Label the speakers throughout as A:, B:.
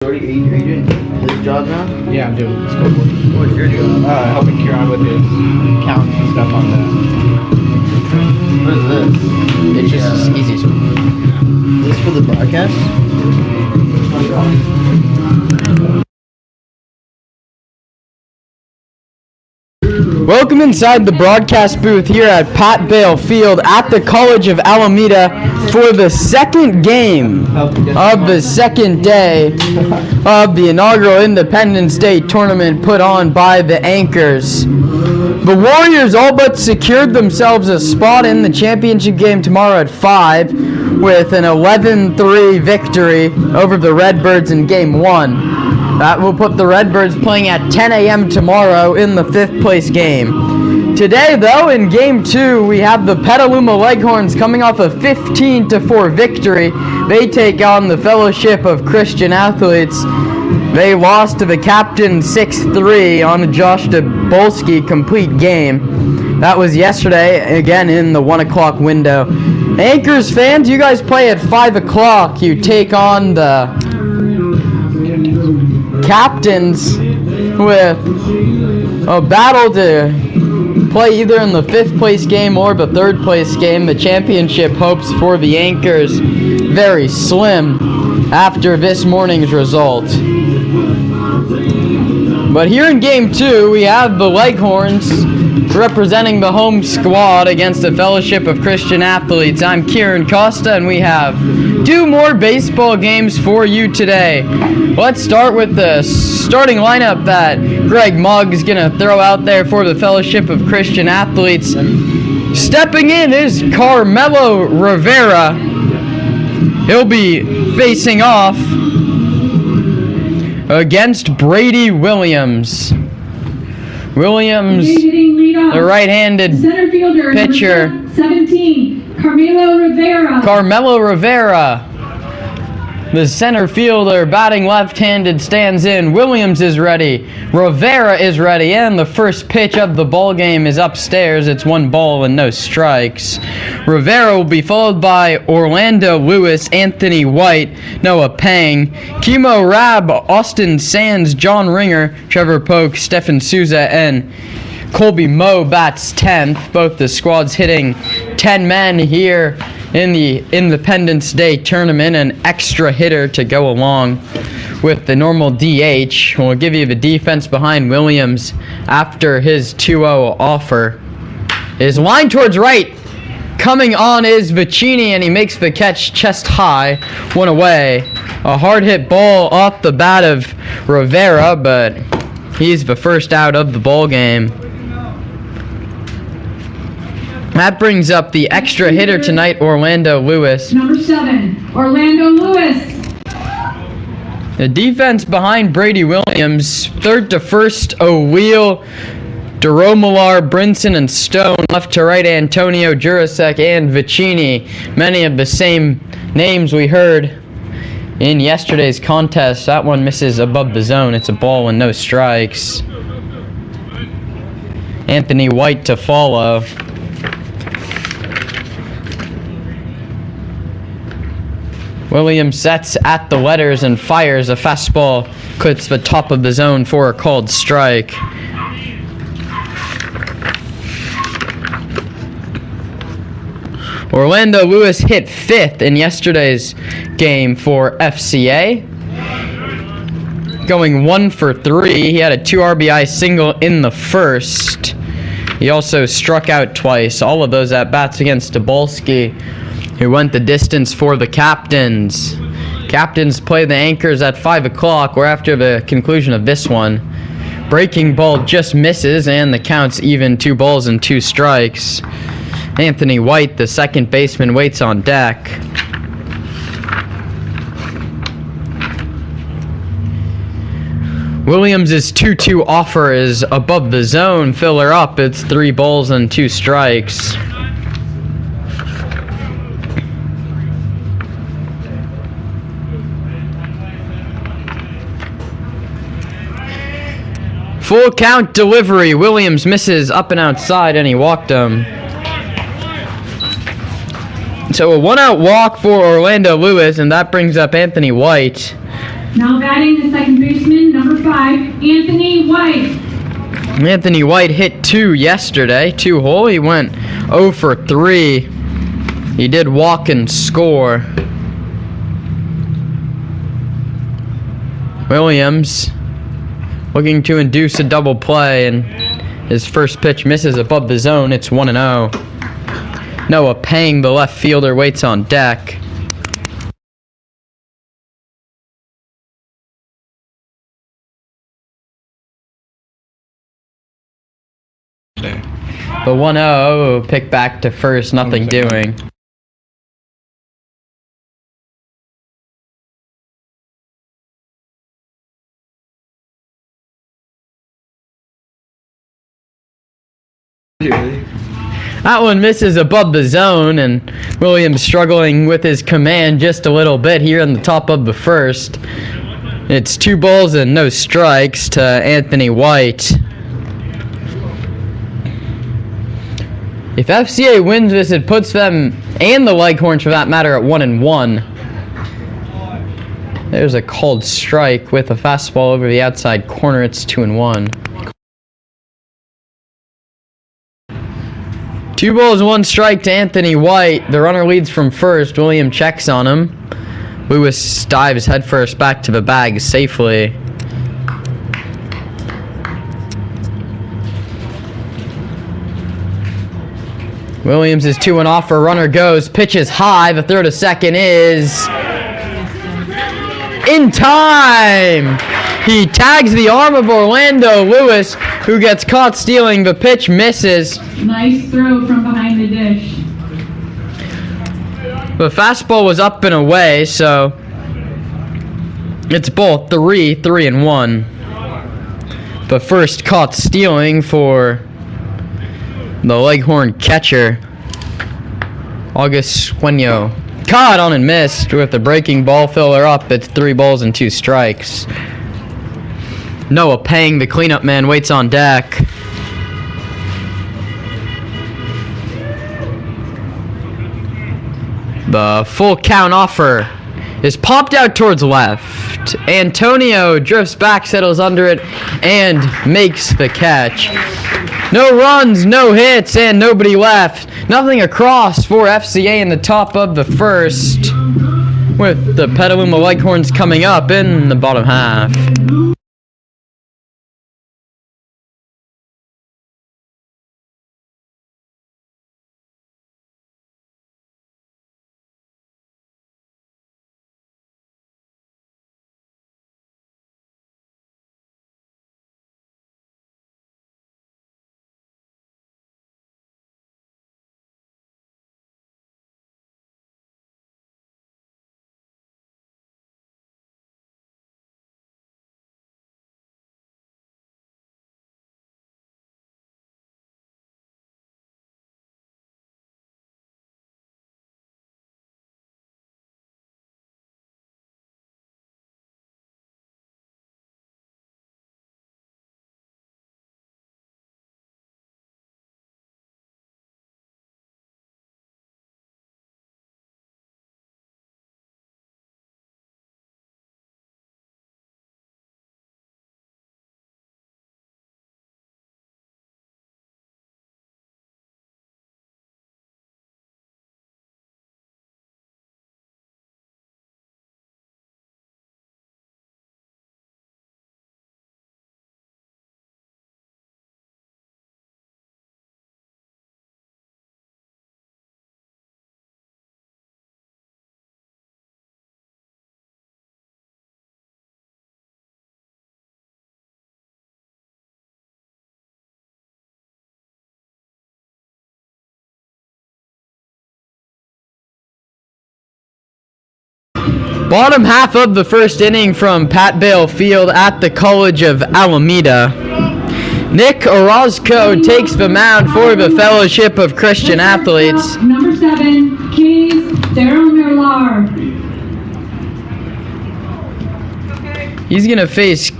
A: Are you doing his job now?
B: Yeah, I'm doing scoreboard.
A: What's your job?
B: Helping Kieran with his counts and stuff on
A: What is this?
C: It's just easy.
A: Is this for the broadcast?
C: Welcome inside the broadcast booth here at Pat Bale Field at the College of Alameda for the second game of the second day of the inaugural Independence Day tournament put on by the Anchors. The Warriors all but secured themselves a spot in the championship game tomorrow at 5 with an 11-3 victory over the Redbirds in Game 1. That will put the Redbirds playing at 10 a.m. tomorrow in the 5th place game. Today, though, in Game 2, we have the Petaluma Leghorns coming off a 15-4 victory. They take on the Fellowship of Christian Athletes. They lost to the Captain 6-3 on a Josh Dabolski complete game. That was yesterday, again in the 1 o'clock window. Anchors fans, you guys play at 5 o'clock. You take on the Captains with a battle to play either in the 5th place game or the 3rd place game. The championship hopes for the Anchors very slim after this morning's result. But here in Game 2, we have the Leghorns representing the home squad against the Fellowship of Christian Athletes. I'm Kieran Costa, and we have 2 more baseball games for you today. Let's start with the starting lineup that Greg Mugg is going to throw out there for the Fellowship of Christian Athletes. Stepping in is Carmelo Rivera. He'll be facing off against Brady Williams. Williams, the right-handed
D: center fielder,
C: pitcher.
D: 17, Carmelo Rivera.
C: The center fielder, batting left-handed, stands in. Williams is ready. Rivera is ready. And the first pitch of the ball game is upstairs. It's 1 ball and no strikes. Rivera will be followed by Orlando Lewis, Anthony White, Noah Pang, Kimo Rab, Austin Sands, John Ringer, Trevor Polk, Stefan Souza, and Colby Moe bats 10th. Both the squads hitting 10 men here in the Independence Day tournament. An extra hitter to go along with the normal DH. We'll give you the defense behind Williams after his 2-0 offer. His line towards right. Coming on is Vicini, and he makes the catch chest high. 1 away. A hard hit ball off the bat of Rivera, but he's the first out of the ball game. That brings up the extra hitter tonight, Orlando Lewis.
D: Number 7, Orlando Lewis.
C: The defense behind Brady Williams. Third to first, O'Wheel, DeRomalar, Brinson, and Stone. Left to right, Antonio, Jurasek, and Vicini. Many of the same names we heard in yesterday's contest. That one misses above the zone. It's a ball and no strikes. Anthony White to follow. Williams sets at the letters and fires a fastball, clips the top of the zone for a called strike. Orlando Lewis hit 5th in yesterday's game for FCA, going 1 for 3. He had a 2 RBI single in the first. He also struck out twice. All of those at bats against Dabolski, who went the distance for the Captains. Captains play the Anchors at 5 o'clock, or after the conclusion of this one. Breaking ball just misses, and the count's even 2 balls and 2 strikes. Anthony White, the second baseman, waits on deck. Williams' 2-2 offer is above the zone. Filler up, it's 3 balls and 2 strikes. Full count delivery. Williams misses up and outside, and he walked him. So a 1-out walk for Orlando Lewis, and that brings up Anthony White.
D: Now batting the second baseman, number 5, Anthony White.
C: Anthony White hit 2 yesterday, 2-hole. He went 0 for 3. He did walk and score. Williams looking to induce a double play, and his first pitch misses above the zone. It's 1-0. Noah Pang, the left fielder, waits on deck. The 1-0 pick back to first, nothing doing. That one misses above the zone, and Williams struggling with his command just a little bit here on the top of the first. It's 2 balls and no strikes to Anthony White. If FCA wins this, it puts them, and the Leghorns for that matter, at 1-1. There's a called strike with a fastball over the outside corner. It's 2-1. 2 balls, 1 strike to Anthony White. The runner leads from first. William checks on him. Lewis dives headfirst back to the bag safely. Williams is 2 and off for runner goes. Pitches high. The throw to second is in time. He tags the arm of Orlando Lewis, who gets caught stealing. The pitch misses.
D: Nice throw from behind the dish.
C: The fastball was up and away, so it's both 3-1. The first caught stealing for the Leghorn catcher, August Sueño. Caught on and missed with the breaking ball filler up. It's 3 balls and 2 strikes. Noah Pang, the cleanup man, waits on deck. The full count offer is popped out towards left. Antonio drifts back, settles under it, and makes the catch. No runs, no hits, and nobody left. Nothing across for FCA in the top of the first, with the Petaluma Leghorns coming up in the bottom half. Bottom half of the first inning from Pat Bale Field at the College of Alameda. Nick Orozco takes the mound for the Fellowship of Christian Athletes.
D: Number 7, Keys Deromilar.
C: He's going to face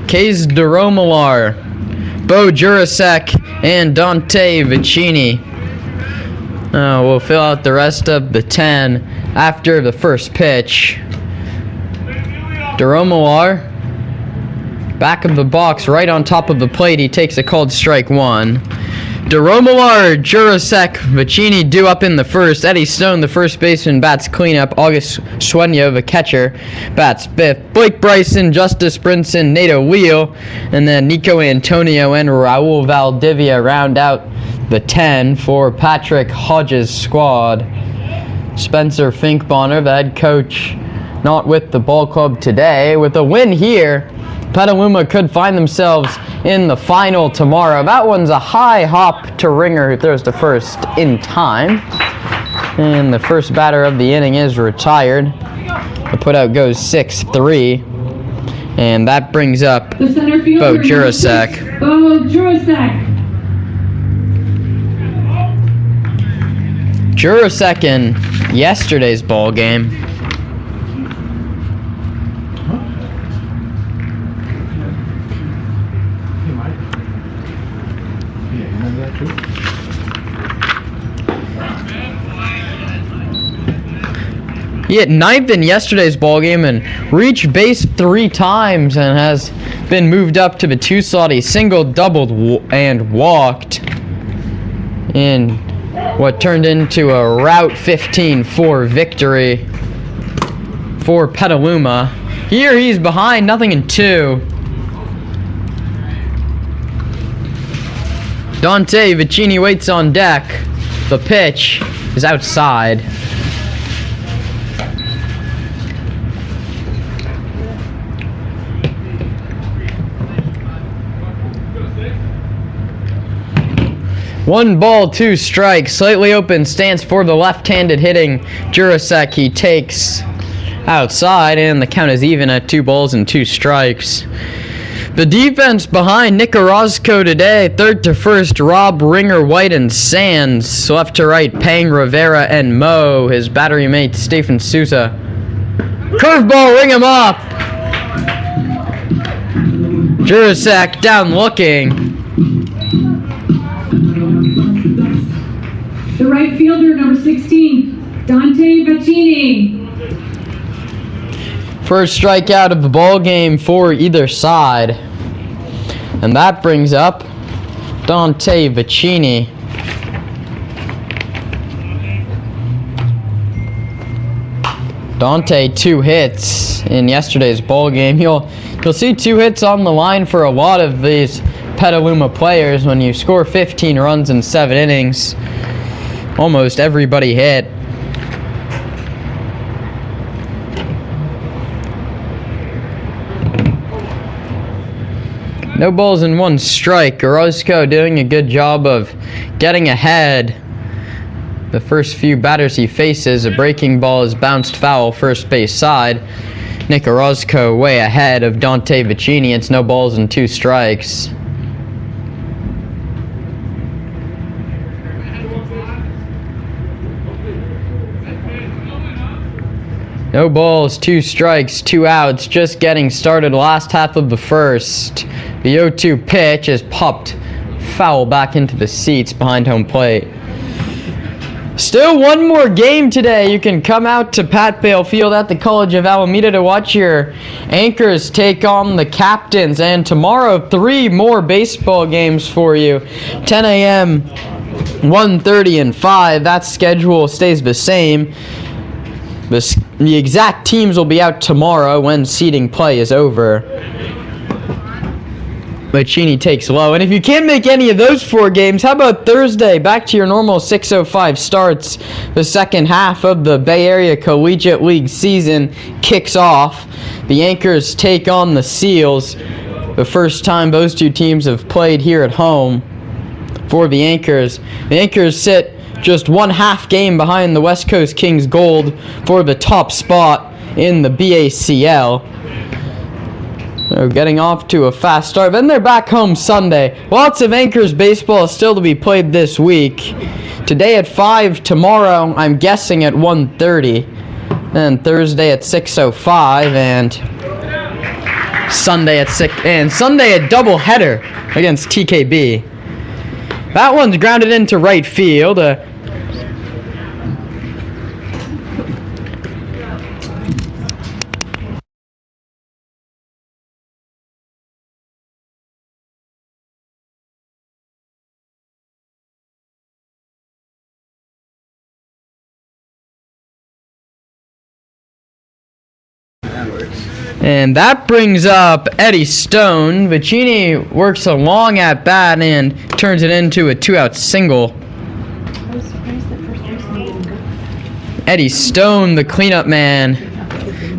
C: Kays Deromilar, Bo Jurasek, and Dante Vicini. We'll fill out the rest of the 10 after the first pitch. DeRomalar, back of the box, right on top of the plate. He takes a called strike one. DeRomalar, Jurasek, Vicini due up in the first. Eddie Stone, the first baseman, bats cleanup. August Sueño, the catcher, bats fifth. Blake Bryson, Justice Brinson, Nato Wheel, and then Nico Antonio and Raul Valdivia round out the 10 for Patrick Hodges' squad. Spencer Finkbonner, the head coach, not with the ball club today. With a win here, Petaluma could find themselves in the final tomorrow. That one's a high hop to Ringer, who throws to first in time. And the first batter of the inning is retired. The putout goes 6-3. And that brings up
D: The center fielder,
C: Bo Jurasek.
D: Bo Jurasek.
C: Jurasek in yesterday's ball game. He hit ninth in yesterday's ball game and reached base 3 times and has been moved up to the 2 slot. He singled, doubled, and walked in what turned into a Route 15-4 victory for Petaluma. Here he's behind, nothing in 2. Dante Vicini waits on deck. The pitch is outside. One ball, 2 strikes. Slightly open stance for the left-handed hitting Jurasek. He takes outside, and the count is even at 2 balls and 2 strikes. The defense behind Nick Orozco today, third to first, Rob, Ringer, White, and Sands. Left to right, Pang, Rivera, and Mo. His battery mate, Stephen Sousa. Curveball, ring him up. Jurasek down looking.
D: The right fielder, number 16, Dante Vicini.
C: First strikeout of the ball game for either side. And that brings up Dante Vicini. Dante 2 hits in yesterday's ball game. You'll see 2 hits on the line for a lot of these Petaluma players. When you score 15 runs in 7 innings, almost everybody hit. No balls and 1 strike. Orozco doing a good job of getting ahead. The first few batters he faces, a breaking ball is bounced foul first base side. Nick Orozco way ahead of Dante Vicini. It's no balls and 2 strikes. No balls, 2 strikes, 2 outs, just getting started. Last half of the first. The 0-2 pitch is popped foul back into the seats behind home plate. Still one more game today. You can come out to Pat Bale Field at the College of Alameda to watch your Anchors take on the Captains. And tomorrow, 3 more baseball games for you. 10 a.m., 1:30, and 5. That schedule stays the same. The exact teams will be out tomorrow when seeding play is over. Vicini takes low. And if you can't make any of those 4 games, how about Thursday? Back to your normal 6:05 starts. The second half of the Bay Area Collegiate League season kicks off. The Anchors take on the Seals. The first time those 2 teams have played here at home for the Anchors. The Anchors sit just 1/2 game behind the West Coast Kings Gold for the top spot in the BACL. So getting off to a fast start. Then they're back home Sunday. Lots of Anchors baseball still to be played this week. Today at 5, tomorrow I'm guessing at 1:30. Then Thursday at 6:05, and Sunday at 6, and Sunday a doubleheader against TKB. That one's grounded into right field. And that brings up Eddie Stone. Vicini works a long at bat and turns it into a 2-out single. Eddie Stone, the cleanup man,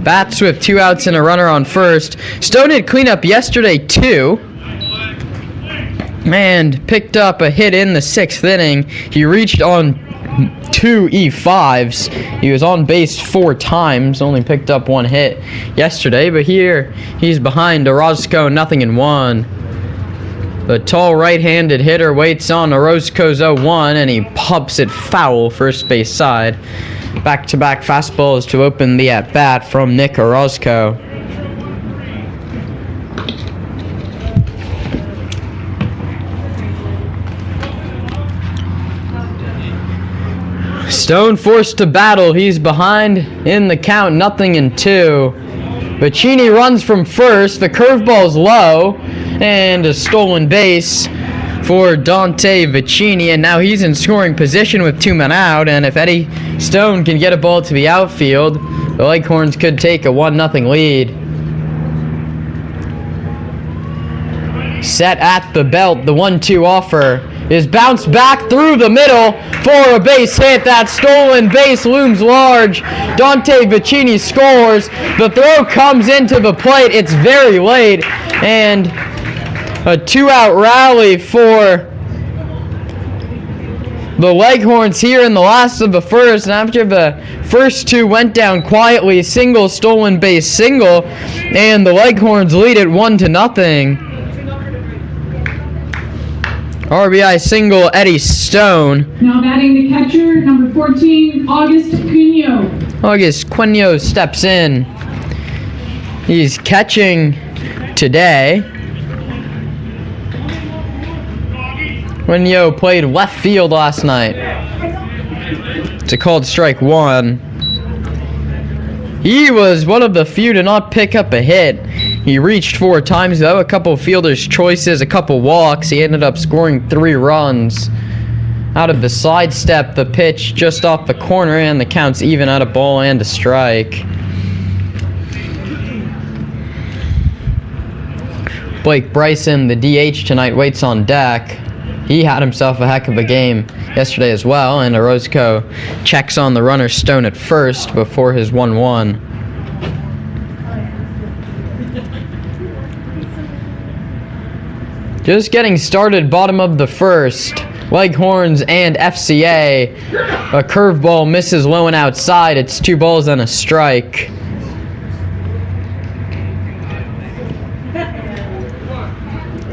C: bats with 2 outs and a runner on first. Stone had cleanup yesterday too, and picked up a hit in the 6th inning. He reached on 2 E5s. He was on base 4 times, only picked up 1 hit yesterday, but here he's behind Orozco, 0-1. The tall right-handed hitter waits on Orozco's 0-1, and he pumps it foul first base side. Back-to-back fastballs to open the at-bat from Nick Orozco. Stone forced to battle. He's behind in the count, 0-2. Vicini runs from first. The curveball's low, and a stolen base for Dante Vicini, and now he's in scoring position with 2 men out. And if Eddie Stone can get a ball to the outfield, the Leghorns could take a 1-0 lead. Set at the belt, the 1-2 offer is bounced back through the middle for a base hit. That stolen base looms large. Dante Vicini scores. The throw comes into the plate. It's very late, and a 2-out rally for the Leghorns here in the last of the first. And after the first 2 went down quietly, single, stolen base, single, and the Leghorns lead it 1-0. RBI single, Eddie Stone.
D: Now batting the catcher, number 14, August Quino.
C: August Quino steps in. He's catching today. Quino played left field last night. It's a called strike 1. He was one of the few to not pick up a hit. He reached 4 times, though, a couple fielders' choices, a couple walks. He ended up scoring 3 runs. Out of the sidestep, the pitch just off the corner, and the count's even at a ball and a strike. Blake Bryson, the DH tonight, waits on deck. He had himself a heck of a game yesterday as well, and Orozco checks on the runner Stone at first before his 1-1. Just getting started, bottom of the first. Leghorns and FCA. A curveball misses low and outside. It's 2 balls and a strike.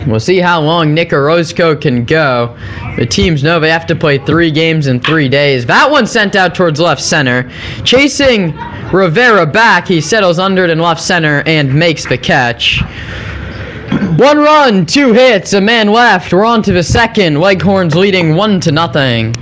C: We'll see how long Nick Orozco can go. The teams know they have to play 3 games in 3 days. That one sent out towards left center. Chasing Rivera back, he settles under it in left center and makes the catch. 1 run, 2 hits, a man left. We're on to the second. Leghorns leading 1-0.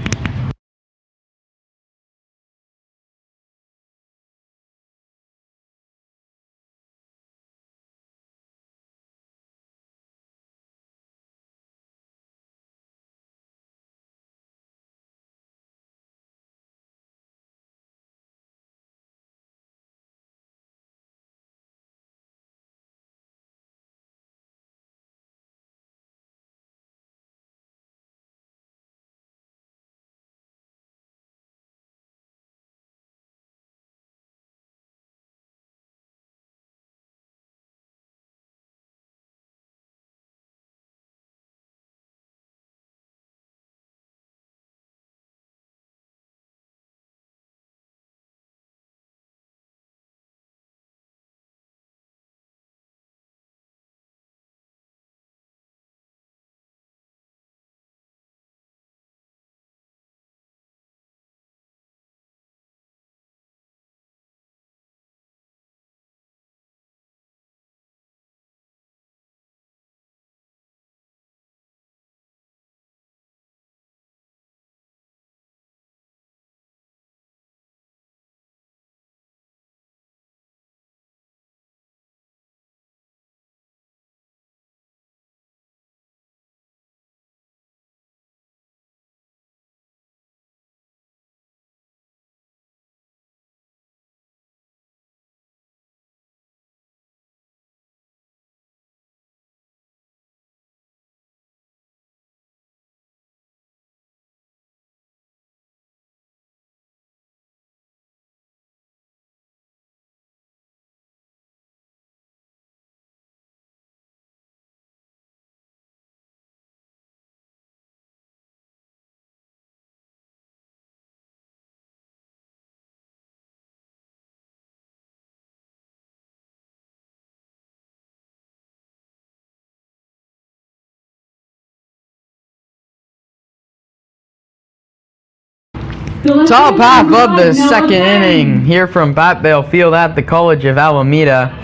C: Top half of the second inning here from Pat Bale Field at the College of Alameda.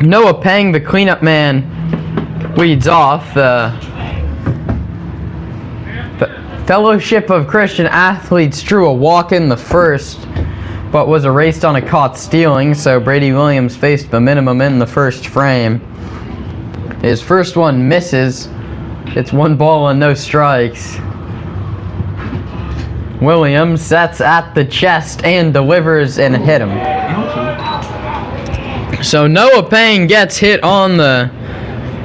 C: Noah Pang, the cleanup man, leads off. The Fellowship of Christian Athletes drew a walk in the first, but was erased on a caught stealing, so Brady Williams faced the minimum in the first frame. His first one misses. It's 1 ball and no strikes. Williams sets at the chest and delivers and hit him. So Noah Pang gets hit on the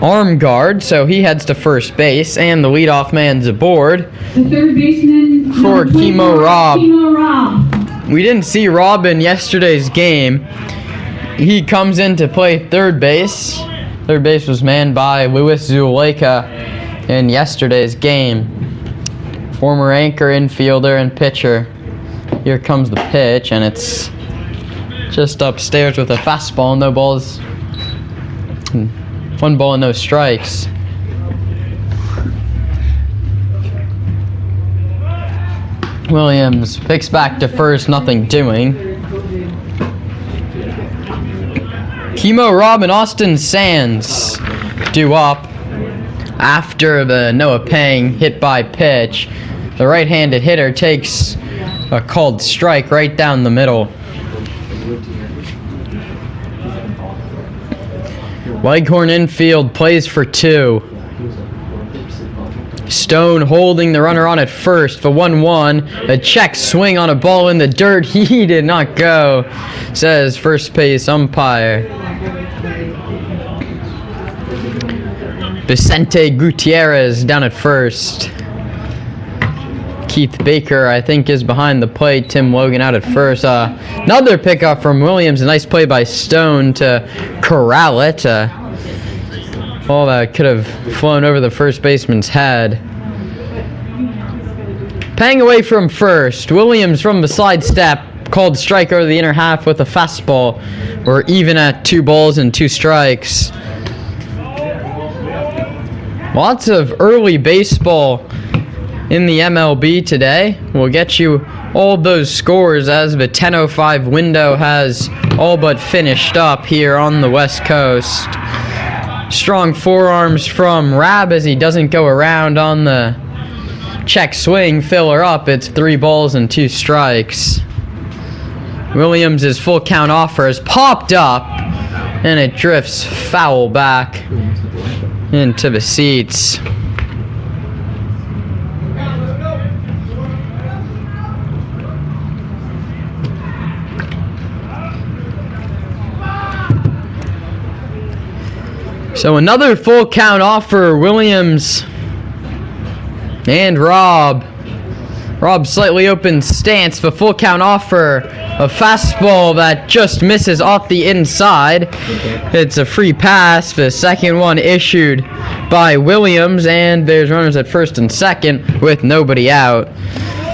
C: arm guard, so he heads to first base, and the leadoff man's aboard.
D: The third baseman
C: For Kimo Robb.
D: Kimo Robb.
C: We didn't see Robb in yesterday's game. He comes in to play third base. Third base was manned by Louis Zuleka in yesterday's game. Former anchor, infielder, and pitcher. Here comes the pitch, and it's just upstairs with a fastball. No balls. 1 ball and no strikes. Williams picks back to first, nothing doing. Kimo Robb and Austin Sands due up after the Noah Pang hit by pitch. The right-handed hitter takes a called strike right down the middle. Leghorn infield plays for 2. Stone holding the runner on at first for 1-1. A check swing on a ball in the dirt. He did not go, says first base umpire. Vicente Gutierrez down at first. Keith Baker, I think, is behind the plate. Tim Logan out at first. Another pickup from Williams. A nice play by Stone to corral it. Ball that could have flown over the first baseman's head. Pang away from first. Williams from the side step called strike over the inner half with a fastball. We're even at 2 balls and 2 strikes. Lots of early baseball in the MLB today. We'll get you all those scores as the 10:05 window has all but finished up here on the West Coast. Strong forearms from Rabb as he doesn't go around on the check swing. Filler up. It's 3 balls and 2 strikes. Williams' full count offer is popped up, and it drifts foul back into the seats. So another full count offer, Williams and Robb. Robb slightly open stance, the full count offer. A fastball that just misses off the inside. It's a free pass. The second one issued by Williams, and there's runners at first and second with nobody out.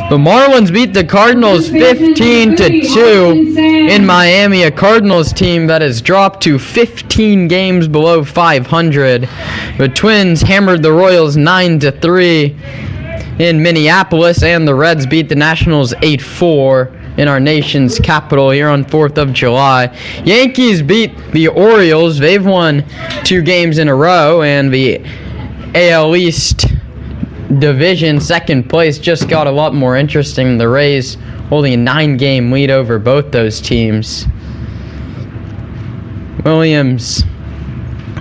C: The Marlins beat the Cardinals 15-2 in Miami, a Cardinals team that has dropped to 15 games below 500. The Twins hammered the Royals 9-3 in Minneapolis, and the Reds beat the Nationals 8-4 in our nation's capital here on 4th of July. Yankees beat the Orioles. They've won 2 games in a row, and the AL East division second place just got a lot more interesting. The Rays holding a 9-game lead over both those teams. Williams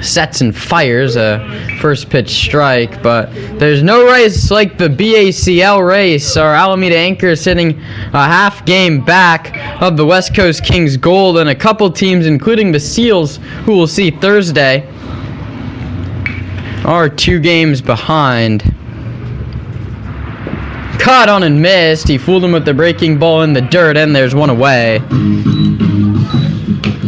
C: sets and fires a first pitch strike, but there's no race like the BACL race. Our Alameda Anchors sitting a half game back of the West Coast Kings Gold, and a couple teams, including the Seals, who we'll see Thursday, are 2 games behind. Caught on and missed. He fooled him with the breaking ball in the dirt, and there's 1 away.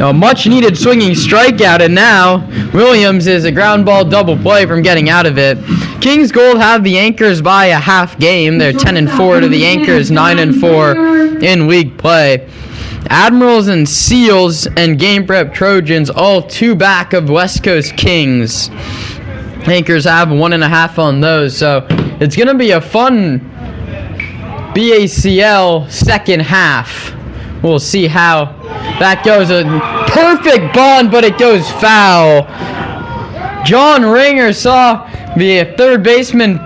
C: A much-needed swinging strikeout, and now Williams is a ground ball double play from getting out of it. Kings Gold have the Anchors by a half game. They're 10-4 to the Anchors, 9-4 in league play. Admirals and Seals and Game Prep Trojans all 2 back of West Coast Kings. Anchors have 1.5 on those, so it's going to be a fun BACL second half. We'll see how that goes. A perfect bond, but it goes foul. John Ringer saw the third baseman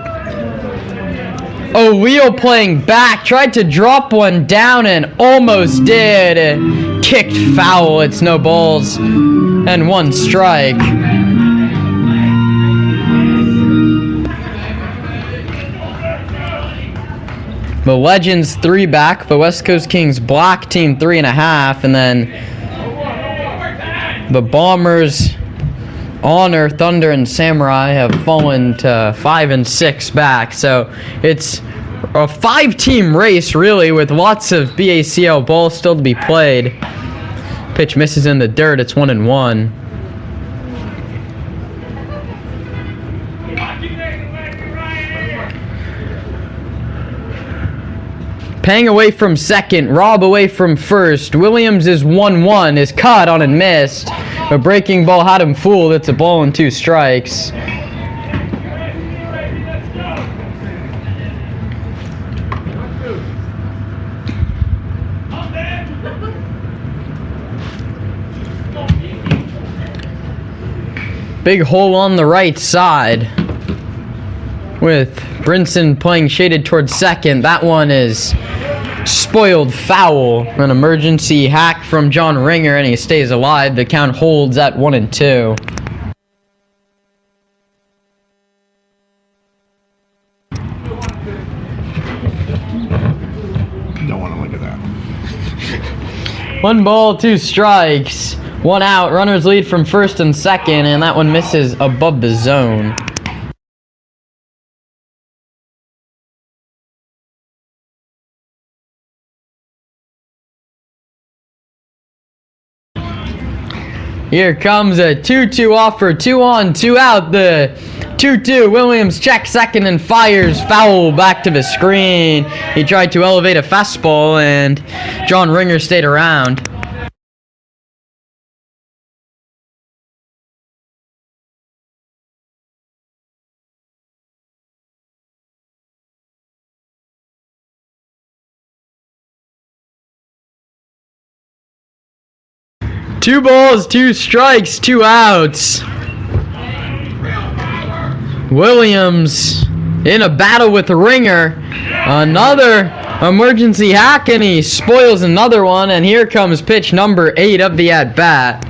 C: O'Wheel playing back, tried to drop one down and almost did. It kicked foul. It's no balls and 1 strike. The Legends 3 back, the West Coast Kings black team 3.5, and then the Bombers, Honor, Thunder, and Samurai have fallen to 5 and 6 back. So it's a 5-team race, really, with lots of BACL balls still to be played. Pitch misses in the dirt. It's 1-1. Pang away from second, Robb away from first. Williams is 1-1, is caught on and missed. A breaking ball had him fooled. It's a ball and 2 strikes. Big hole on the right side with Brinson playing shaded towards second. That one is spoiled foul. An emergency hack from John Ringer, and he stays alive. The count holds at 1-2.
B: Don't want to look at that.
C: 1 ball, 2 strikes. 1 out. Runners lead from first and second, and that one misses above the zone. Here comes a 2-2 offer, 2 on, 2 out. The 2-2, Williams checks second and fires foul back to the screen. He tried to elevate a fastball, and John Ringer stayed around. Two balls, 2 strikes, 2 outs. Williams in a battle with Ringer. Another emergency hack, and he spoils another one. And here comes pitch number 8 of the at-bat.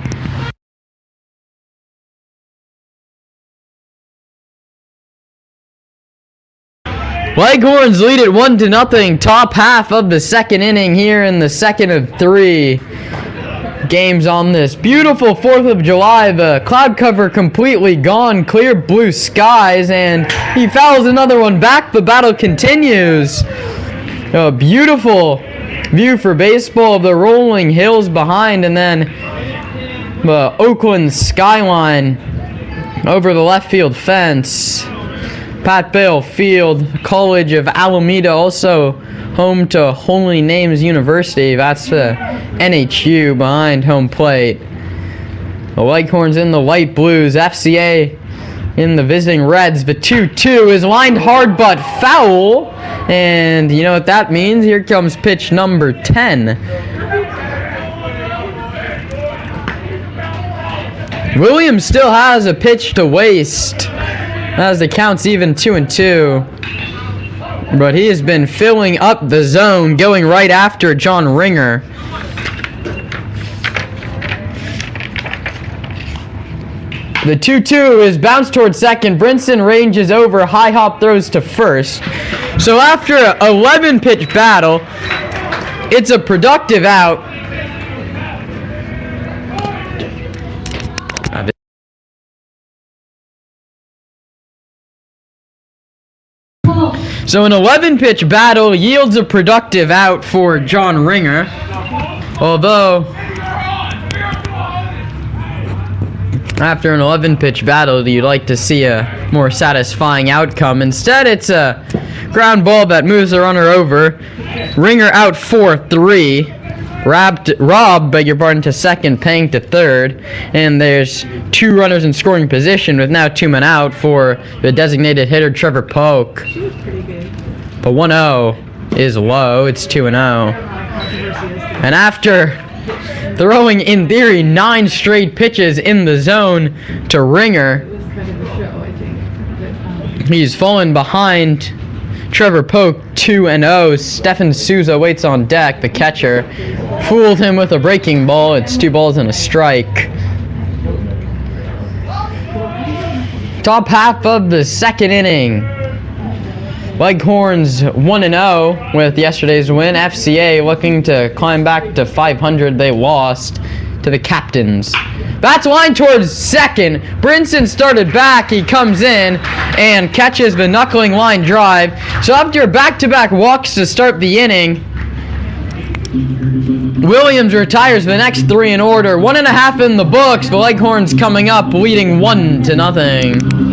C: Leghorns lead it 1-0. Top half of the second inning here in the second of 3 games on this beautiful 4th of July. The cloud cover completely gone, clear blue skies, and he fouls another one back. The battle continues. A beautiful view for baseball of the rolling hills behind, and then the Oakland skyline over the left field fence. Pat Bale Field, College of Alameda, also home to Holy Names University. That's the NHU behind home plate. The Leghorns in the light blues, FCA in the visiting reds. The 2-2 is lined hard but foul. And you know what that means? Here comes pitch number 10. Williams still has a pitch to waste, as the count's even 2-2. But he has been filling up the zone, going right after John Ringer. The 2-2 is bounced towards second. Brinson ranges over, high hop throws to first. So after an 11-pitch battle, it's a productive out. So an 11-pitch battle yields a productive out for John Ringer. Although, after an 11-pitch battle, you'd like to see a more satisfying outcome. Instead, it's a ground ball that moves the runner over. Ringer out 4-3. Robb, beg your pardon, to second, Pang to third. And there's 2 runners in scoring position with now 2 men out for the designated hitter, Trevor Polk. But 1-0. is low. It's 2-0. And after throwing, in theory, 9 straight pitches in the zone to Ringer, he's fallen behind Trevor Polk 2-0. Stefan Souza waits on deck. The catcher fooled him with a breaking ball. It's 2 balls and a strike. Top half of the second inning. Leghorns 1-0 with yesterday's win. FCA looking to climb back to 500. They lost to the Captains. Bats line towards second. Brinson started back. He comes in and catches the knuckling line drive. So after back-to-back walks to start the inning, Williams retires the next 3 in order. 1.5 in the books. The Leghorns coming up, leading 1-0.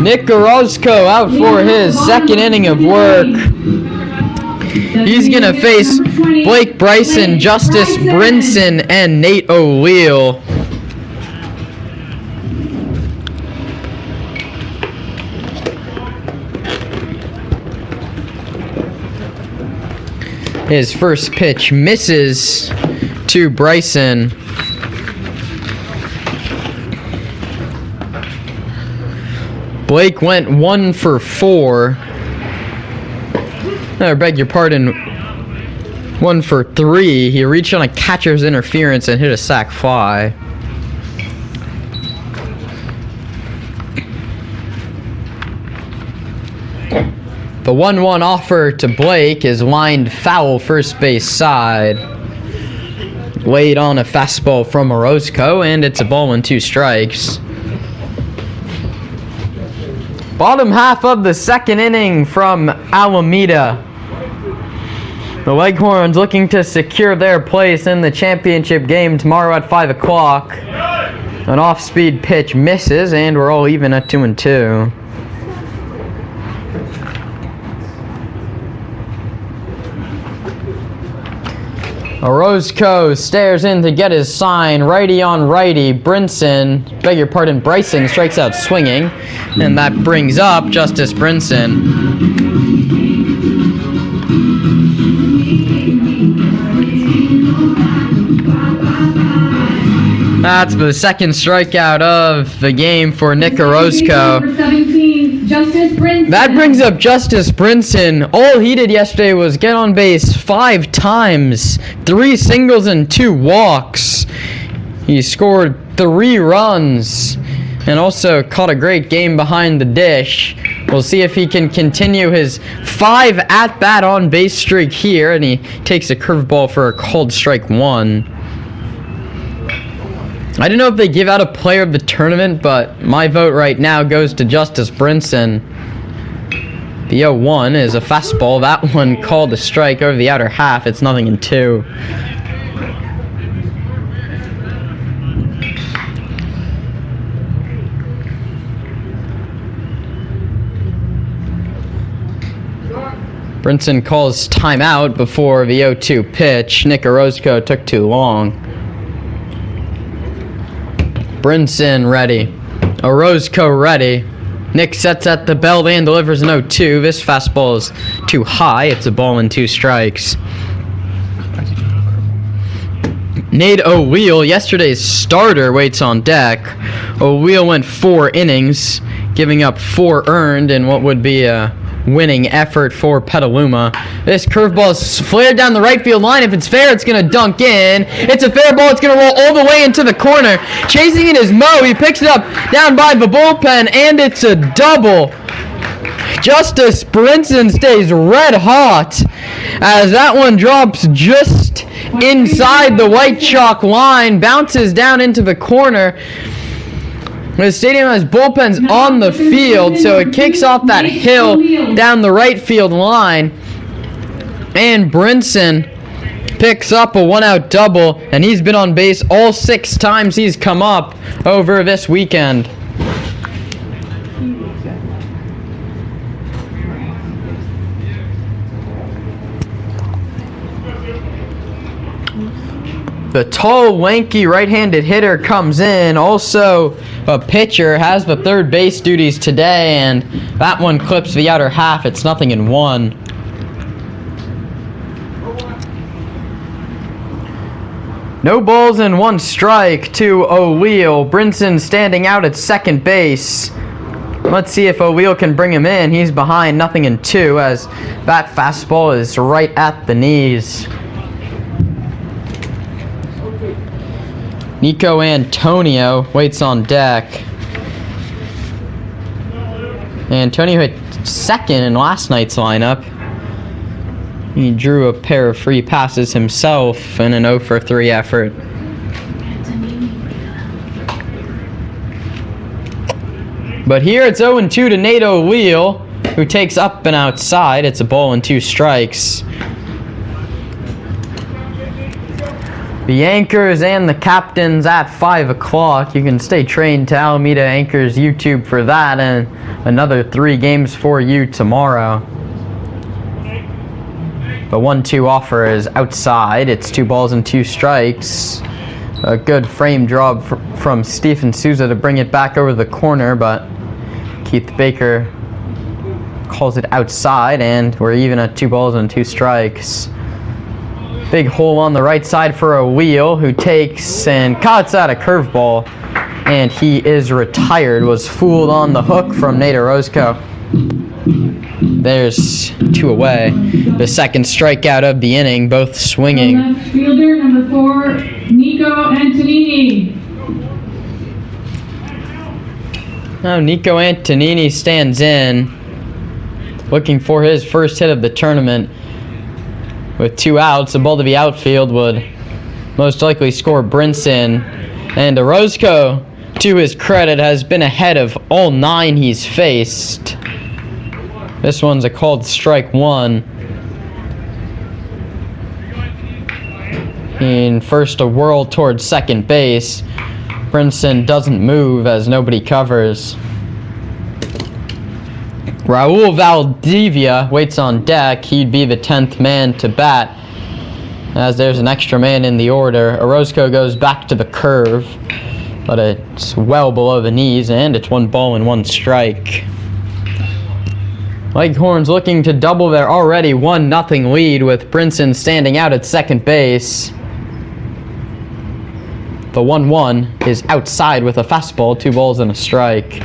C: Nick Orozco out for his second inning of work. He's going to face Blake Bryson, Justice Brinson, and Nate O'Leal. His first pitch misses to Bryson. Blake went 1 for 4. I beg your pardon. 1 for 3. He reached on a catcher's interference and hit a sac fly. The 1-1 offer to Blake is lined foul first base side. Laid on a fastball from Orozco, and it's a ball and 2 strikes. Bottom half of the second inning from Alameda. The Leghorns looking to secure their place in the championship game tomorrow at 5 o'clock. An off-speed pitch misses, and we're all even at 2-2. Orozco stares in to get his sign. Righty on righty. Bryson strikes out swinging. And that brings up Justice Brinson. That's the second strikeout of the game for Nick Orozco. That brings up Justice Brinson. All he did yesterday was get on base 5 times, 3 singles and 2 walks. He scored 3 runs and also caught a great game behind the dish. We'll see if he can continue his 5 at-bat on base streak here, and he takes a curveball for a called strike 1. I don't know if they give out a player of the tournament, but my vote right now goes to Justice Brinson. The 0-1 is a fastball. That one called a strike over the outer half. It's 0-2. Brinson calls timeout before the 0-2 pitch. Nick Orozco took too long. Brinson ready. Orozco ready. Nick sets at the belt and delivers an 0-2. This fastball is too high. It's a ball and 2 strikes. Nate O'Wheel, yesterday's starter, waits on deck. O'Wheel went 4 innings, giving up 4 earned in what would be a winning effort for Petaluma. This curveball is flared down the right field line. If it's fair, it's going to dunk in. It's a fair ball. It's going to roll all the way into the corner. Chasing it is Mo. He picks it up down by the bullpen, and it's a double. Justice Brinson stays red hot as that one drops just inside the white chalk line, bounces down into the corner. The stadium has bullpens on the field, so it kicks off that hill down the right field line. And Brinson picks up a 1-out double, and he's been on base all 6 times he's come up over this weekend. The tall, lanky right-handed hitter comes in. Also, a pitcher has the third base duties today, and that one clips the outer half. It's 0-1. No balls and 1 strike to O'Wheel. Brinson standing out at second base. Let's see if O'Wheel can bring him in. He's behind 0-2 as that fastball is right at the knees. Nico Antonio waits on deck. Antonio hit second in last night's lineup. He drew a pair of free passes himself in an 0-for-3 effort. But here it's 0-2 to Nate O'Wheel, who takes up and outside. It's a ball and 2 strikes. The Anchors and the Captains at 5 o'clock. You can stay trained to Alameda Anchors YouTube for that, and another 3 games for you tomorrow. The 1-2 offer is outside. It's 2 balls and 2 strikes. A good frame draw from Stephen Souza to bring it back over the corner, but Keith Baker calls it outside, and we're even at 2 balls and 2 strikes. Big hole on the right side for O'Wheel, who takes and cuts out a curveball, and he is retired. Was fooled on the hook from Nate Orozco. There's 2 away. The second strikeout of the inning, both swinging.
D: Left fielder number 4, Nico Antonini.
C: Now Nico Antonini stands in, looking for his first hit of the tournament. With 2 outs, the ball to the outfield would most likely score Brinson. And Orozco, to his credit, has been ahead of all 9 he's faced. This one's a called strike 1. In first a whirl towards second base. Brinson doesn't move as nobody covers. Raul Valdivia waits on deck. He'd be the 10th man to bat, as there's an extra man in the order. Orozco goes back to the curve, but it's well below the knees, and it's 1 ball and 1 strike. Leghorns looking to double their already 1-0 lead, with Brinson standing out at second base. The 1-1 is outside with a fastball, 2 balls and a strike.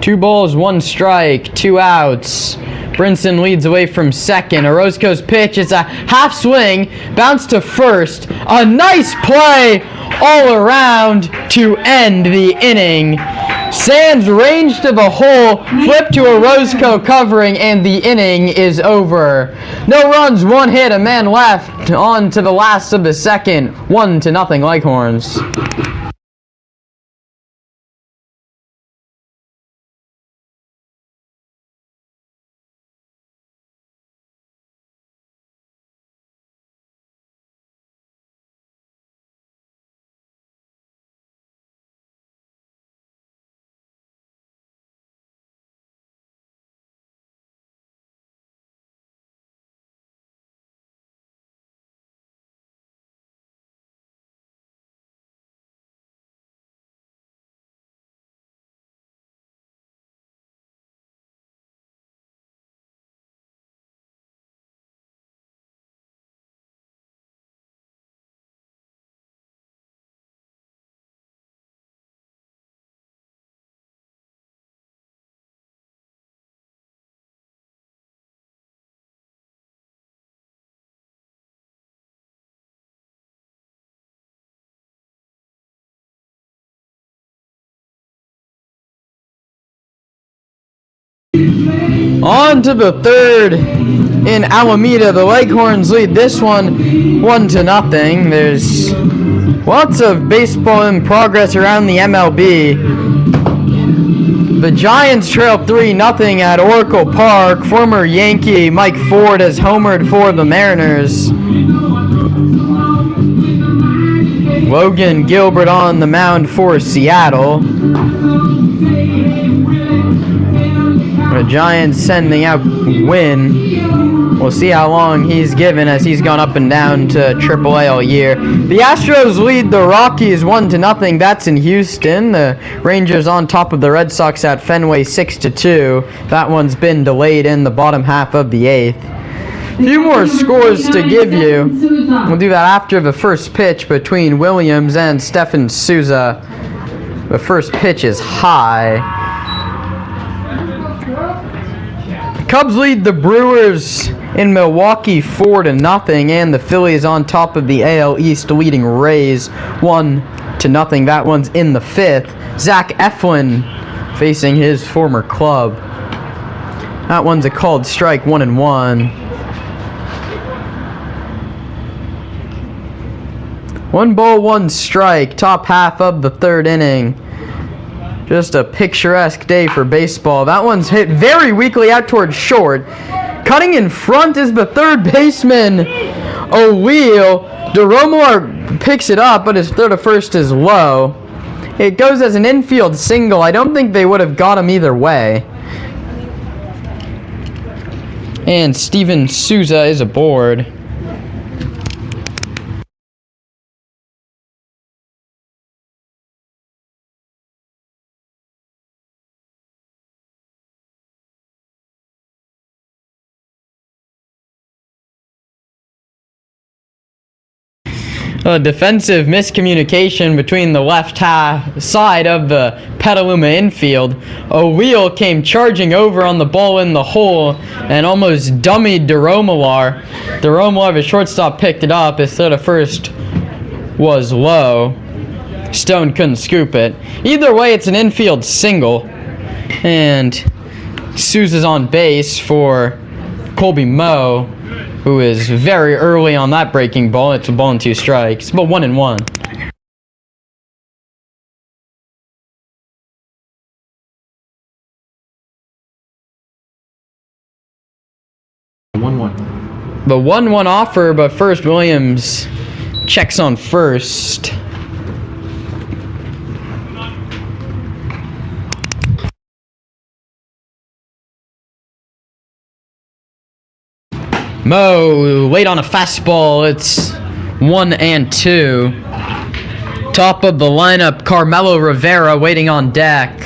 C: Two balls, 1 strike, 2 outs. Brinson leads away from second. Orozco's pitch is a half swing, bounce to first. A nice play all around to end the inning. Sands range to the hole, flip to Orozco covering, and the inning is over. No runs, 1 hit, a man left. On to the last of the second. 1-0 Leghorns. On to the third in Alameda. The Leghorns lead this one 1-0. There's lots of baseball in progress around the MLB. The Giants trail 3-0 at Oracle Park. Former Yankee Mike Ford has homered for the Mariners. Logan Gilbert on the mound for Seattle. The Giants sending out Wynn. We'll see how long he's given as he's gone up and down to AAA all year. The Astros lead the Rockies 1-0. That's in Houston. The Rangers on top of the Red Sox at Fenway 6-2. That one's been delayed in the bottom half of the 8th. A few more scores to give you. We'll do that after the first pitch between Williams and Stefan Souza. The first pitch is high. Cubs lead the Brewers in Milwaukee 4-0, and the Phillies on top of the AL East leading Rays 1-0. That one's in the 5th. Zach Eflin facing his former club. That one's a called strike, 1-1. 1 ball, 1 strike, top half of the 3rd inning. Just a picturesque day for baseball. That one's hit very weakly out towards short. Cutting in front is the third baseman, O'Wheel. DeRomalar picks it up, but his throw to first is low. It goes as an infield single. I don't think they would have got him either way. And Steven Souza is aboard. A defensive miscommunication between the left side of the Petaluma infield. O'Wheel came charging over on the ball in the hole and almost dummied DeRomalar. DeRomalar, the shortstop, picked it up. His throw to first was low. Stone couldn't scoop it. Either way, it's an infield single. And Souza's on base for Colby Moe, who is very early on that breaking ball. It's a ball and 2 strikes, but 1-1. The 1-1 offer, but first Williams checks on first. Moe late on a fastball. It's 1-2. Top of the lineup, Carmelo Rivera waiting on deck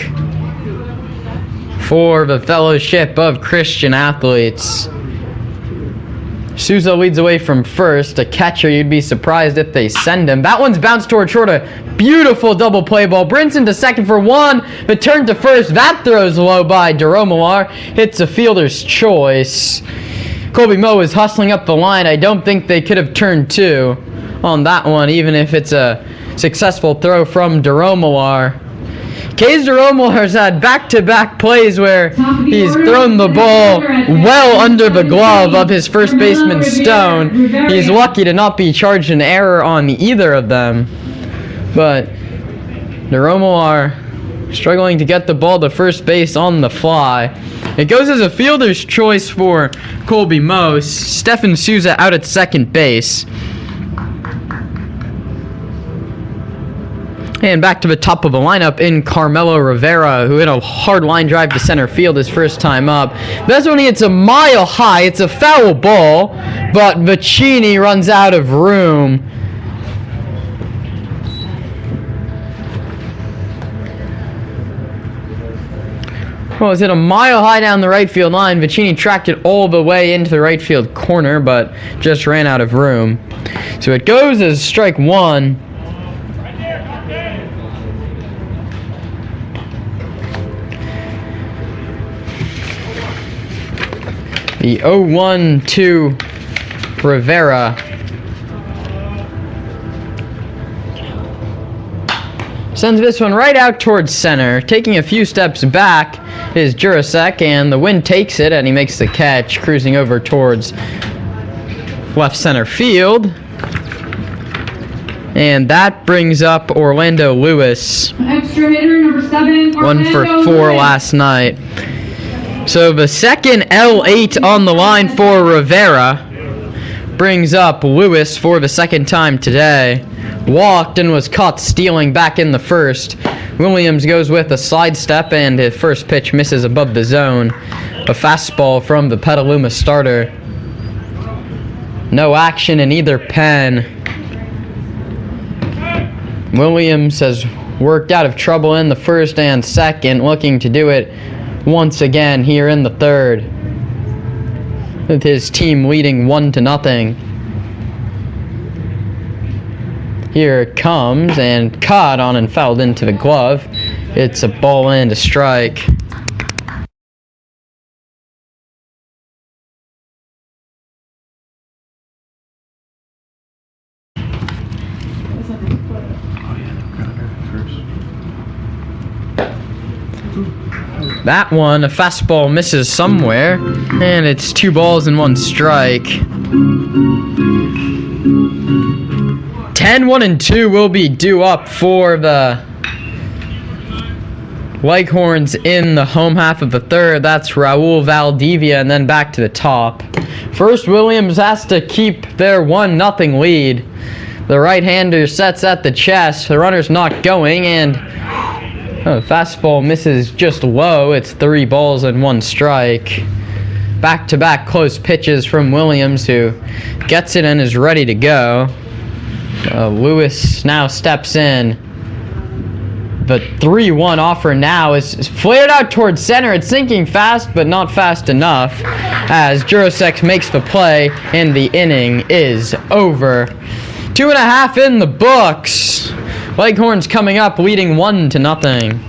C: for the Fellowship of Christian Athletes. Souza leads away from first. A catcher, you'd be surprised if they send him. That one's bounced toward short. A beautiful double play ball. Brinson to second for 1. The turn to first. That throws low by DeRomalar. Hits a fielder's choice. Colby Moe is hustling up the line. I don't think they could have turned 2 on that one, even if it's a successful throw from DeRomalar. Case DeRomalar's had back-to-back plays where he's thrown the ball well under the glove of his first baseman Stone. He's lucky to not be charged an error on either of them. But DeRomalar struggling to get the ball to first base on the fly. It goes as a fielder's choice for Colby Moe. Stefan Souza out at second base. And back to the top of the lineup in Carmelo Rivera, who hit a hard line drive to center field his first time up. This one hits a mile high. It's a foul ball, but Vicini runs out of room. Well, it's hit a mile high down the right field line. Vicini tracked it all the way into the right field corner, but just ran out of room. So it goes as strike 1. The 0-1 to Rivera. Sends this one right out towards center. Taking a few steps back is Jurasek, and the wind takes it, and he makes the catch, cruising over towards left center field. And that brings up Orlando Lewis.
D: Extra hitter number 7.
C: 1 for 4 last night. So the second L8 on the line for Rivera brings up Lewis for the second time today. Walked and was caught stealing back in the first. Williams goes with a slide step, and his first pitch misses above the zone. A fastball from the Petaluma starter. No action in either pen. Williams has worked out of trouble in the first and second, looking to do it once again here in the third, with his team leading 1-0. Here it comes, and caught on and fouled into the glove. It's a ball and a strike. That one, a fastball misses somewhere, and it's 2 balls and 1 strike. 10, 1, and 2 will be due up for the Leghorns in the home half of the third. That's Raul Valdivia, and then back to the top. First, Williams has to keep their 1-0 lead. The right-hander sets at the chest. The runner's not going, and the fastball misses just low. It's 3 balls and 1 strike. Back-to-back close pitches from Williams, who gets it and is ready to go. Lewis now steps in. The 3-1 offer now is flared out towards center. It's sinking fast, but not fast enough, as Jurasek makes the play, and the inning is over. 2.5 in the books. Leghorns coming up, leading 1-0.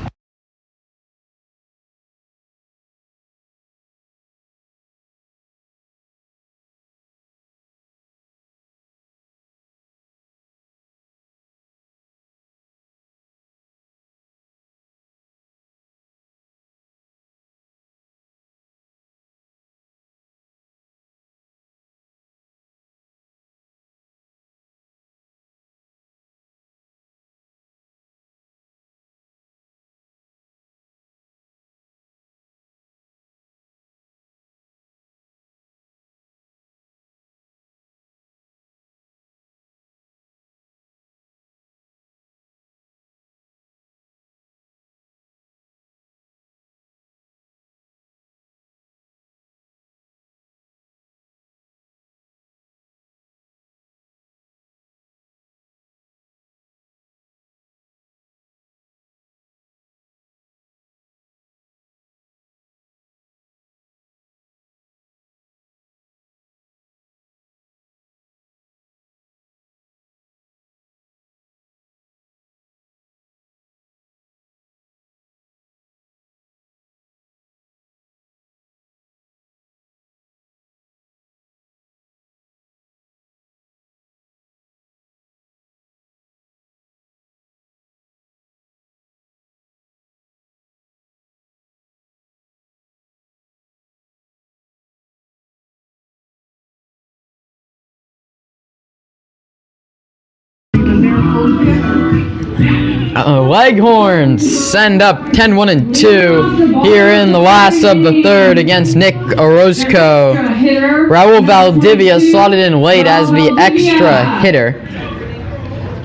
C: Leghorns send up 10, 1, and 2 here in the last of the third against Nick Orozco. Raul Valdivia slotted in late as the extra hitter.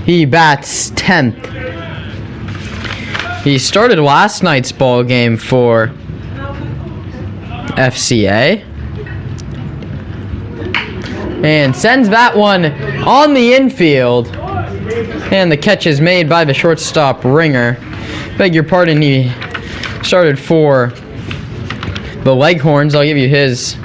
C: He bats 10th. He started last night's ball game for FCA. And sends that one on the infield. And the catch is made by the shortstop Ringer. Beg your pardon, he started for the Leghorns. I'll give you his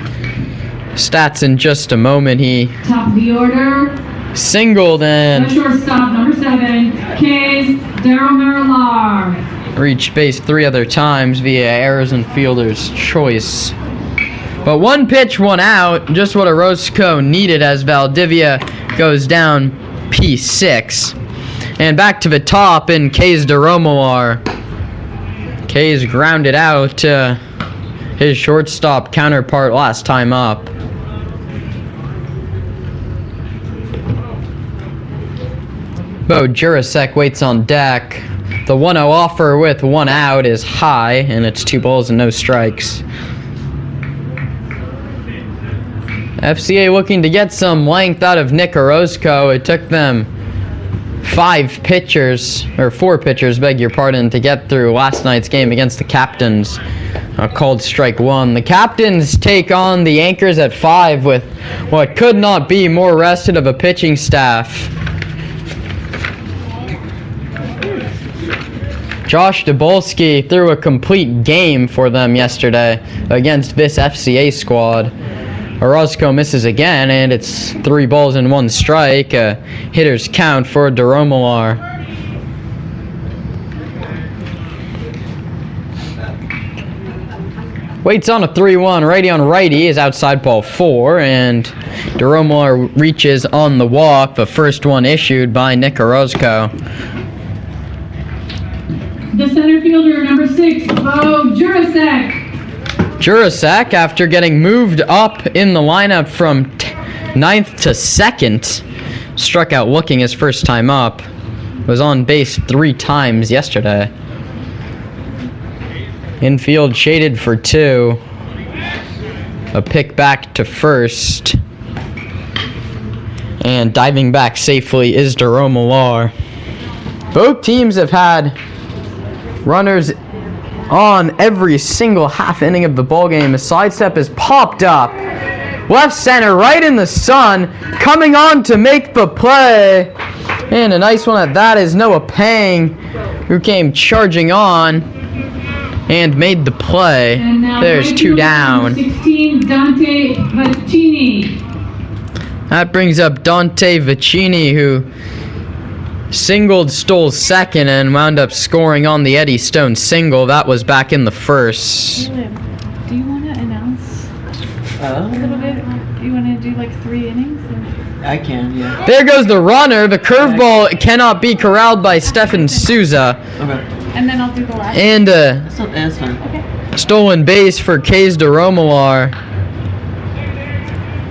C: stats in just a moment. He
D: Top of the order.
C: singled and
D: The shortstop number 7, Case Daryl Marilar.
C: reached base 3 other times via errors and fielder's choice. But 1 pitch, 1 out, just what Orozco needed as Valdivia goes down P6. And back to the top in K's DeRomalar. K's grounded out his shortstop counterpart last time up. Bo Jurasek waits on deck. The 1-0 offer with 1 out is high, and it's 2 balls and no strikes. FCA looking to get some length out of Nick Orozco. It took them 4 pitchers, beg your pardon, to get through last night's game against the Captains. Called strike 1. The Captains take on the Anchors at 5 with what could not be more rested of a pitching staff. Josh Dabolsky threw a complete game for them yesterday against this FCA squad. Orozco misses again, and it's 3 balls and 1 strike. A hitter's count for DeRomalar. Waits on a 3-1. Righty on righty is outside ball 4, and DeRomalar reaches on the walk. The first one issued by Nick Orozco.
D: The center fielder, number 6, Bo Jurasek.
C: Jurasek, after getting moved up in the lineup from 9th to 2nd, struck out looking his first time up. Was on base 3 times yesterday. Infield shaded for 2. A pick back to first. And diving back safely is DeRomalar. Both teams have had runners on every single half inning of the ballgame. A sidestep is popped up. Left center, right in the sun, coming on to make the play. And a nice one at that is Noah Pang, who came charging on and made the play. There's 2 down.
D: 16, Dante Vicini.
C: That brings up Dante Vicini, who singled, stole second, and wound up scoring on the Eddie Stone single. That was back in the first.
E: Do you want to announce a little bit? Do you want to do like 3 innings? Or?
A: I can, yeah.
C: There goes the runner. The curveball cannot be corralled by Stefan Souza.
A: Okay.
E: And then I'll do the last.
C: And
A: That's fine.
E: Okay.
C: stolen base for K's DeRomalar.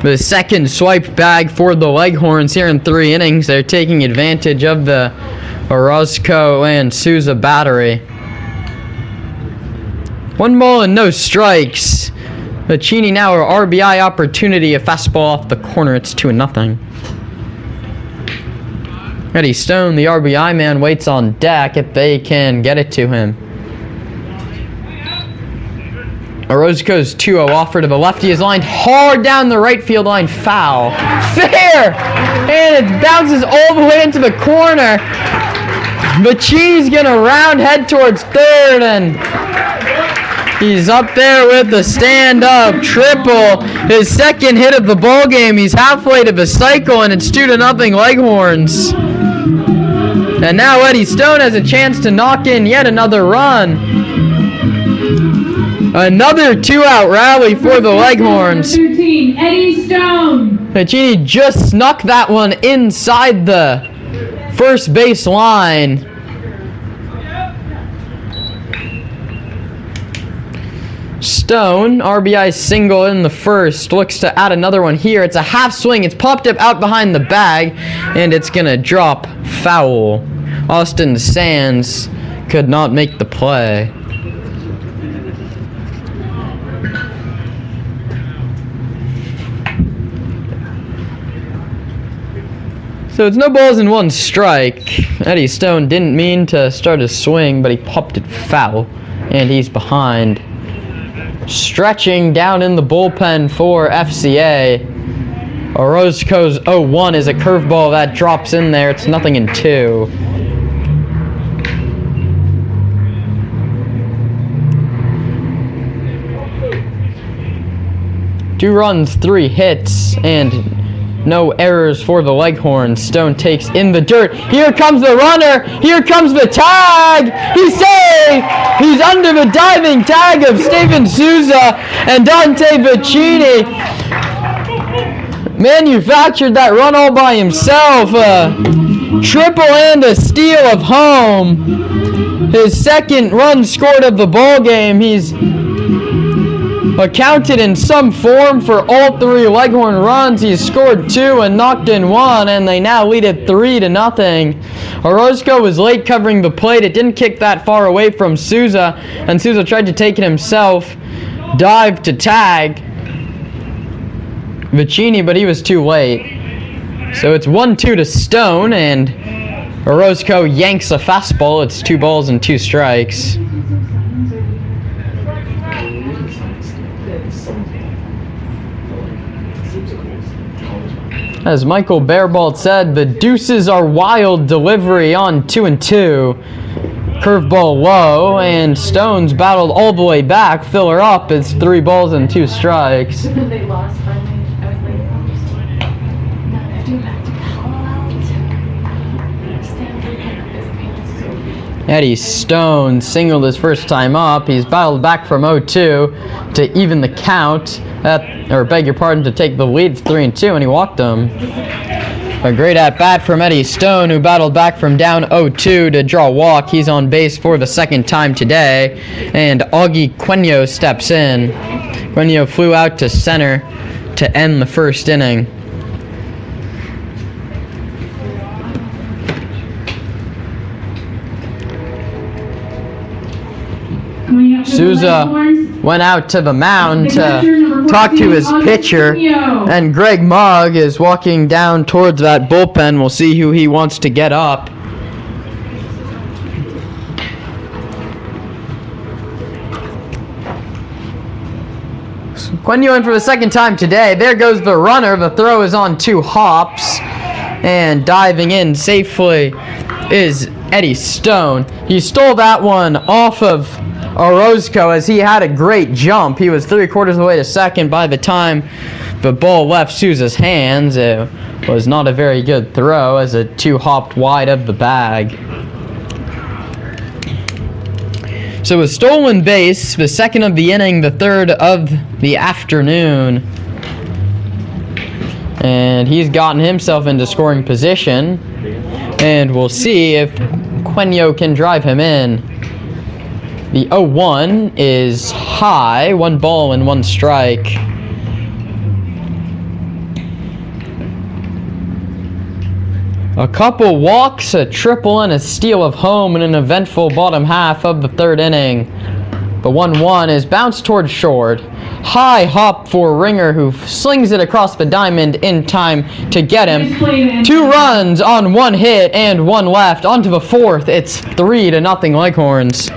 C: The second swipe bag for the Leghorns here in 3 innings. They're taking advantage of the Orozco and Souza battery. 1 ball and no strikes. Vicini now an RBI opportunity. A fastball off the corner. It's 2-0. Eddie Stone, the RBI man, waits on deck if they can get it to him. Orozco's 2-0 offer to the lefty is lined hard down the right field line. Foul. Fair! And it bounces all the way into the corner. Vicini's going to round head towards third, and he's up there with the stand-up triple. His second hit of the ball game. He's halfway to the cycle, and it's 2-0 Leghorns. And now Eddie Stone has a chance to knock in yet another run. Another 2-out rally for the Leghorns.
D: 13, Eddie Stone.
C: Vicini just snuck that one inside the first base line. Stone, RBI single in the first, looks to add another one here. It's a half swing. It's popped up out behind the bag, and it's going to drop foul. Austin Sands could not make the play. So it's no balls and 1 strike. Eddie Stone didn't mean to start a swing, but he popped it foul, and he's behind. Stretching down in the bullpen for FCA. Orozco's 0-1 is a curveball that drops in there. It's 0-2. 2 runs, 3 hits, and no errors for the Leghorns. Stone takes in the dirt. Here comes the runner. Here comes the tag. He's safe. He's under the diving tag of Stephen Souza, and Dante Vicini manufactured that run all by himself. Triple and a steal of home. His second run scored of the ball game. He's accounted in some form for all 3 Leghorn runs. He's scored 2 and knocked in 1, and they now lead it 3-0. Orozco was late covering the plate. It didn't kick that far away from Souza, and Souza tried to take it himself. Dived to tag Vicini, but he was too late. So it's 1-2 to Stone, and Orozco yanks a fastball. It's 2 balls and 2 strikes. As Michael Bearbalt said, the deuces are wild. Delivery on 2-2. Curveball low, and Stone's battled all the way back. Filler up. It's 3 balls and 2 strikes.
E: They lost finally. I was like, oh, now I have to go back to Palo Alto.
C: Eddie Stone singled his first time up. He's battled back from 0-2 to even the count. Or beg your pardon, to take the lead 3-2, and he walked him. A great at-bat from Eddie Stone, who battled back from down 0-2 to draw a walk. He's on base for the second time today, and Augie Queno steps in. Queno flew out to center to end the first inning. Souza went out to the mound to talk to his pitcher, and Greg Mugg is walking down towards that bullpen. We'll see who he wants to get up. Quenu in for the second time today. There goes the runner. The throw is on 2 hops, and diving in safely is Eddie Stone. He stole that one off of Orozco as he had a great jump. He was 3/4 of the way to second by the time the ball left Souza's hands. It was not a very good throw as it 2 hopped wide of the bag. So a stolen base, the second of the inning, the third of the afternoon. And he's gotten himself into scoring position. And we'll see if Queno can drive him in. The 0-1 is high, 1 ball and 1 strike. A couple walks, a triple, and a steal of home in an eventful bottom half of the third inning. The 1-1 is bounced towards short. High hop for Ringer, who slings it across the diamond in time to get him. 2 runs on 1 hit and 1 left. On to the 4th. It's 3-0 Leghorns.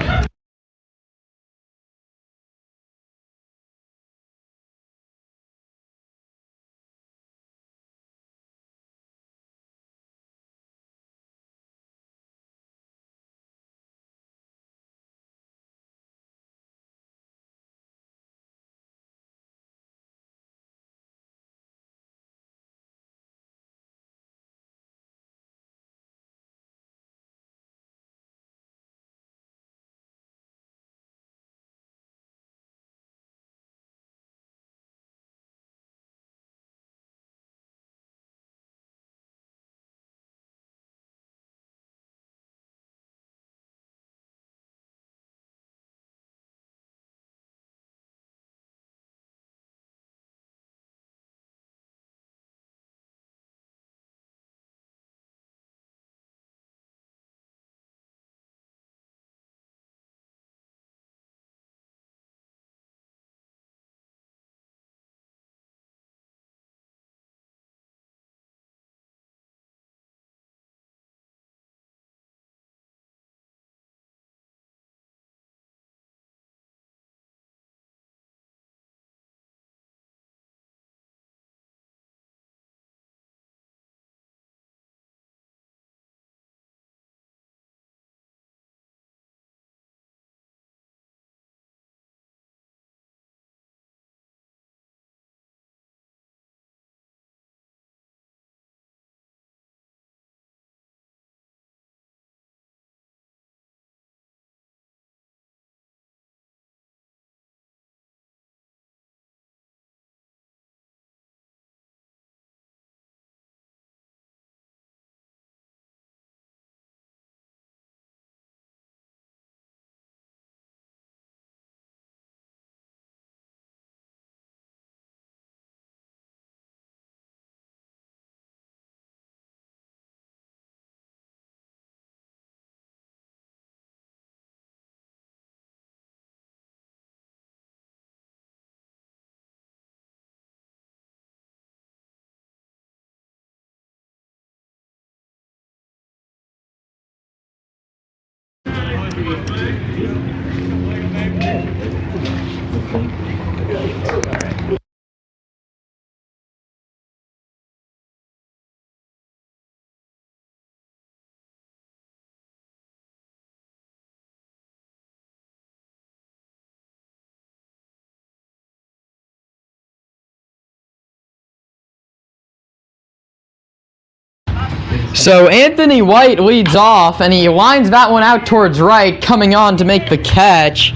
C: So Anthony White leads off, and he lines that one out towards right. Coming on to make the catch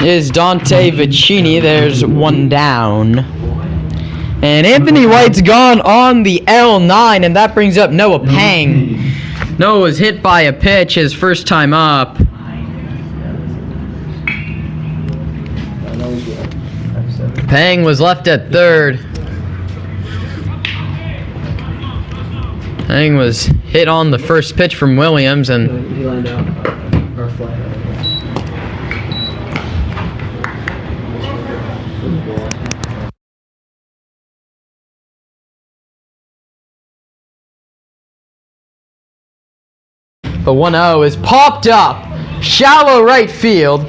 C: is Dante Vicini. There's one down. And Anthony White's gone on the L9, and that brings up Noah Pang. Noah was hit by a pitch his first time up. Pang was left at third. Pang was hit on the first pitch from Williams, and
B: He lined out our fly.
C: the 1-0 is popped up. Shallow right field.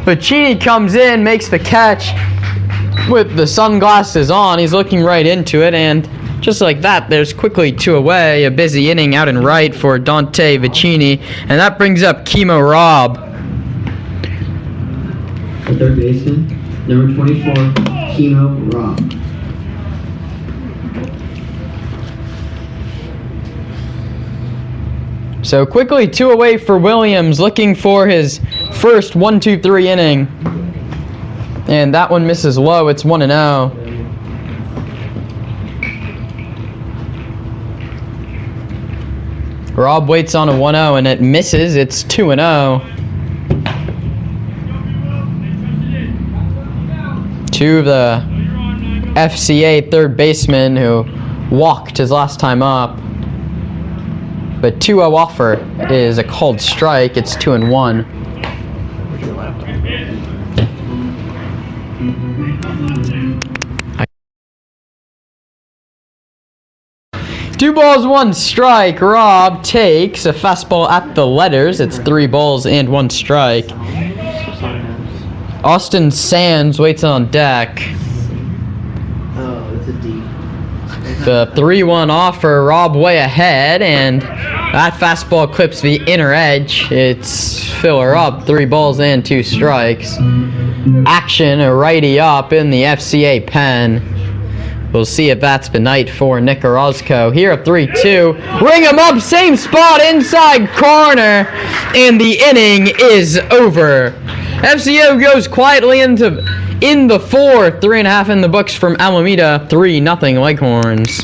C: Vicini comes in, makes the catch with the sunglasses on. He's looking right into it, and just like that, there's quickly 2 away. A busy inning out in right for Dante Vicini, and that brings up Kimo Robb.
F: The third baseman, number 24, Kimo Robb.
C: So quickly 2 away for Williams, looking for his first 1-2-3 inning. And that one misses low. It's 1-0. Robb waits on a 1-0 and it misses. It's 2-0. 2 of the FCA third baseman who walked his last time up. But 2-0 offer is a called strike. It's 2-1. 2 balls, 1 strike. Robb takes a fastball at the letters. It's 3 balls and 1 strike. Austin Sands waits on deck.
A: Oh, it's a D.
C: The 3-1 offer, Robb way ahead, and that fastball clips the inner edge. It's filler up, 3 balls and 2 strikes. Action, a righty up in the FCA pen. We'll see if that's the night for Nick Orozco. Here a 3-2. Ring him up, same spot, inside corner, and the inning is over. FCA goes quietly in the 4th, 3.5 in the books from Alameda, 3-0 Leghorns.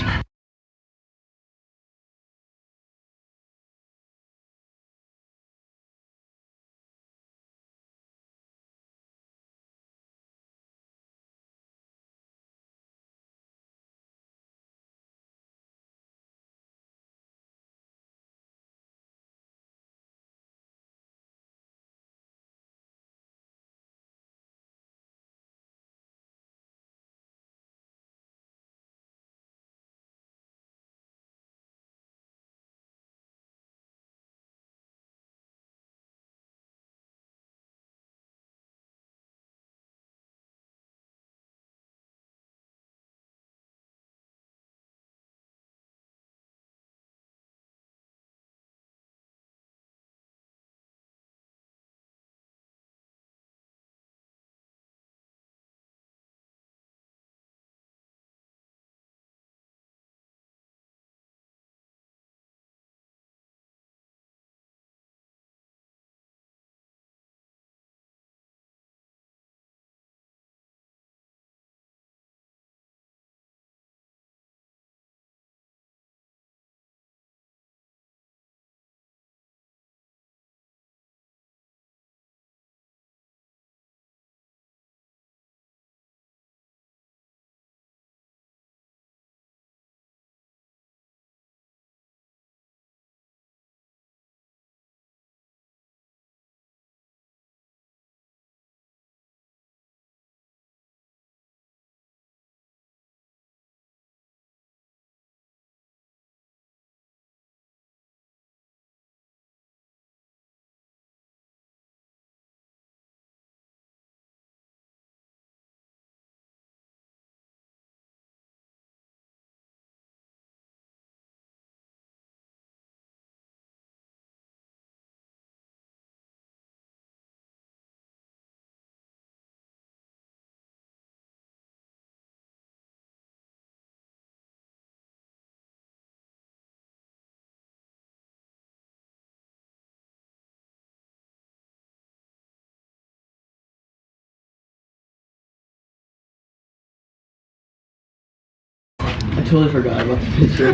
A: totally forgot about the pitcher.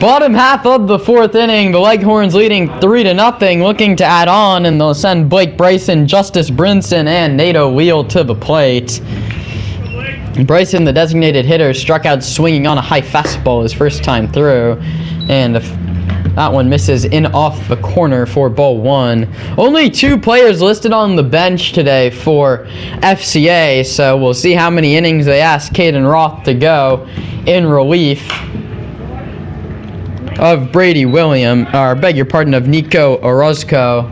C: Bottom half of the fourth inning, the Leghorns leading 3-0, looking to add on, and they'll send Blake Bryson, Justice Brinson, and Nato Wheel to the plate. Bryson, the designated hitter, struck out swinging on a high fastball his first time through, and that one misses in off the corner for ball one. Only 2 players listed on the bench today for FCA, so we'll see how many innings they ask Caden Roth to go in relief of Brady William, or beg your pardon, of Nico Orozco.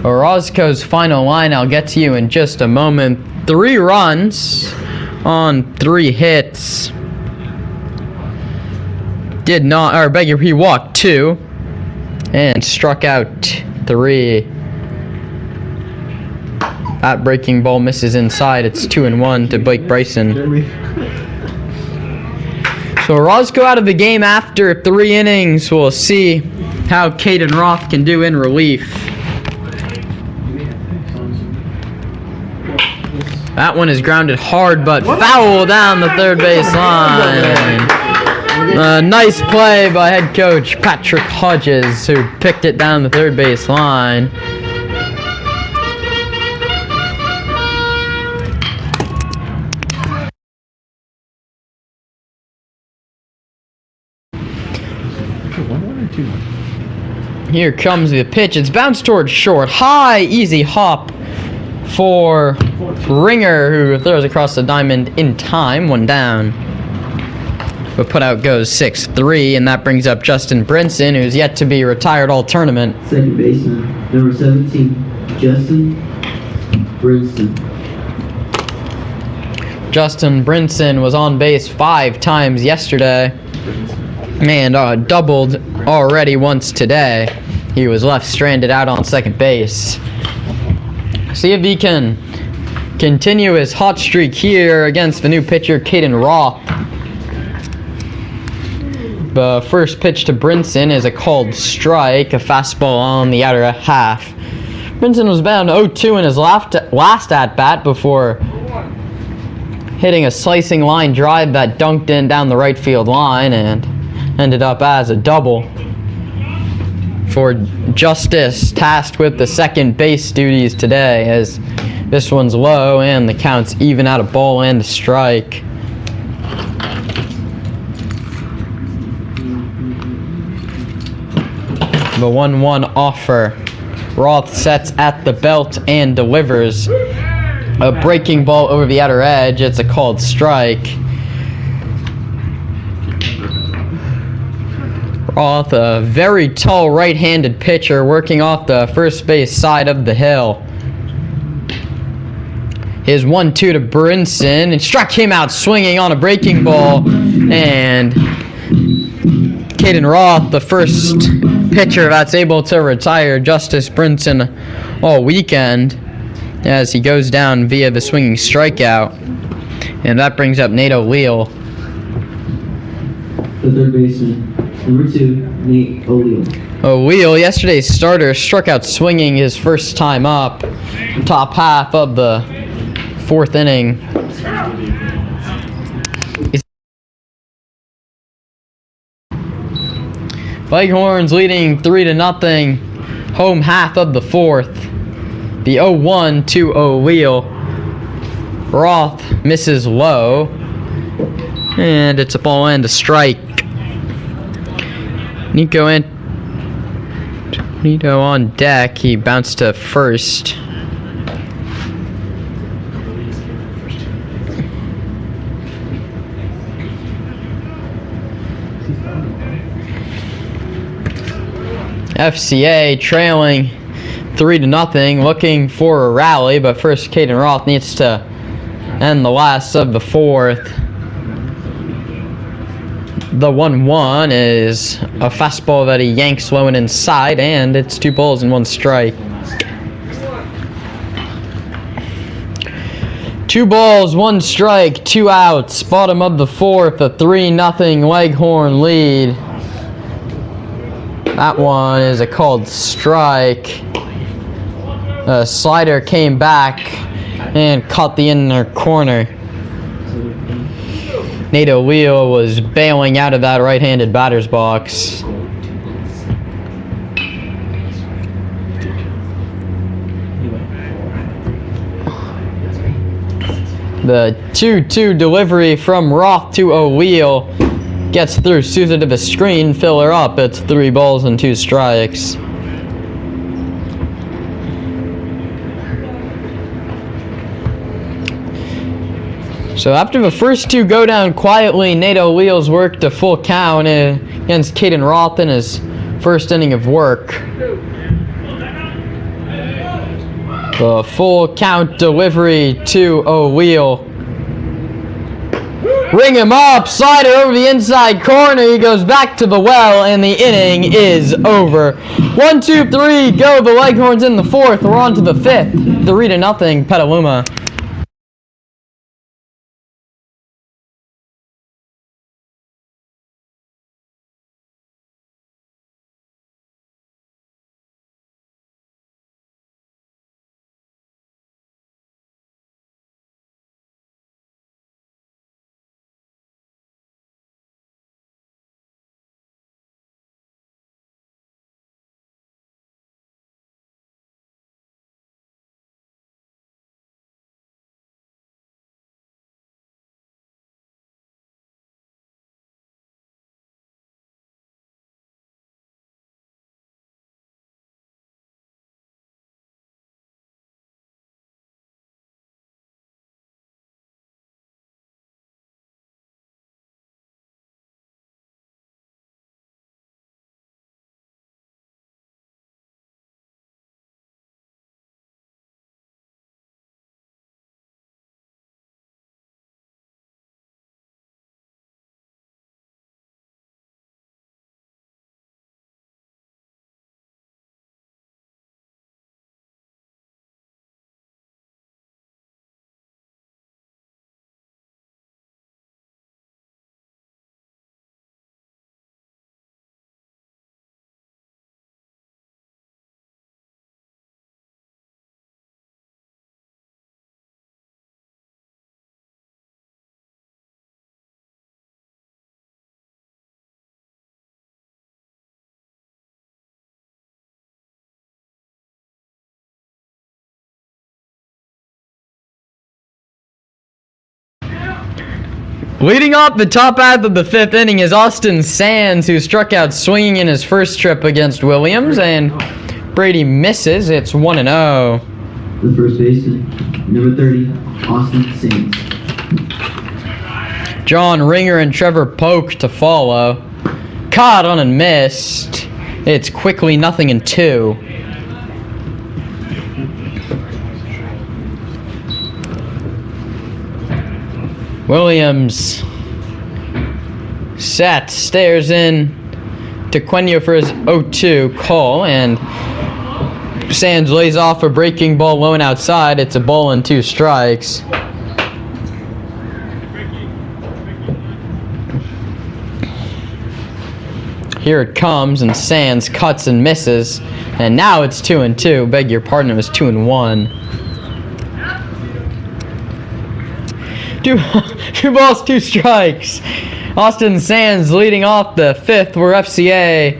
C: Orozco's final line I'll get to you in just a moment. 3 runs on 3 hits. He walked 2 and struck out 3. That breaking ball misses inside. It's 2-1 to Blake Bryson. So Orozco out of the game after 3 innings. We'll see how Caden Roth can do in relief. That one is grounded hard, but foul down the third base line. Nice play by head coach Patrick Hodges, who picked it down the third base line. Here comes the pitch. It's bounced towards short. High, easy hop for Ringer, who throws across the diamond in time. 1 down. But put out goes 6-3, and that brings up Justin Brinson, who's yet to be retired all tournament.
F: Second baseman, number 17, Justin Brinson.
C: Justin Brinson was on base 5 times yesterday, and doubled already once today. He was left stranded out on second base. See if he can continue his hot streak here against the new pitcher, Caden Roth. The first pitch to Brinson is a called strike, a fastball on the outer half. Brinson was bound 0-2 in his last at-bat before hitting a slicing line drive that dunked in down the right field line and ended up as a double for Justice, tasked with the second base duties today, as this one's low and the count's even at a ball and a strike. The 1-1 offer. Roth sets at the belt and delivers a breaking ball over the outer edge. It's a called strike. Roth, a very tall right-handed pitcher, working off the first base side of the hill. His 1-2 to Brinson, and struck him out swinging on a breaking ball. And Caden Roth, the first pitcher that's able to retire Justice Brinson all weekend, as he goes down via the swinging strikeout. And that brings up Nato Wheel.
F: The third baseman, number 2, Nate O'Leal.
C: O'Leal, yesterday's starter, struck out swinging his first time up, top half of the 4th inning. Leghorns leading 3-0, home half of the 4th. The 0-1 to O'Leal. Roth misses low, and it's a ball and a strike. Nico on deck. He bounced to first. FCA trailing 3-0, looking for a rally, but first Caden Roth needs to end the last of the 4th. The 1-1 is a fastball that he yanks low and inside, and it's 2 balls and 1 strike. 2 balls, 1 strike, 2 outs. Bottom of the 4th, a 3-0 Leghorn lead. That one is a called strike. A slider came back and caught the inner corner. Nate O'Leal was bailing out of that right-handed batter's box. The 2-2 delivery from Roth to O'Leal gets through Souza to the screen. Filler up. It's 3 balls and 2 strikes. So after the first 2 go down quietly, Nate O'Leal's worked a full count against Caden Roth in his first inning of work. The full count delivery to O'Leal. Ring him up, slider over the inside corner. He goes back to the well, and the inning is over. 1, 2, 3, go the Leghorns in the 4th. We're on to the 5th. 3-0, Petaluma. Leading off the top half of the 5th inning is Austin Sands, who struck out swinging in his first trip against Williams, and Brady misses. It's 1-0.
F: The first baseman, number 30, Austin Sands.
C: John Ringer and Trevor Polk to follow. Caught on and missed. It's quickly 0-2. Williams set, stares in to Quenio for his 0-2 call, and Sands lays off a breaking ball low and outside. It's a ball and 2 strikes. Here it comes, and Sands cuts and misses, and now it's 2-2. Beg your pardon, it was 2-1. 2 balls, 2 strikes. Austin Sands leading off the 5th. We're FCA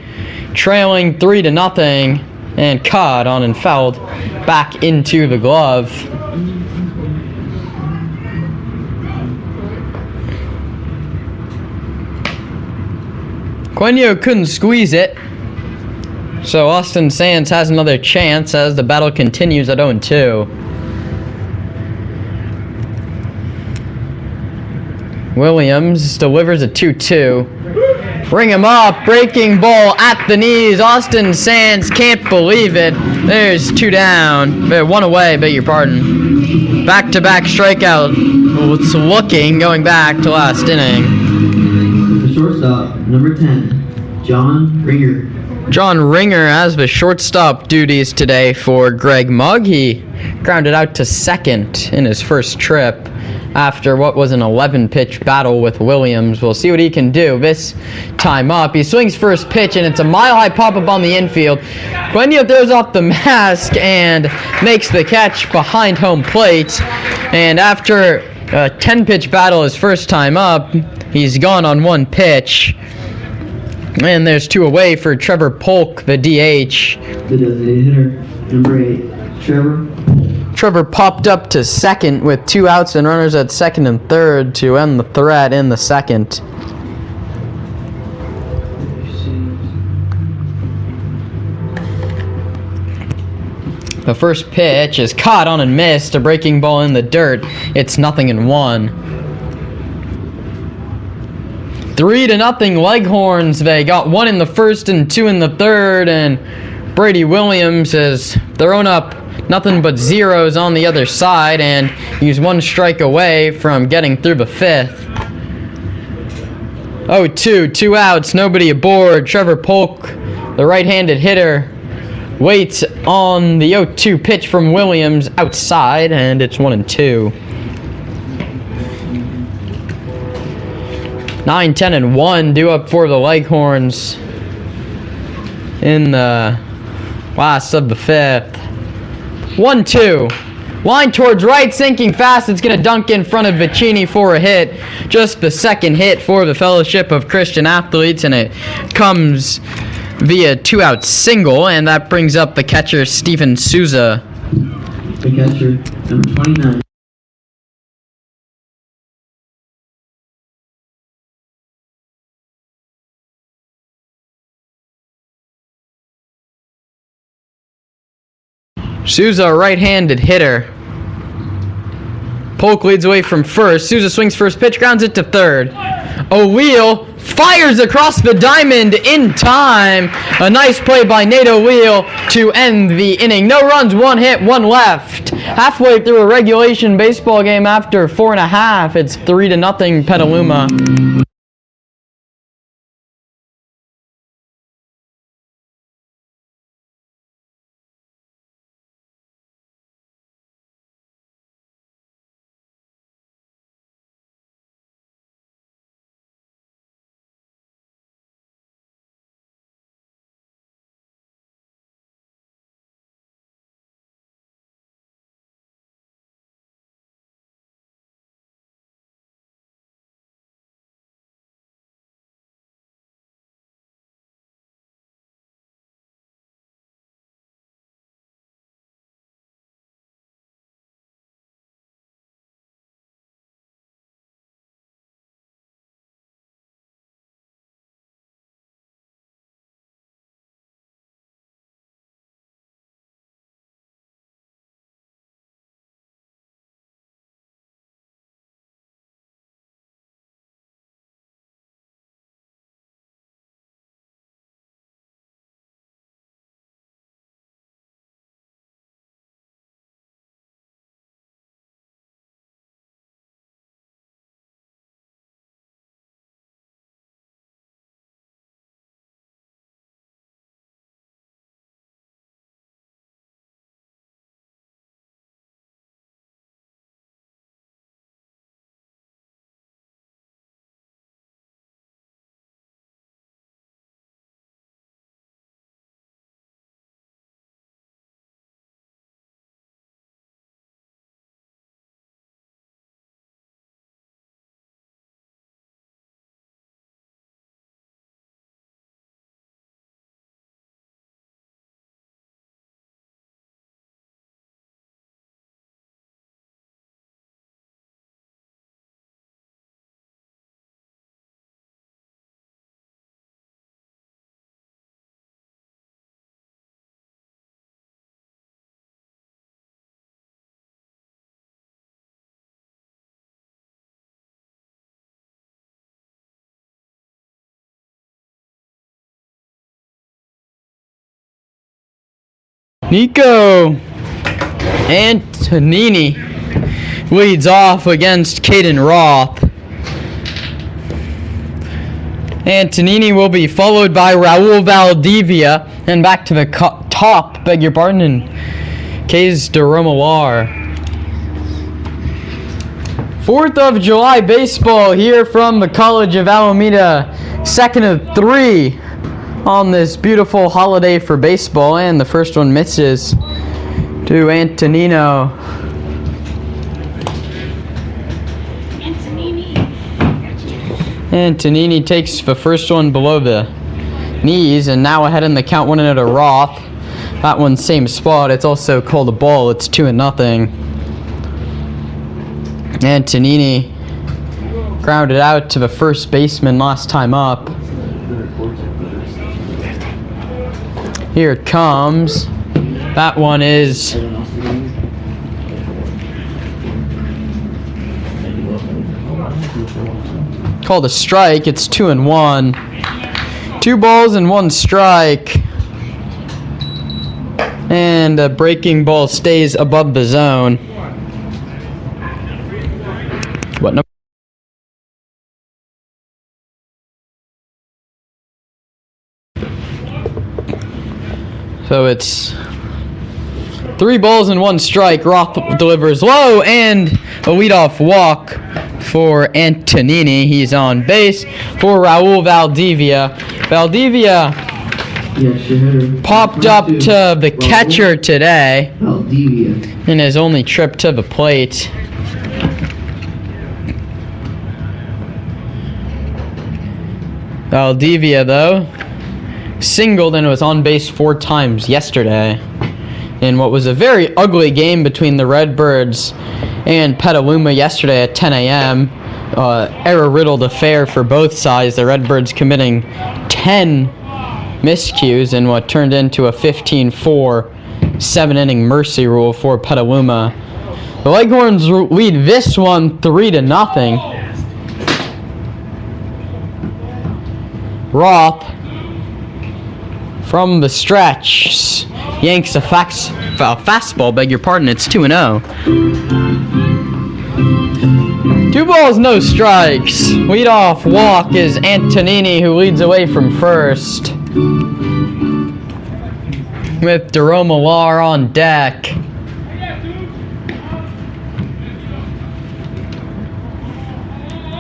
C: trailing 3-0, and caught on and fouled back into the glove. Quenio couldn't squeeze it, so Austin Sands has another chance as the battle continues at 0-2. Williams delivers a 2-2. Ring him up, breaking ball at the knees. Austin Sands can't believe it. There's 2 down. 1 away, beg your pardon. Back-to-back strikeout. It's looking, going back to last inning.
F: The shortstop, number 10, John Ringer.
C: John Ringer has the shortstop duties today for Greg Mugg. He grounded out to second in his first trip after what was an 11-pitch battle with Williams. We'll see what he can do this time up. He swings first pitch, and it's a mile-high pop-up on the infield. Quenio throws off the mask and makes the catch behind home plate. And after 10-pitch battle his first time up. He's gone on 1 pitch. And there's 2 away for Trevor Polk, the DH.
F: The designated hitter, number 8, Trevor.
C: Trevor popped up to second with 2 outs and runners at second and third to end the threat in the second. The first pitch is caught on and missed, a breaking ball in the dirt. It's 0-1. 3-0 Leghorns. They got 1 in the first and 2 in the third, and Brady Williams has thrown up nothing but zeros on the other side, and he's 1 strike away from getting through the 5th. 0-2, 2 outs, nobody aboard. Trevor Polk, the right-handed hitter, waits on the 0-2 pitch from Williams outside, and it's 1-2. 9, 10, and 1 due up for the Leghorns in the last of the 5th. 1-2. Line towards right, sinking fast. It's going to dunk in front of Vicini for a hit. Just the second hit for the Fellowship of Christian Athletes, and it comes via 2-out single, and that brings up the catcher, Stephen Souza.
F: The catcher, number 29.
C: Souza, a right-handed hitter. Polk leads away from first. Souza swings first pitch, grounds it to third. O'Wheel fires across the diamond in time. A nice play by Nate O'Wheel to end the inning. No runs, 1 hit, 1 left. Halfway through a regulation baseball game after 4.5, it's 3-0 Petaluma. Nico Antonini leads off against Caden Roth. Antonini will be followed by Raul Valdivia, and back to the top, beg your pardon, and Kays de Romawar. 4th of July baseball here from the College of Alameda. 2nd of 3 on this beautiful holiday for baseball, and the first one misses to Antonino. And Tonini takes the first one below the knees, and now ahead in the count, 1-0 to Roth. That one same spot. It's also called a ball. It's 2-0. And Tonini grounded out to the first baseman last time up. Here it comes. That one is called a strike. It's 2-1. 2 balls and 1 strike. And a breaking ball stays above the zone. What number? So it's 3 balls and 1 strike. Roth delivers low and a leadoff walk for Antonini. He's on base for Raul Valdivia. Valdivia popped up to the catcher today in his only trip to the plate. Valdivia, though, singled and was on base 4 times yesterday in what was a very ugly game between the Redbirds and Petaluma yesterday at 10 a.m. Error-riddled affair for both sides. The Redbirds committing 10 miscues in what turned into a 15-4 7-inning mercy rule for Petaluma. The Leghorns lead this one 3-0. Roth from the stretch yanks a fastball, beg your pardon, it's 2-0. 2 balls, no strikes. Leadoff walk is Antonini, who leads away from first, with Millar on deck.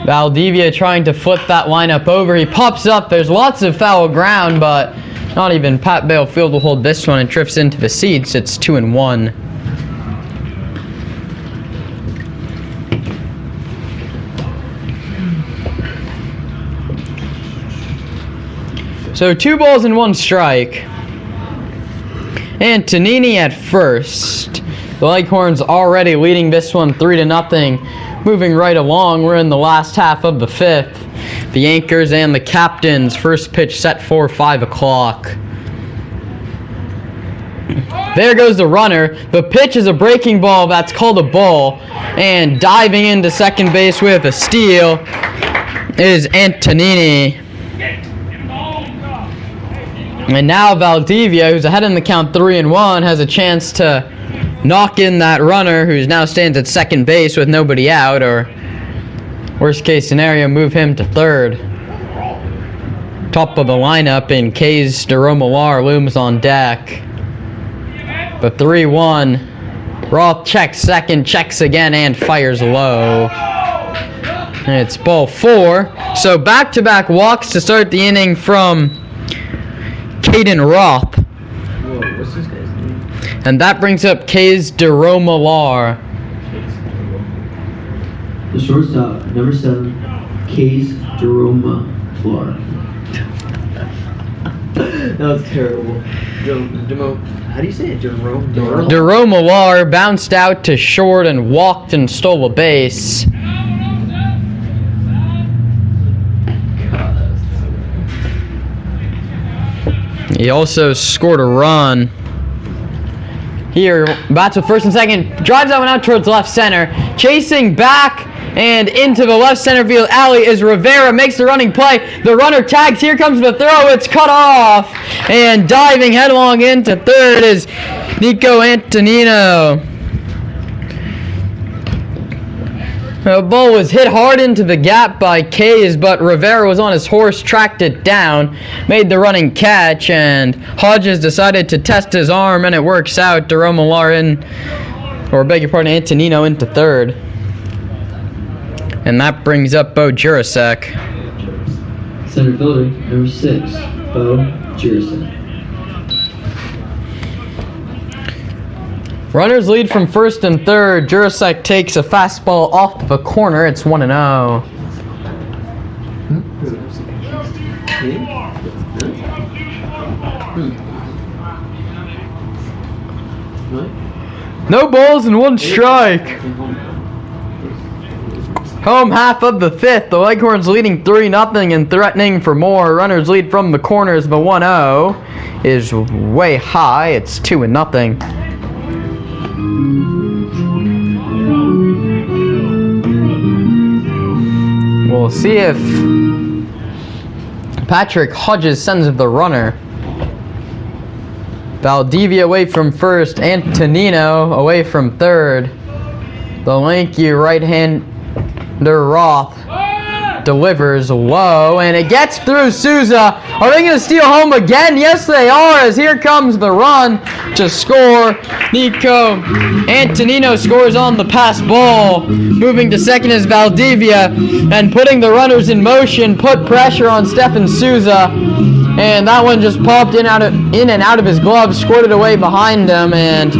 C: Valdivia trying to flip that lineup over. He pops up. There's lots of foul ground, but not even Pat Bale Field will hold this one and drifts into the seats. It's 2-1. So 2 balls and 1 strike. And Tonini at first. The Leghorns already leading this one 3-0. Moving right along, we're in the last half of the 5th. The anchors and the captains, first pitch set for 5 o'clock. There goes the runner. The pitch is a breaking ball. That's called a ball. And diving into second base with a steal is Antonini. And now Valdivia, who's ahead in the count 3-1, has a chance to knock in that runner, who now stands at second base with nobody out, or worst case scenario, move him to third. Top of the lineup in K's Millar looms on deck. The 3-1. Roth checks second, checks again, and fires low. And it's ball 4. So back-to-back walks to start the inning from Caden Roth.
A: Whoa, what's this guy's name?
C: And that brings up K's Millar.
F: The shortstop, number 7, K's Millar.
A: That was terrible. How do you say it? Jerome?
C: Millar bounced out to short and walked and stole a base. He also scored a run. Here, bats with first and second, drives that one out towards left center. Chasing back and into the left center field alley is Rivera, makes the running play. The runner tags, here comes the throw, it's cut off. And diving headlong into third is Nico Antonino. The ball was hit hard into the gap by Kays, but Rivera was on his horse, tracked it down, made the running catch, and Hodges decided to test his arm, and it works out. Millar Antonino into third. And that brings up Bo Jurasek.
F: Center fielder, number 6, Bo Jurasek.
C: Runners lead from first and third. Jurasek takes a fastball off the corner. It's 1-0.
A: What?
C: No balls and 1 strike. Home half of the 5th. The Leghorns leading 3-0 and threatening for more. Runners lead from the corners, but 1-0 is way high. It's 2-0. We'll see if Patrick Hodges sends the runner. Valdivia away from first. Antonino away from third. The lanky right-hander Roth delivers low, and it gets through Souza. Are they going to steal home again? Yes, they are, as here comes the run to score. Nico Antonino scores on the pass ball. Moving to second is Valdivia, and putting the runners in motion, put pressure on Stefan Souza, and that one just popped in and out of his glove, squirted away behind him, and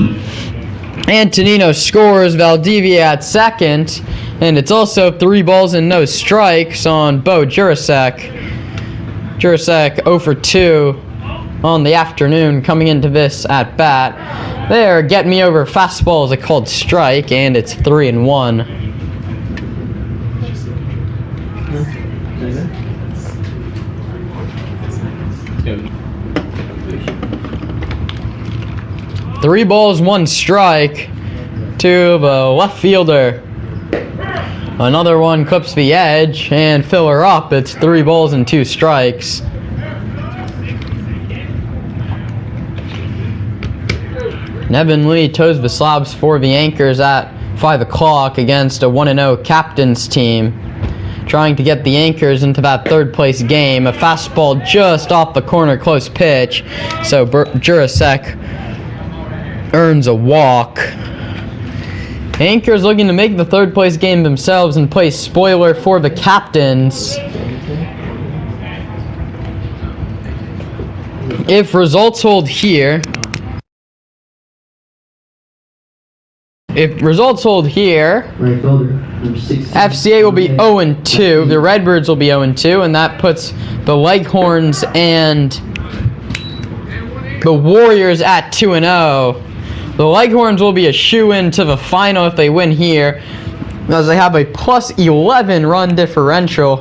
C: Antonino scores. Valdivia at second. And it's also 3 balls and no strikes on Bo Jurasek. Jurasek 0 for 2 on the afternoon coming into this at bat. There, get me over fastball is a called strike, and it's 3-1. Three balls, 1 strike to the left fielder. Another one clips the edge and fill her up. It's 3 balls and 2 strikes. Nevin Lee toes the slabs for the Anchors at 5 o'clock against a 1-0 captain's team. Trying to get the Anchors into that 3rd place game. A fastball just off the corner, close pitch. So Jurasek earns a walk. Anchors looking to make the 3rd place game themselves and play spoiler for the captains. If results hold here,
F: Right fielder, number 16.
C: FCA will be 0-2. The Redbirds will be 0-2, and that puts the Leghorns and the Warriors at 2-0. The Leghorns will be a shoo-in to the final if they win here, as they have a plus 11 run differential.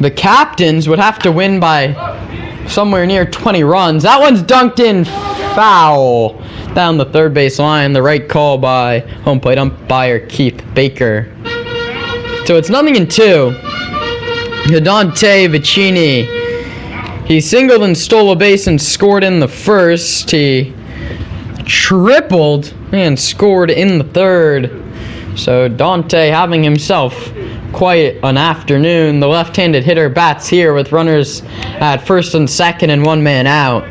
C: The Captains would have to win by somewhere near 20 runs. That one's dunked in foul down the 3rd base line. The right call by home plate umpire Keith Baker. So it's 0-2. Dante Vicini. He singled and stole a base and scored in the 1st. He tripled and scored in the 3rd. So Dante having himself quite an afternoon. The left-handed hitter bats here with runners at 1st and 2nd and 1 man out.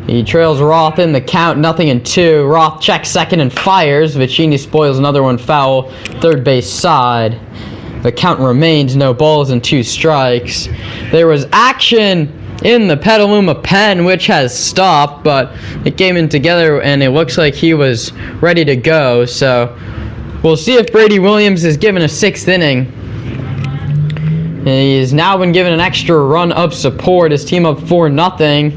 C: He trails Roth in the count, 0-2. Roth checks 2nd and fires. Vicini spoils another one foul, 3rd base side. The count remains no balls and 2 strikes. There was action in the Petaluma pen, which has stopped, but it came in together and it looks like he was ready to go. So we'll see if Brady Williams is given a 6th inning. He's now been given an extra run of support. His team up 4-0,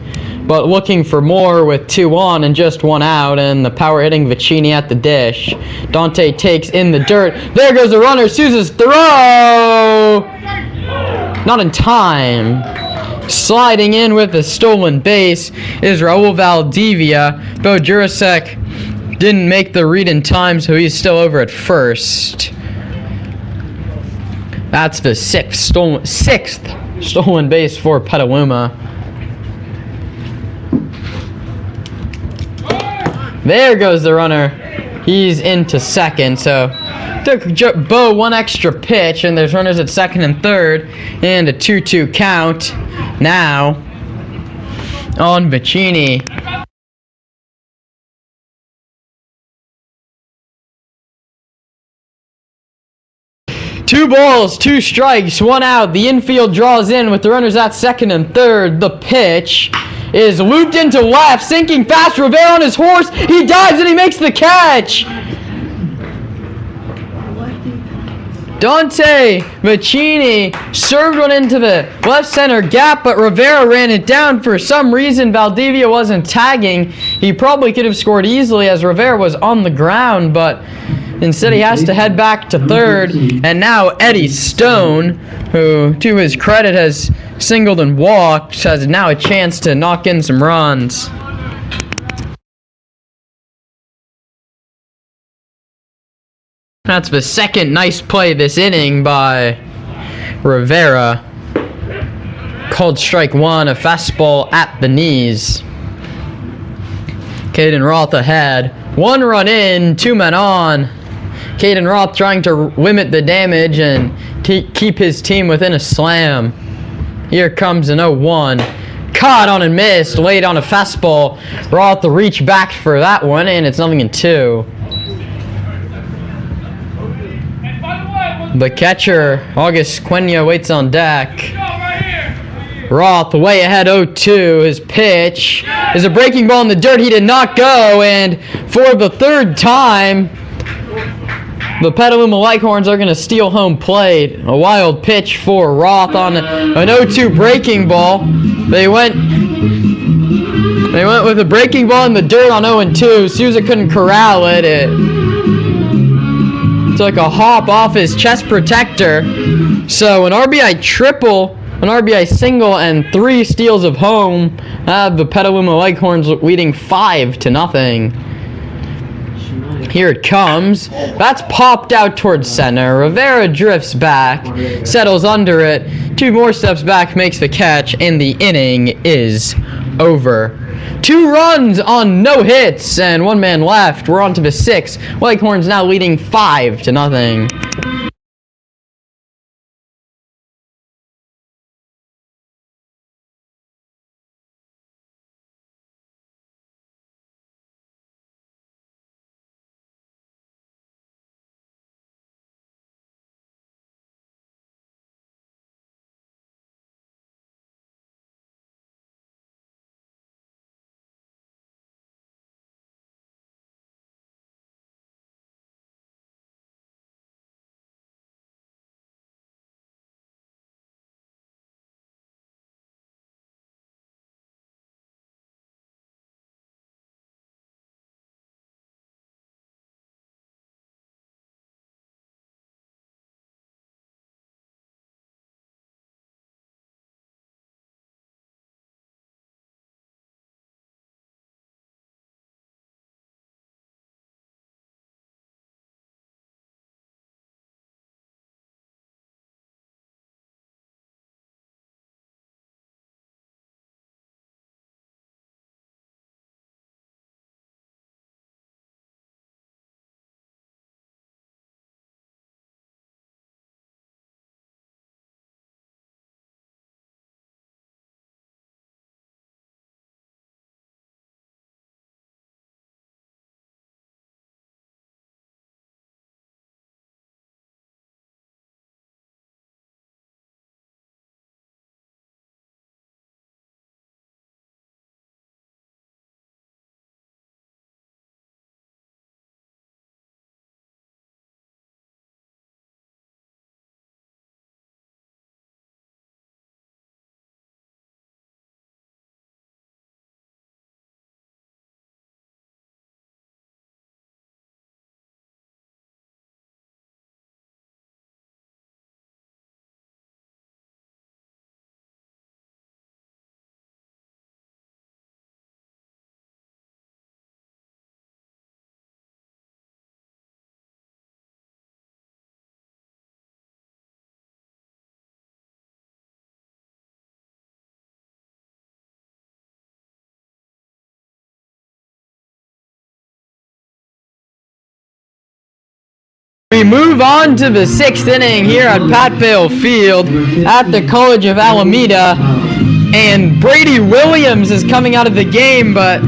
C: but looking for more with 2 on and just 1 out, and the power hitting Vicini at the dish. Dante takes in the dirt. There goes the runner. Souza's throw! Not in time. Sliding in with a stolen base is Raul Valdivia. Bo Jurasek didn't make the read in time, so he's still over at 1st. That's the 6th stolen base for Petaluma. There goes the runner. He's into 2nd, so took Bo 1 extra pitch, and there's runners at 2nd and 3rd, and a 2-2 count now on Vicini. Two balls, 2 strikes, 1 out. The infield draws in with the runners at 2nd and 3rd. The pitch is looped into left, sinking fast. Rivera on his horse. He dives and he makes the catch. Dante Maccini served one into the left center gap, but Rivera ran it down. For some reason, Valdivia wasn't tagging. He probably could have scored easily as Rivera was on the ground, but instead he has to head back to third. And now Eddie Stone, who to his credit has singled and walked, has now a chance to knock in some runs. That's the second nice play this inning by Rivera. Called strike one, a fastball at the knees. Caden Roth ahead. 1 run in, 2 men on. Caden Roth trying to limit the damage and keep his team within a slam. Here comes an 0-1. Caught on and missed, laid on a fastball. Roth to reach back for that one, and it's 0-2. The catcher, August Quenya, waits on deck. Roth way ahead 0-2. His pitch is a breaking ball in the dirt. He did not go, and for the third time, the Petaluma Leghorns are going to steal home plate. A wild pitch for Roth on an 0-2 breaking ball. They went with a breaking ball in the dirt on 0-2. Souza couldn't corral it. It took a hop off his chest protector. So an RBI triple, an RBI single, and 3 steals of home have the Petaluma Leghorns leading 5-0. Here it comes. That's popped out towards center. Rivera drifts back, settles under it. 2 more steps back, makes the catch, and the inning is over. 2 runs on no hits and 1 man left. We're on to the 6th. Leghorns now leading 5-0. We move on to the 6th inning here at Pat Bale Field at the College of Alameda, and Brady Williams is coming out of the game, but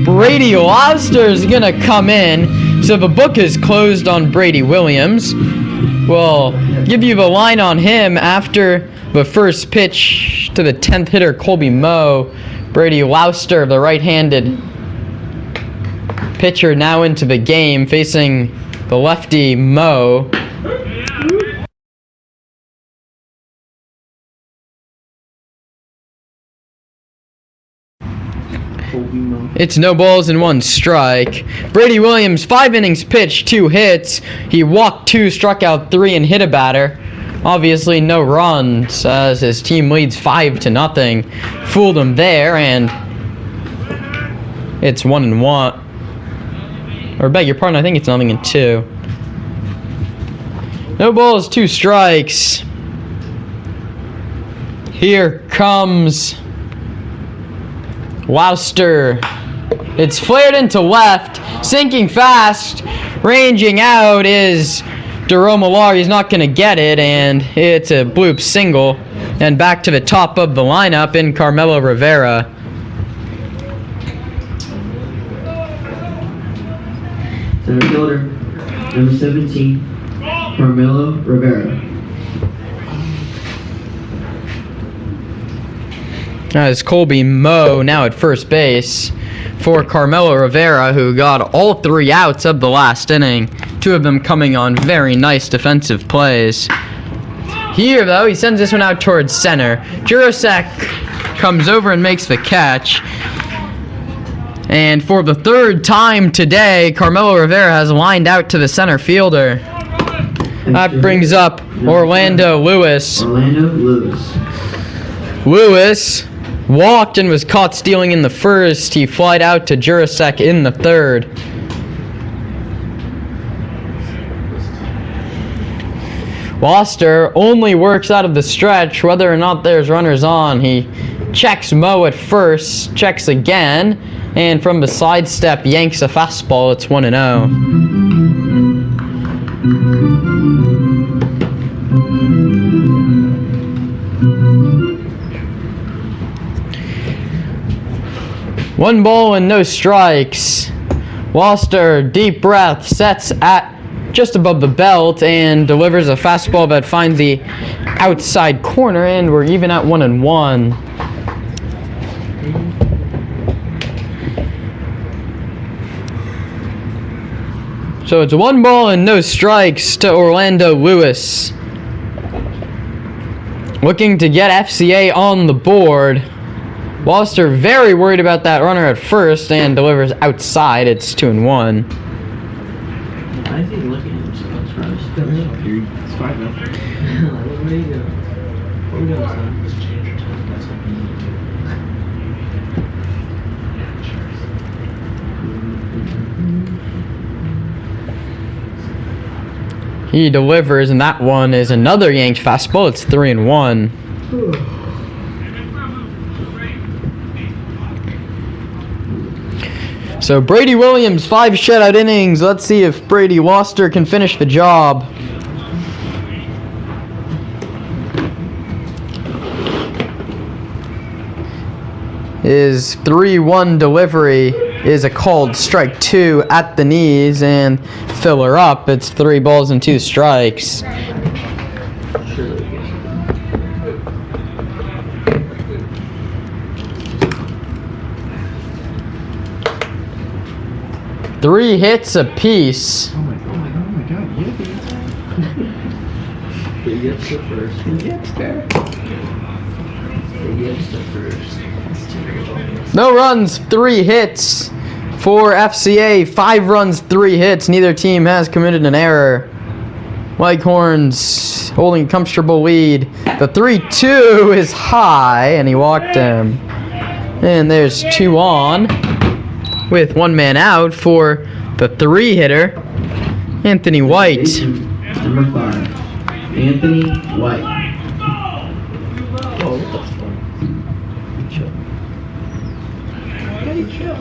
C: Brady Lobster is going to come in, so the book is closed on Brady Williams. We'll give you the line on him after the first pitch to the 10th hitter, Colby Moe. Brady Lobster, the right-handed pitcher, now into the game, facing the lefty Moe. It's no balls and 1 strike. Brady Williams, 5 innings pitched, 2 hits. He walked 2, struck out 3, and hit a batter. Obviously, no runs as his team leads 5-0. Fooled him there, and it's 1-1. Or beg your pardon, I think it's 0-2. No balls, 2 strikes. Here comes Wowster. It's flared into left, sinking fast. Ranging out is Jerome Alar. He's not going to get it, and it's a bloop single. And back to the top of the lineup in Carmelo Rivera.
F: Center fielder, number 17, Carmelo Rivera.
C: As Colby Moe now at first base for Carmelo Rivera, who got all 3 outs of the last inning, 2 of them coming on very nice defensive plays. Here, though, he sends this one out towards center. Jurasek comes over and makes the catch. And for the 3rd time today, Carmelo Rivera has lined out to the center fielder. That brings up Orlando Lewis. Lewis walked and was caught stealing in the 1st. He flied out to Jurasek in the 3rd. Foster only works out of the stretch whether or not there's runners on. He checks Moe at first, checks again, and from the sidestep yanks a fastball. It's 1-0. One ball and no strikes. Foster, deep breath, sets at just above the belt and delivers a fastball that finds the outside corner, and we're even at 1-1. So it's 1 ball and no strikes to Orlando Lewis. Looking to get FCA on the board. Foster very worried about that runner at first and delivers outside. It's 2-1.
A: I think looking at him, so that's right. It's 5-0. Where do you go? Where we going, son?
C: He delivers, and that one is another yanked fastball. It's 3-1. So Brady Williams, 5 shutout innings. Let's see if Brady Foster can finish the job. His 3-1 delivery is a called strike 2 at the knees, and fill her up. It's 3 balls and 2 strikes. Three hits apiece.
A: Oh my god, He gets the first. He gets there. He gets the first.
C: No runs, 3 hits for FCA. 5 runs, 3 hits. Neither team has committed an error. Leghorns holding a comfortable lead. The 3-2 is high, and he walked him. And there's 2 on, with 1 man out for the 3-hitter, Anthony White.
F: Number 5, Anthony White.
A: Oh, what the fuck? Chill. Daddy, chill.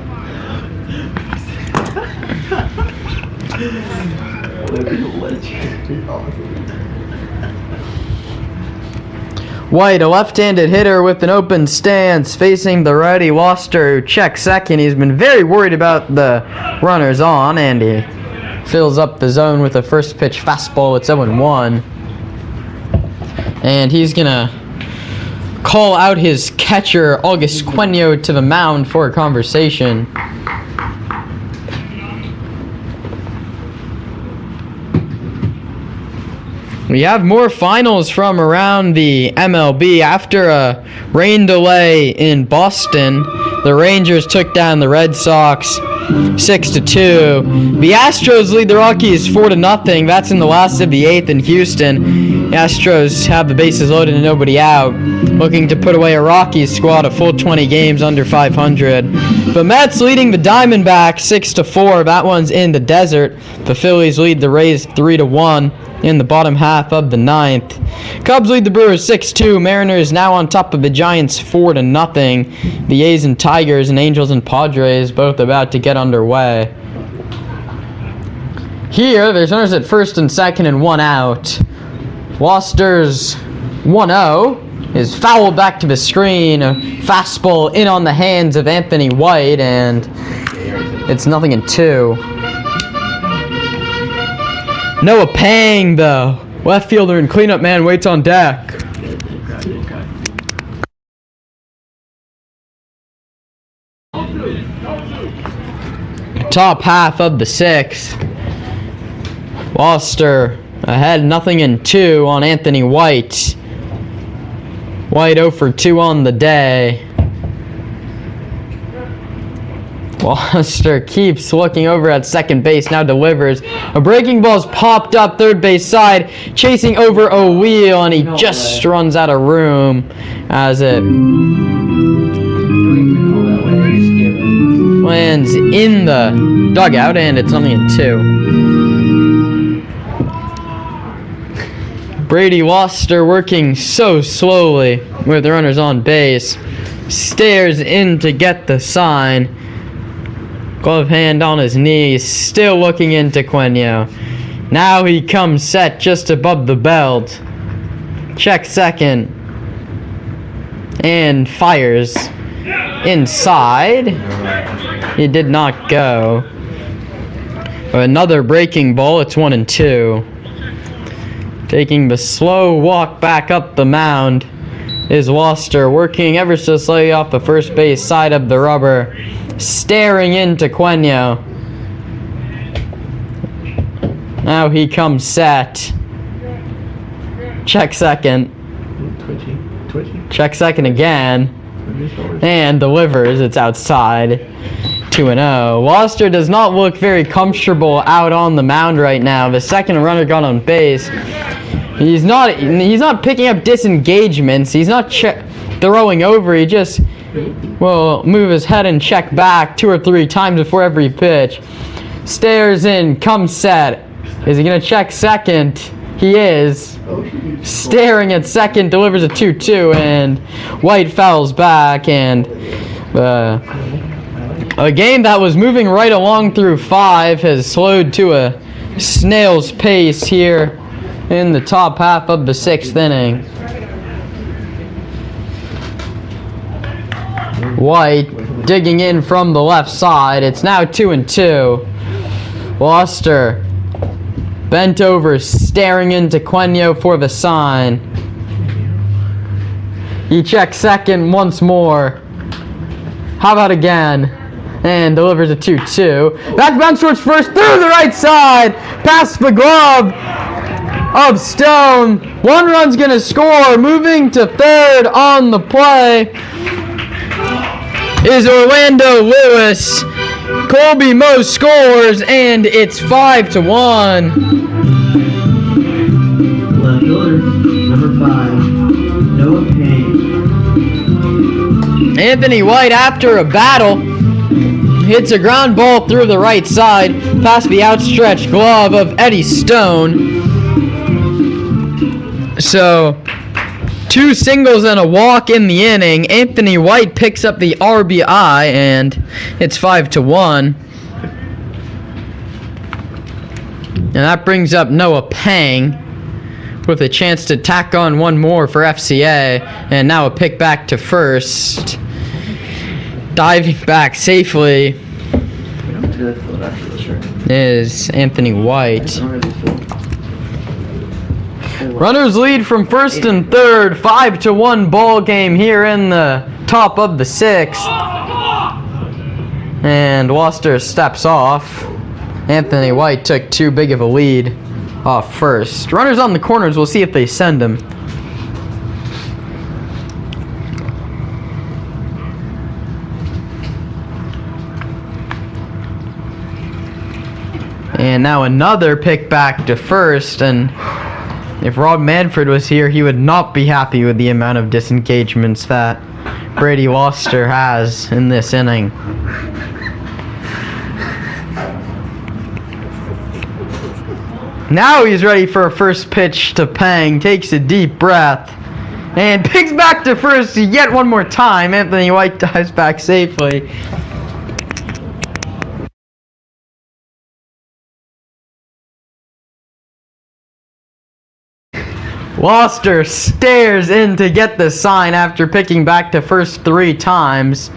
C: White, a left-handed hitter with an open stance, facing the righty Foster, who checks second. He's been very worried about the runners on, and he fills up the zone with a first pitch fastball. It's 0-1. And he's gonna call out his catcher, August Quenio, to the mound for a conversation. We have more finals from around the MLB. After a rain delay in Boston, The Rangers took down the Red Sox 6-2. The Astros lead the Rockies 4-0. That's in the last of the 8th in Houston. The Astros have the bases loaded and nobody out, looking to put away a Rockies squad a full 20 games under 500. The Mets leading the Diamondbacks 6-4. That one's in the desert. The Phillies lead the Rays 3-1 in the bottom half of the 9th. Cubs lead the Brewers 6-2. Mariners now on top of the Giants 4-0. The A's and Tigers and Angels and Padres both about to get underway. Here, there's runners at first and second and one out. Woster's 1-0 is fouled back to the screen. A fastball in on the hands of Anthony White, and it's 0-2. Noah Pang, the left fielder and cleanup man, waits on deck. Top half of the 6th. Woster ahead 0-2 on Anthony White. White 0 for 2 on the day. Woster keeps looking over at second base, now delivers. A breaking ball's popped up third base side, chasing over a wheel, and he just runs out of room as it lands in the dugout, and it's 0-2. Brady Woster working so slowly with the runners on base, stares in to get the sign. Glove hand on his knees, still looking into Queno. Now he comes set just above the belt. Check second. And fires inside. He did not go. Another breaking ball, it's 1-2. Taking the slow walk back up the mound is Woster, working ever so slightly off the first base side of the rubber. Staring into Queno. Now he comes set. Check second. Check second again. And delivers. It's outside. 2-0. Woster does not look very comfortable out on the mound right now. The second runner got on base. He's not picking up disengagements. He's not throwing over. He just will move his head and check back 2 or 3 times before every pitch. Stares in, comes set. Is he going to check second? He is. Staring at second, delivers a 2-2, and White fouls back, and a game that was moving right along through 5 has slowed to a snail's pace here in the top half of the 6th inning. White digging in from the left side. It's now 2-2. Woster bent over, staring into Queno for the sign. He checks second once more. How about again? And delivers a 2-2. Back bounce towards first, through the right side, past the glove of Stone. 1 run's gonna score. Moving to third on the play is Orlando Lewis. Colby Moe scores, and it's 5-1.
F: Left fielder, number 5, Noah Pang.
C: Anthony White, after a battle, hits a ground ball through the right side, past the outstretched glove of Eddie Stone. So, 2 singles and a walk in the inning. Anthony White picks up the RBI, and it's 5-1. And that brings up Noah Pang with a chance to tack on 1 more for FCA, and now a pick back to first. Diving back safely is Anthony White. Runners lead from first and third, 5-1 ball game here in the top of the 6th. And Woster steps off. Anthony White took too big of a lead off first. Runners on the corners, we'll see if they send him. And now another pick back to first, and if Rob Manfred was here, he would not be happy with the amount of disengagements that Brady Loster has in this inning. Now he's ready for a first pitch to Pang, takes a deep breath, and picks back to first yet one more time. Anthony White dives back safely. Loster stares in to get the sign after picking back to first 3 times.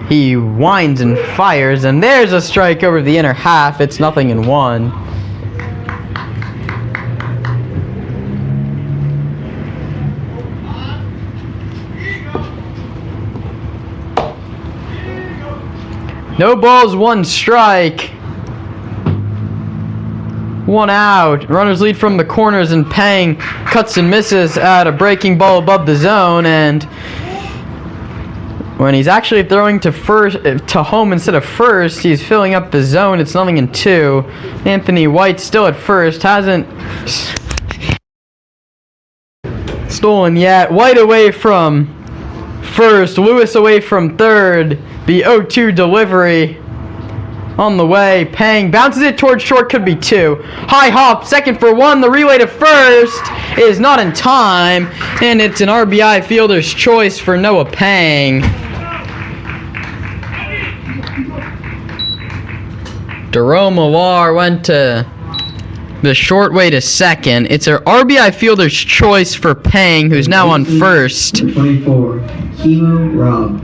C: He winds and fires, and there's a strike over the inner half. It's 0-1. No balls, 1 strike. 1 out. Runners lead from the corners, and Pang cuts and misses at a breaking ball above the zone, and when he's actually throwing to home instead of first, he's filling up the zone. It's 0-2. Anthony White still at first, hasn't stolen yet. White away from first, Lewis away from third. The 0-2 delivery on the way. Pang bounces it towards short, could be 2. High hop, second for 1. The relay to first is not in time, and it's an RBI fielder's choice for Noah Pang. Jerome Alar went to the short way to second. It's an RBI fielder's choice for Pang, who's now on first.
F: 24, Kimo Rob.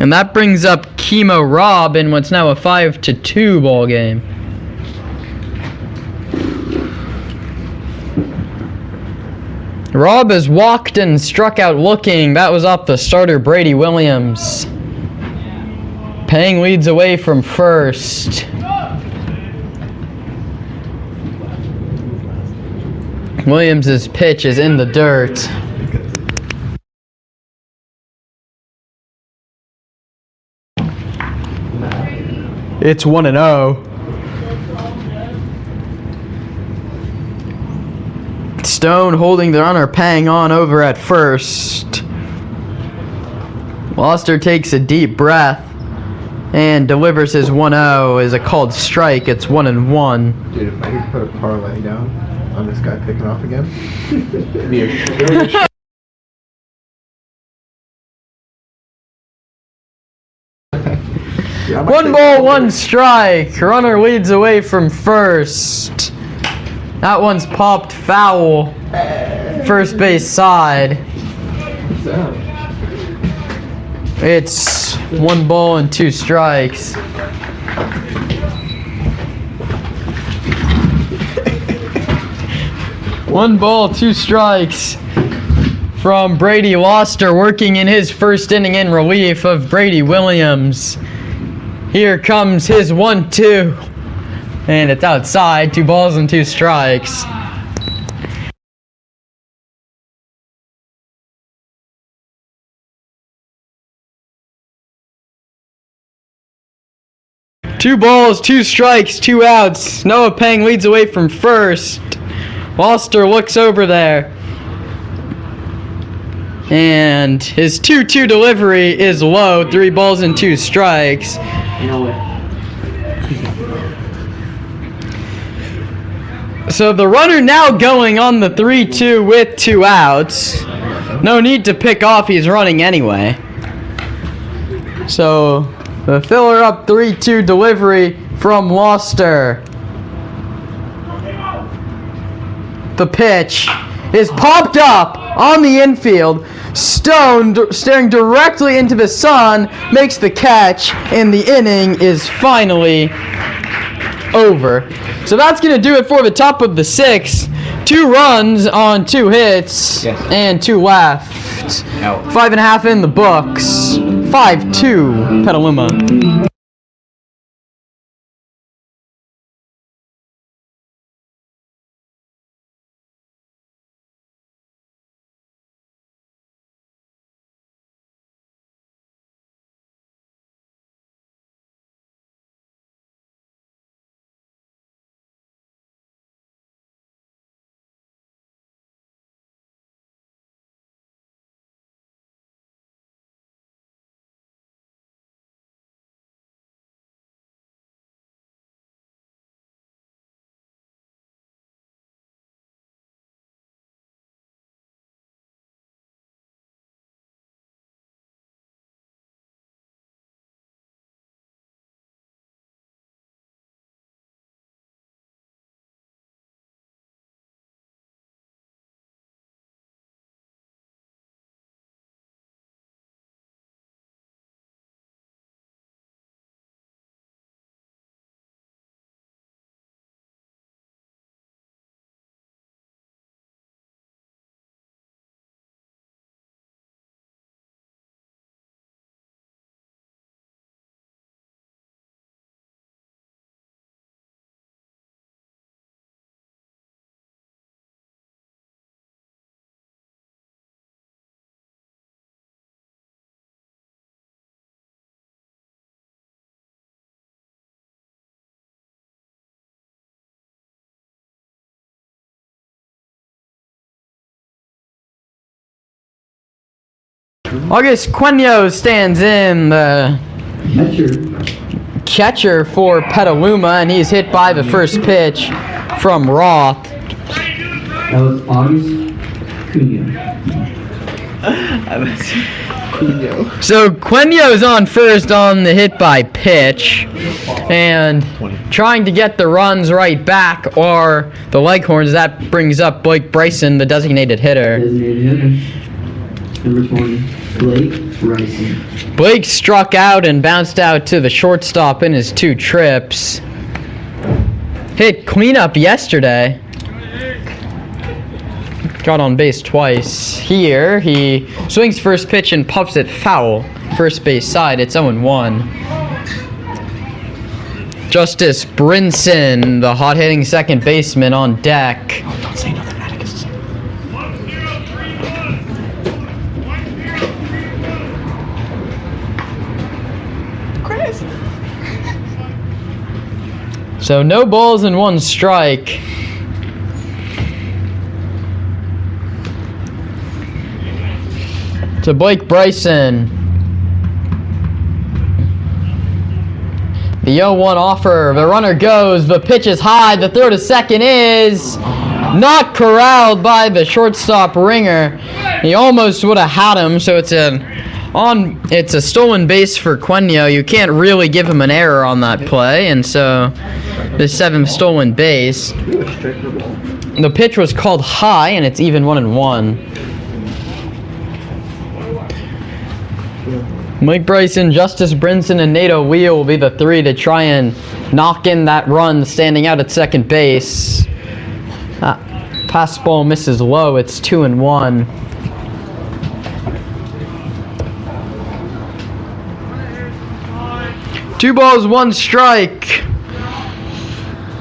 C: And that brings up Kimo Rob in what's now a 5-2 ball game. Rob has walked and struck out looking. That was off the starter Brady Williams. Pang leads away from first. Williams' pitch is in the dirt. It's 1-0. Stone holding the runner, Pang on over at first. Loster takes a deep breath and delivers his 1-0 as a called strike. It's 1-1.
G: Dude, if I could put a parlay down on this guy picking off again, it'd be a Yeah,
C: 1 ball, 1 strike. Runner leads away from first. That one's popped foul. First base side.
G: What's that?
C: It's 1 ball and 2 strikes. One ball, 2 strikes from Brady Loster, working in his first inning in relief of Brady Williams. Here comes his 1-2, and it's outside. 2 balls and 2 strikes. Two balls, 2 strikes, 2 outs. Noah Pang leads away from first. Loster looks over there, and his 2-2 delivery is low. 3 balls and 2 strikes.
A: You know what?
C: So the runner now going on the 3-2 with 2 outs. No need to pick off, he's running anyway. So the filler up 3-2 delivery from Loster. The pitch is popped up on the infield. Stone, staring directly into the sun, makes the catch, and the inning is finally over. So that's going to do it for the top of the 6th. 2 runs on 2 hits, and 2 left. 5.5 in the books. 5-2 Petaluma. August Quenio stands in, the
F: Catcher.
C: catcher for Petaluma, and he's hit by the first pitch from Roth.
F: That was August Cunha.
C: So Quenio's on first on the hit by pitch, and trying to get the runs right back are the Leghorns. That brings up Blake Bryson, the designated hitter.
F: Designated hitter. Number 20, Blake Bryson.
C: Blake struck out and bounced out to the shortstop in his 2 trips. Hit cleanup yesterday. Got on base twice. Here, he swings first pitch and puffs it foul. First base side, it's 0-1. Justice Brinson, the hot-hitting second baseman, on deck.
A: Don't say nothing, Atticus.
C: So no balls and 1 strike. To Blake Bryson. The 0-1 offer. The runner goes. The pitch is high. The throw to second is not corralled by the shortstop Ringer. He almost would have had him. So it's a stolen base for Quenio. You can't really give him an error on that play, and so the 7th stolen base. The pitch was called high, and it's even 1-1. Mike Bryson, Justice Brinson, and Nato Wheel will be the 3 to try and knock in that run standing out at second base. Pass ball misses low. It's 2-1. Two balls, 1 strike.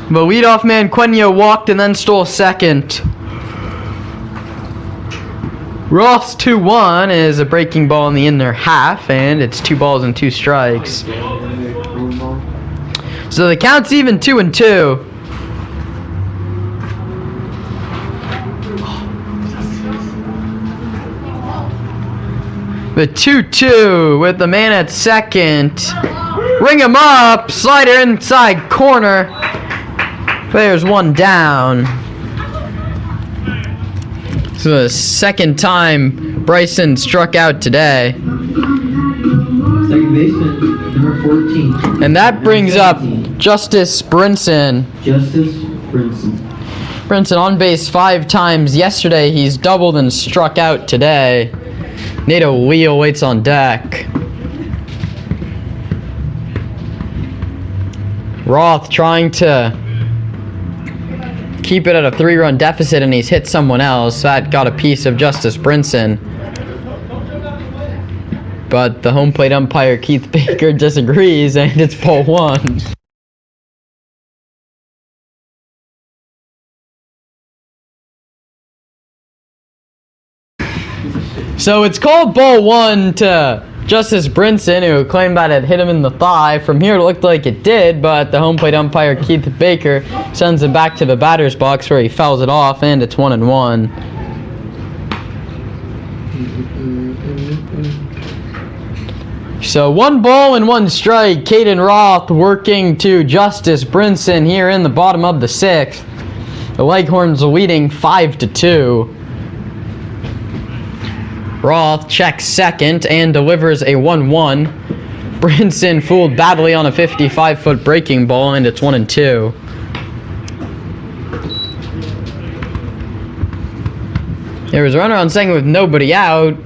C: The leadoff man Quenio walked and then stole second. Roth's 2-1 is a breaking ball in the inner half, and it's 2 balls and 2 strikes. So the count's even 2-2. The 2-2 with the man at second. Ring him up, slider inside corner. There's 1 down. So the second time Bryson struck out today.
F: Second baseman, number 14.
C: And that brings up Justice Brinson.
F: Justice Brinson.
C: Brinson on base 5 times yesterday. He's doubled and struck out today. Nato Wheel waits on deck. Roth trying to keep it at a 3-run deficit, and he's hit someone else. That got a piece of Justice Brinson. But the home plate umpire, Keith Baker, disagrees, and it's ball 1. So it's called ball 1 to Justice Brinson, who claimed that it hit him in the thigh. From here, it looked like it did, but the home plate umpire, Keith Baker, sends it back to the batter's box where he fouls it off, and it's 1-1. So 1 ball and 1 strike. Caden Roth working to Justice Brinson here in the bottom of the 6th. The Leghorns are leading 5-2. Roth checks second and delivers a 1-1. Brinson fooled badly on a 55-foot breaking ball, and it's 1-2. There was a runner on second with nobody out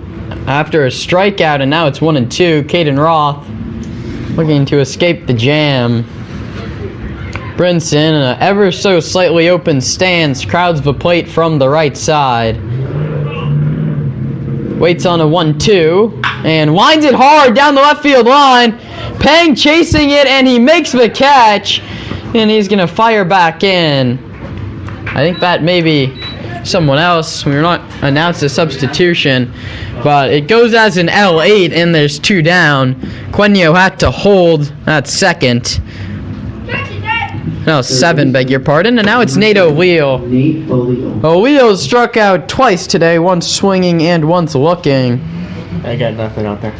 C: after a strikeout, and now it's 1-2. Caden Roth looking to escape the jam. Brinson, in an ever so slightly open stance, crowds the plate from the right side. Waits on a 1-2 and winds it hard down the left field line. Pang chasing it, and he makes the catch, and he's going to fire back in. I think that may be someone else. We were not announced a substitution, but it goes as an L8, and there's 2 down. Quenio had to hold at second. No, 7, beg your pardon. And now it's Nato Wheel.
F: Nate O'Leal.
C: O'Leal struck out twice today, once swinging and once looking.
A: I got nothing out there.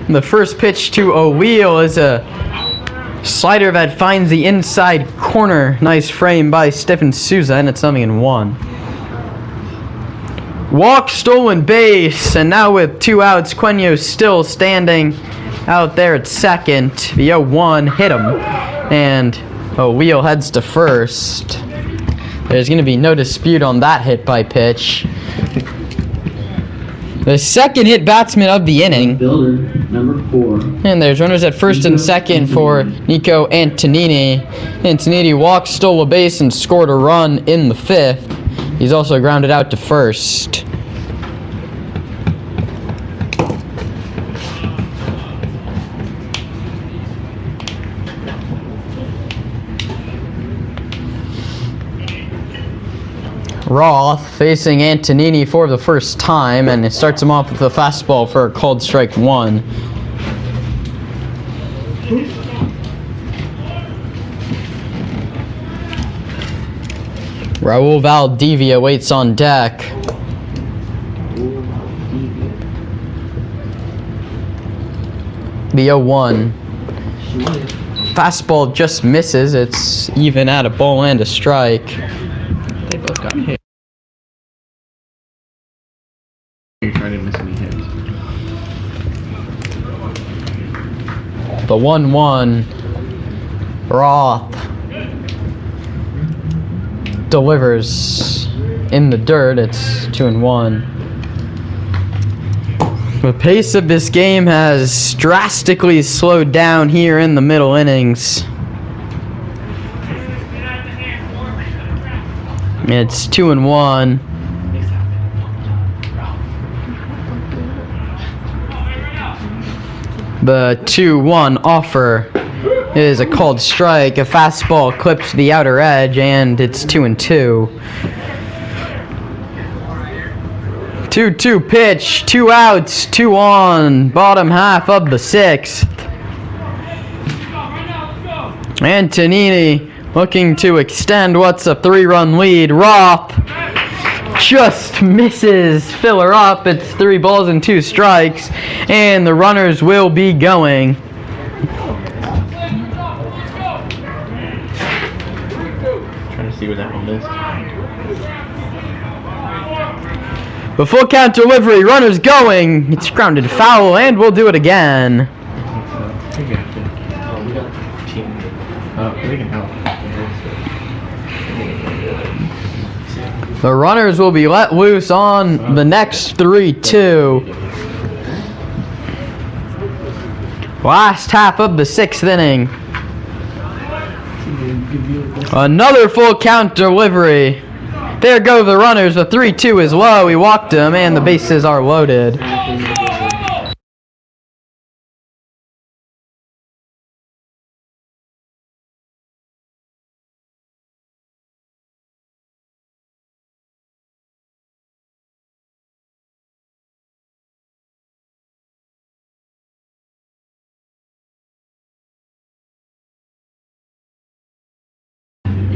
C: The first pitch to O'Wheel is a slider that finds the inside corner. Nice frame by Stephen Souza, and it's something in 1. Walk, stolen base, and now with 2 outs, Queno still standing out there at second. The 0-1 hit him, and O'Wheel heads to first. There's going to be no dispute on that hit by pitch. The second hit batsman of the inning.
F: Builder, number 4.
C: And there's runners at first and second for Nico Antonini. Antonini walked, stole a base, and scored a run in the 5th. He's also grounded out to first. Roth facing Antonini for the first time, and it starts him off with a fastball for a called strike 1. Raul Valdivia waits on deck. The 0-1. Fastball just misses. It's even at a ball and a strike.
A: They both got hit. You're trying to miss any hits.
C: The 1-1. Roth delivers in the dirt. It's 2-1. The pace of this game has drastically slowed down here in the middle innings. It's 2-1. The 2-1 offer is a called strike. A fastball clips the outer edge, and it's 2-2. 2-2 pitch, 2 outs, 2 on, bottom half of the 6th. Antonini looking to extend what's a 3-run lead. Roth just misses filler up. It's 3 balls and 2 strikes, and the runners will be going.
A: Trying to see what that one missed.
C: The full count delivery, runners going. It's grounded foul, and we'll do it again.
A: We can help.
C: The runners will be let loose on the next 3-2. Last half of the 6th inning. Another full count delivery. There go the runners. The 3-2 is low. He walked him, and the bases are loaded.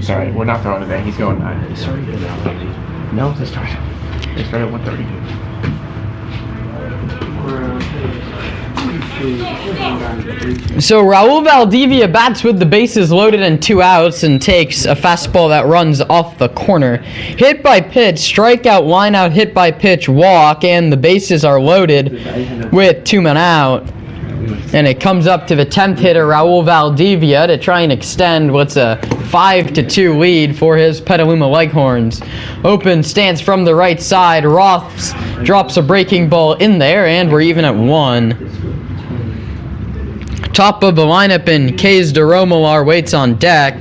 A: Sorry, we're not throwing today. He's going. He started at 1:30. No, they started at 1:30.
C: So Raul Valdivia bats with the bases loaded and 2 outs and takes a fastball that runs off the corner. Hit by pitch, strikeout, line out, hit by pitch, walk, and the bases are loaded with 2 men out. And it comes up to the 10th hitter, Raul Valdivia, to try and extend what's a 5-2 lead for his Petaluma Leghorns. Open stance from the right side. Roth drops a breaking ball in there, and we're even at 1. Top of the lineup, and Kays DeRomalar waits on deck.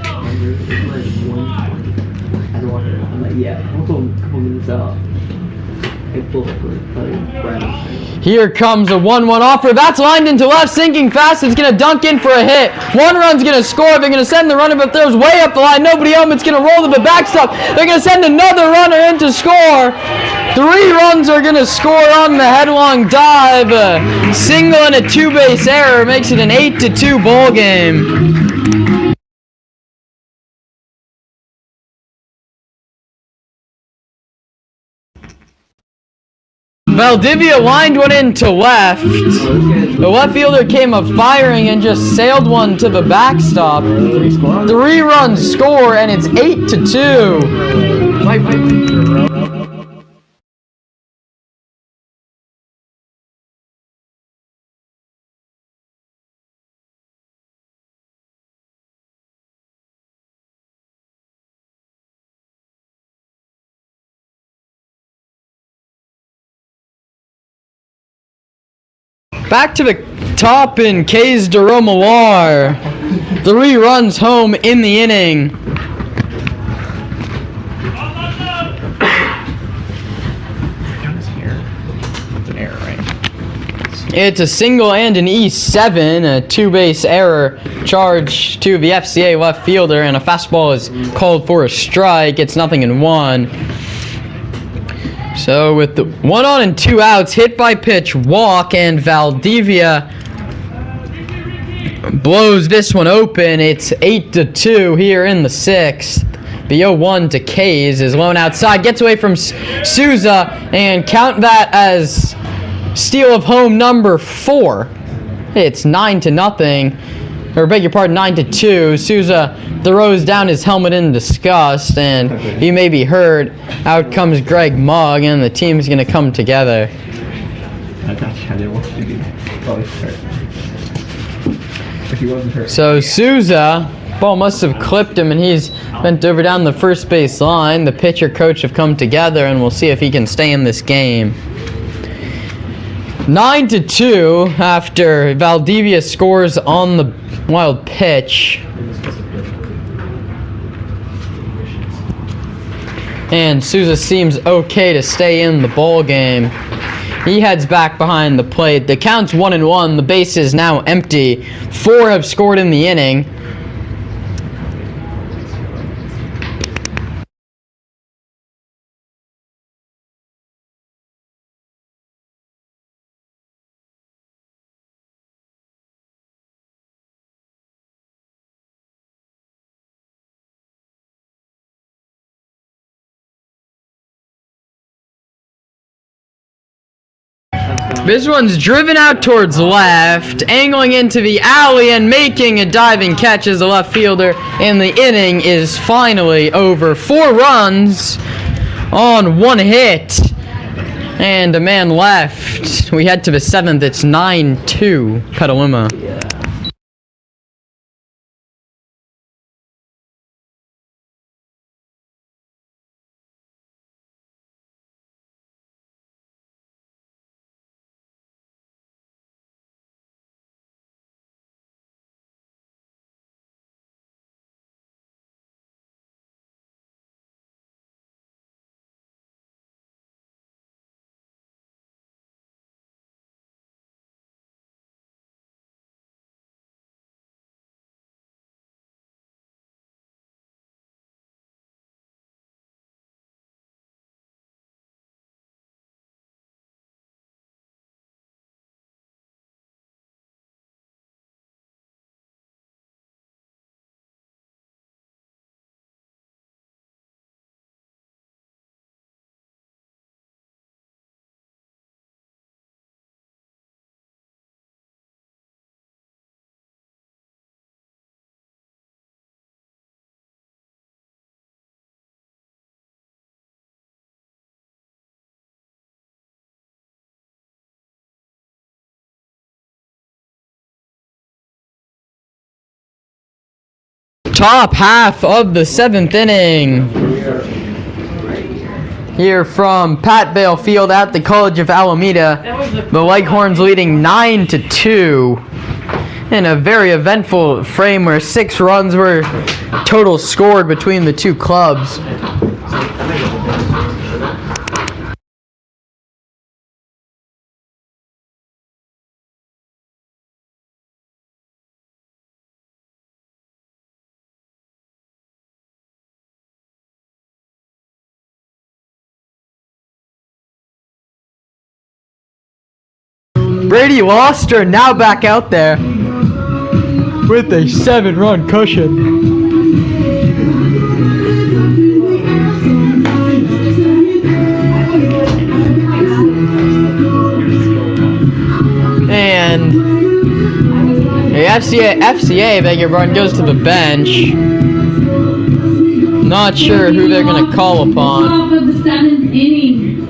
C: Here comes a 1-1 offer. That's lined into left, sinking fast. It's going to dunk in for a hit. 1 run's going to score. They're going to send the runner, but throws way up the line. Nobody home. It's going to roll to the backstop. They're going to send another runner in to score. 3 runs are going to score on the headlong dive. A single and a 2-base error makes it an 8-2 ball game. Valdivia lined one into left. The left fielder came up firing and just sailed one to the backstop. 3-run score, and it's 8-2. Back to the top in K's de Romular. 3 runs home in the inning. It's a single and an E7, a 2-base error charge to the FCA left fielder, and a fastball is called for a strike. It's 0-1. So with the 1 on and 2 outs, hit by pitch, walk, and Valdivia blows this one open. It's 8-2 here in the 6th. The 0-1 to K's is low outside, gets away from Souza, and count that as steal of home number 4. It's 9-0. Or beg your pardon, 9-2. Souza throws down his helmet in disgust, and he may be hurt. Out comes Greg Mugg, and the team's gonna come together.
G: I didn't want you to be probably hurt. If he wasn't hurt.
C: So Souza, ball must have clipped him, and he's bent over down the first base line. The pitcher coach have come together, and we'll see if he can stay in this game. 9-2 after Valdivia scores on the wild pitch. And Souza seems okay to stay in the ball game. He heads back behind the plate. The count's 1-1. The base is now empty. 4 have scored in the inning. This one's driven out towards left, angling into the alley and making a diving catch as the left fielder, and the inning is finally over. 4 runs on 1 hit, and a man left. We head to the 7th. It's 9-2 Petaluma. Top half of the 7th inning. Here from Pat Bale Field at the College of Alameda, the Leghorns leading 9-2 in a very eventful frame where 6 runs were total scored between the 2 clubs. Brady Loster now back out there with a 7-run cushion. The FCA, beg your pardon, goes to the bench. Not sure who they're going to call upon.
D: Top of the 7th inning.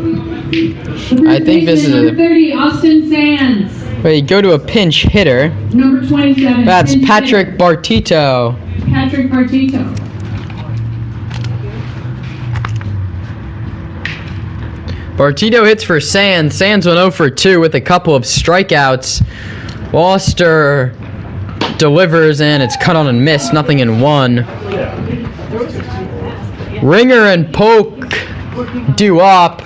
C: I think this is
D: Number
C: a...
D: 30, Austin Sands.
C: Wait, go to a pinch hitter.
D: Number 27.
C: That's
D: pinch
C: Patrick
D: hitter.
C: Bartito.
D: Patrick Bartito.
C: Bartito hits for Sands. Sands went 0 for 2 with a couple of strikeouts. Foster delivers and it's cut on and missed. Nothing in 1. Ringer and Polk due up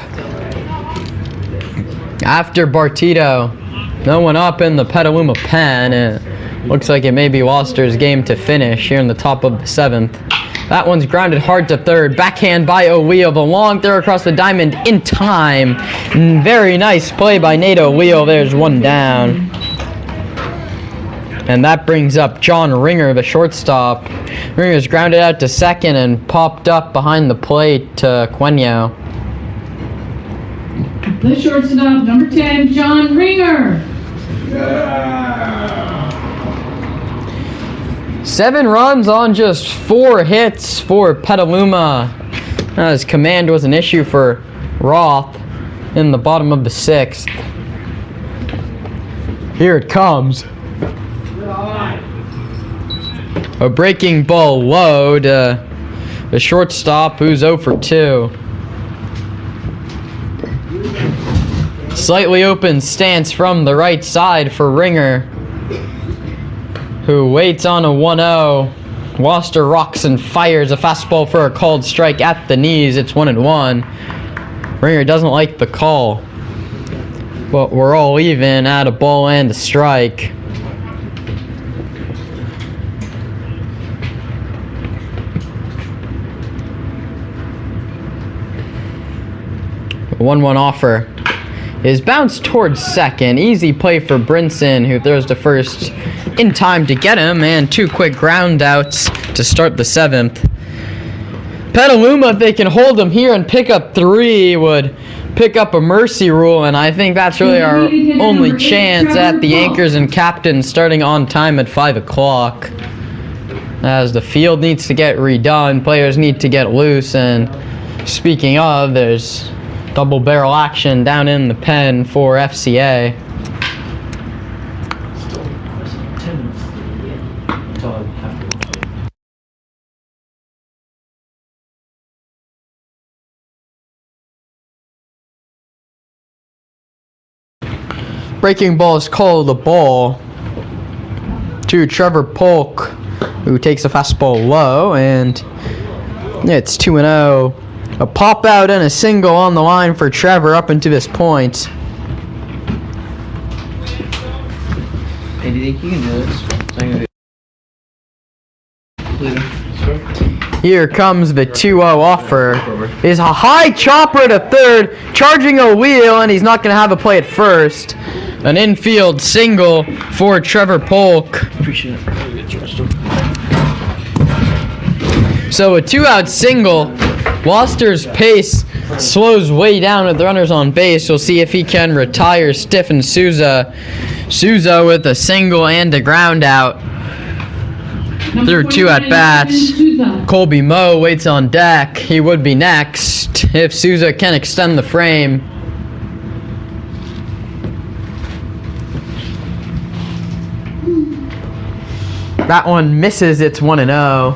C: after Bartito. No one up in the Petaluma pen. It looks like it may be Foster's game to finish here in the top of the 7th. That one's grounded hard to third. Backhand by O'Wheel. The long throw across the diamond in time. Very nice play by Nate O'Wheel. There's one down. And that brings up John Ringer, the shortstop. Ringer's grounded out to second and popped up behind the plate to Quenio.
D: The shortstop, number 10, John Ringer.
C: 7 runs on just 4 hits for Petaluma. As command was an issue for Roth in the bottom of the 6th. Here it comes. A breaking ball low to the shortstop who's 0 for 2. Slightly open stance from the right side for Ringer, who waits on a 1-0. Foster rocks and fires a fastball for a called strike at the knees. It's 1-1. Ringer doesn't like the call, but we're all even at a ball and a strike. A 1-1 offer is bounced towards second. Easy play for Brinson, who throws to first in time to get him, and 2 quick ground outs to start the 7th. Petaluma, if they can hold him here and pick up 3, would pick up a mercy rule, and I think that's really our only chance at the anchors and captains starting on time at 5 o'clock. As the field needs to get redone, players need to get loose, and speaking of, there's double barrel action down in the pen for FCA. Breaking ball is called a ball to Trevor Polk, who takes a fastball low, and it's 2-0. A pop out and a single on the line for Trevor up until this point.
A: Hey, do you think you can do this?
C: Here comes the 2-0 offer. Is a high chopper to third, charging a wheel, and he's not going to have a play at first. An infield single for Trevor Polk.
A: Appreciate it.
C: So a 2-out single. Foster's pace slows way down with the runners on base. We'll see if he can retire Stephen Souza. Souza with a single and a ground out through 2 at-bats. Colby Moe waits on deck. He would be next if Souza can extend the frame. That one misses. It's 1-0.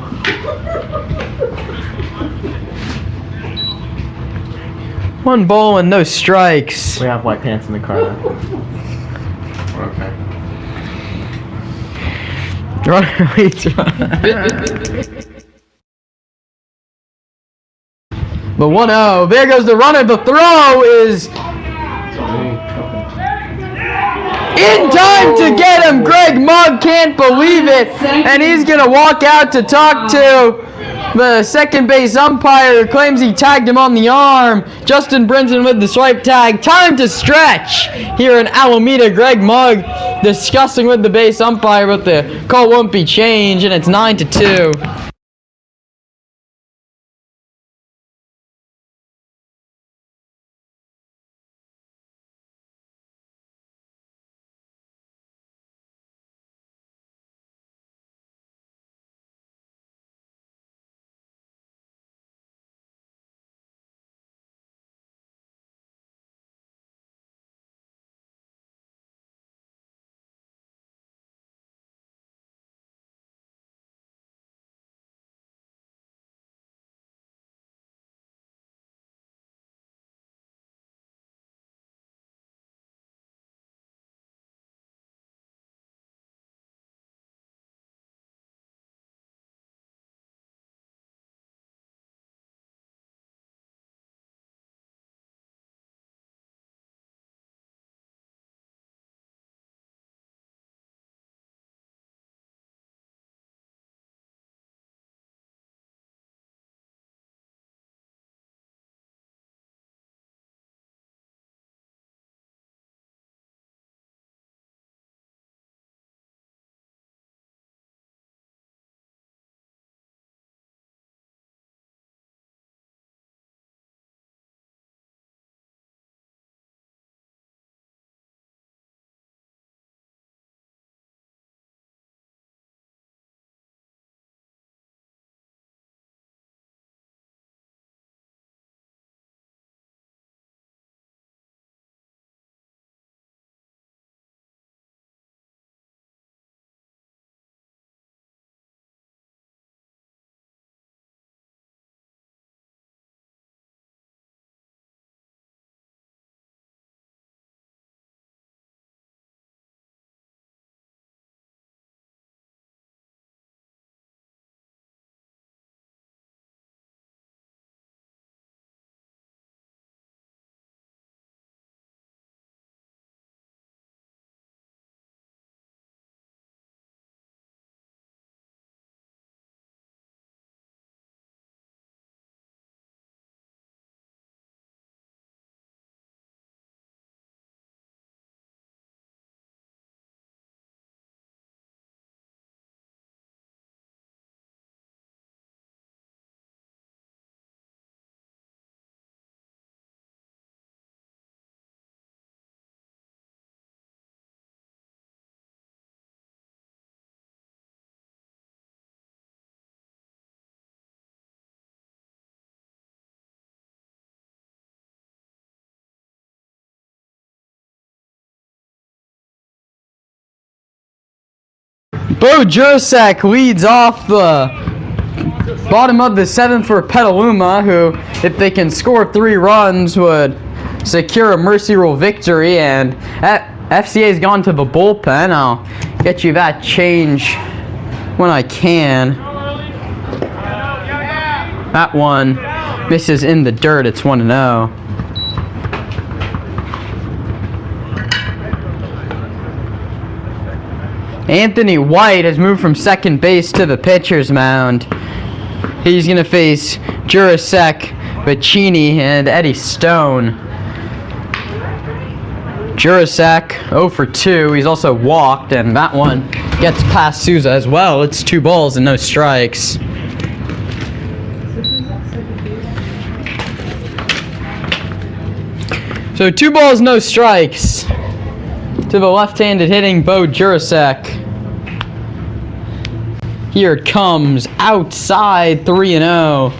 C: 1 ball and no strikes.
G: We have white pants in the car. We're okay.
C: Runner leads run. But 1-0. There goes the runner. The throw is in time to get him. Greg Mugg can't believe it. And he's going to walk out to talk to the second base umpire, who claims he tagged him on the arm. Justin Brinson with the swipe tag. Time to stretch here in Alameda. Greg Mugg discussing with the base umpire, but the call won't be changed, and it's 9-2. Bo Jurasek leads off the bottom of the 7th for Petaluma, who, if they can score 3 runs, would secure a Mercy Rule victory. And FCA's gone to the bullpen. I'll get you that change when I can. That one misses in the dirt. It's 1-0. Anthony White has moved from second base to the pitcher's mound. He's going to face Jurasek, Vicini, and Eddie Stone. Jurasek 0 for 2. He's also walked, and that one gets past Souza as well. It's 2 balls and no strikes. So 2 balls, no strikes to the left-handed hitting Bo Jurasek. Here it comes, outside, 3-0.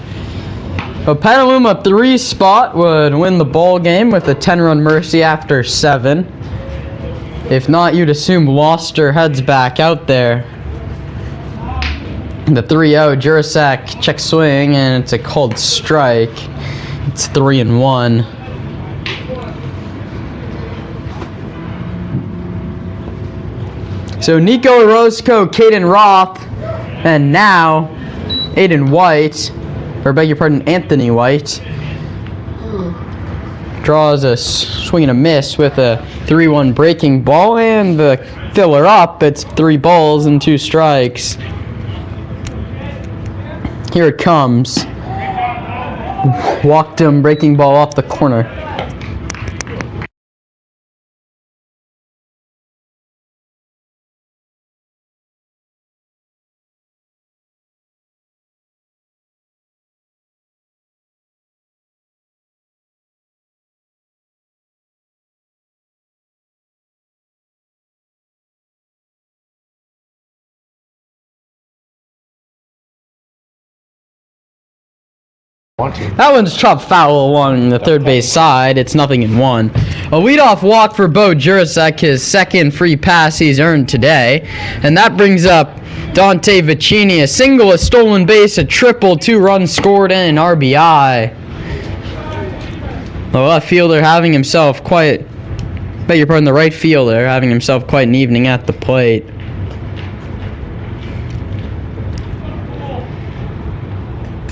C: A Petaluma 3 spot would win the ball game with a 10-run Mercy after 7. If not, you'd assume Loster heads back out there. The 3-0, Jurasek check swing, and it's a called strike. It's 3-1. So Nico Orozco, Caden Roth, and now Aiden White, or beg your pardon, Anthony White, draws a swing and a miss with a 3-1 breaking ball, and the filler up, it's 3 balls and 2 strikes. Here it comes. Walked him, breaking ball off the corner. That one's chopped foul along the third base side. It's 0-1. A leadoff walk for Bo Jurasek, his 2nd free pass he's earned today. And that brings up Dante Vicini, a single, a stolen base, a triple, 2 runs scored, and an RBI. The left fielder having himself quite, beg your pardon, the right fielder having himself quite an evening at the plate.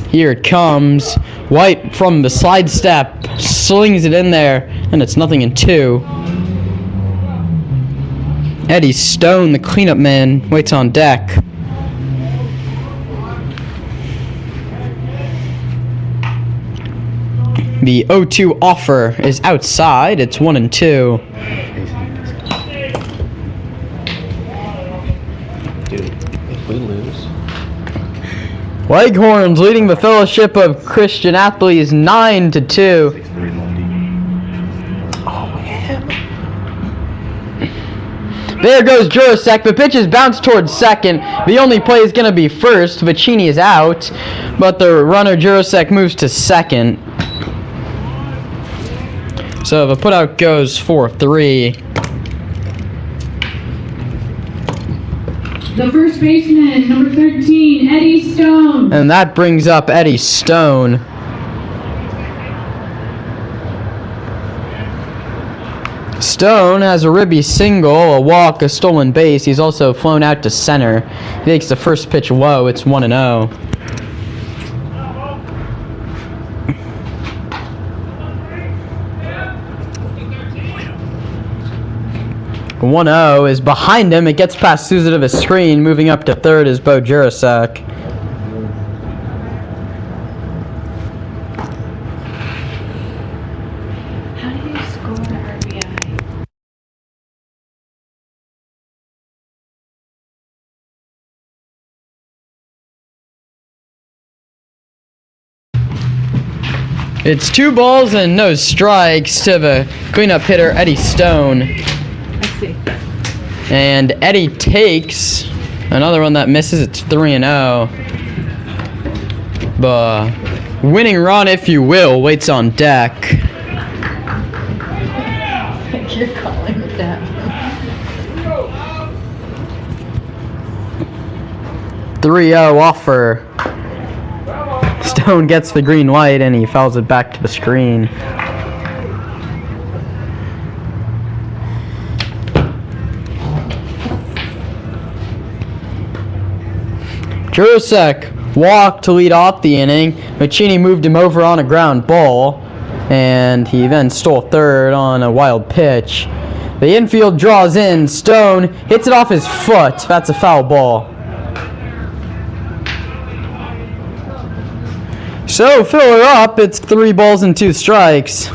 C: Here it comes. White from the slide step slings it in there, and it's 0-2. Eddie Stone, the cleanup man, waits on deck. The 0-2 offer is outside. It's 1-2.
G: Dude, if we lose,
C: Leghorns leading the Fellowship of Christian Athletes 9-2. There goes Jurasek. The pitch is bounced towards second. The only play is going to be first. Vicini is out, but the runner Jurasek moves to second. So the putout goes 4-3.
D: The first baseman, number 13, Eddie Stone.
C: And that brings up Eddie Stone. Stone has a ribby single, a walk, a stolen base. He's also flown out to center. He takes the first pitch low. It's 1-0. 1-0 is behind him. It gets past Souza to the screen. Moving up to third is Bo Jurasek.
E: How do you score an RBI?
C: It's 2 balls and no strikes to the cleanup hitter Eddie Stone.
E: I see.
C: And Eddie takes another one that misses. It's 3-0. The winning run, if you will, waits on deck.
E: You're calling it that.
C: 3-0 offer. Stone gets the green light and he fouls it back to the screen. Jurasek walked to lead off the inning. Maccini moved him over on a ground ball, and he then stole third on a wild pitch. The infield draws in. Stone hits it off his foot. That's a foul ball. So, fill her up. It's 3 balls and 2 strikes.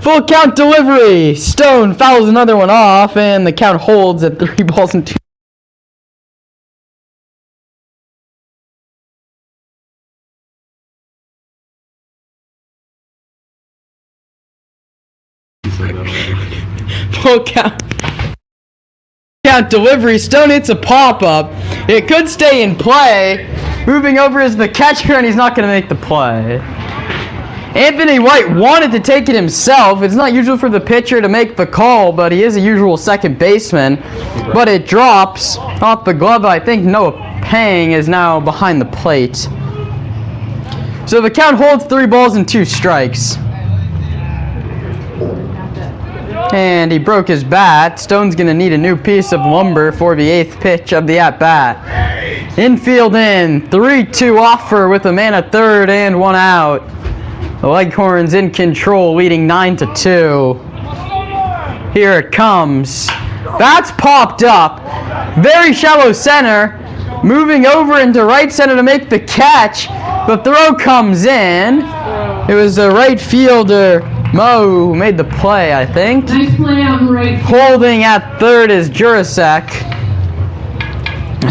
C: Full count delivery. Stone fouls another one off, and the count holds at 3 balls and 2. Full count delivery. Stone hits a pop-up. It could stay in play. Moving over is the catcher, and he's not going to make the play. Anthony White wanted to take it himself. It's not usual for the pitcher to make the call, but he is a usual second baseman. But it drops off the glove. I think Noah Pang is now behind the plate. So the count holds 3 balls and 2 strikes. And he broke his bat. Stone's going to need a new piece of lumber for the 8th pitch of the at-bat. Infield in. 3-2 offer with a man at third and 1 out. The Leghorns in control, leading 9-2. Here it comes. That's popped up. Very shallow center. Moving over into right center to make the catch. The throw comes in. It was the right fielder, Mo, who made the play, I think.
D: Nice play out in right.
C: Holding at third is Jurasek.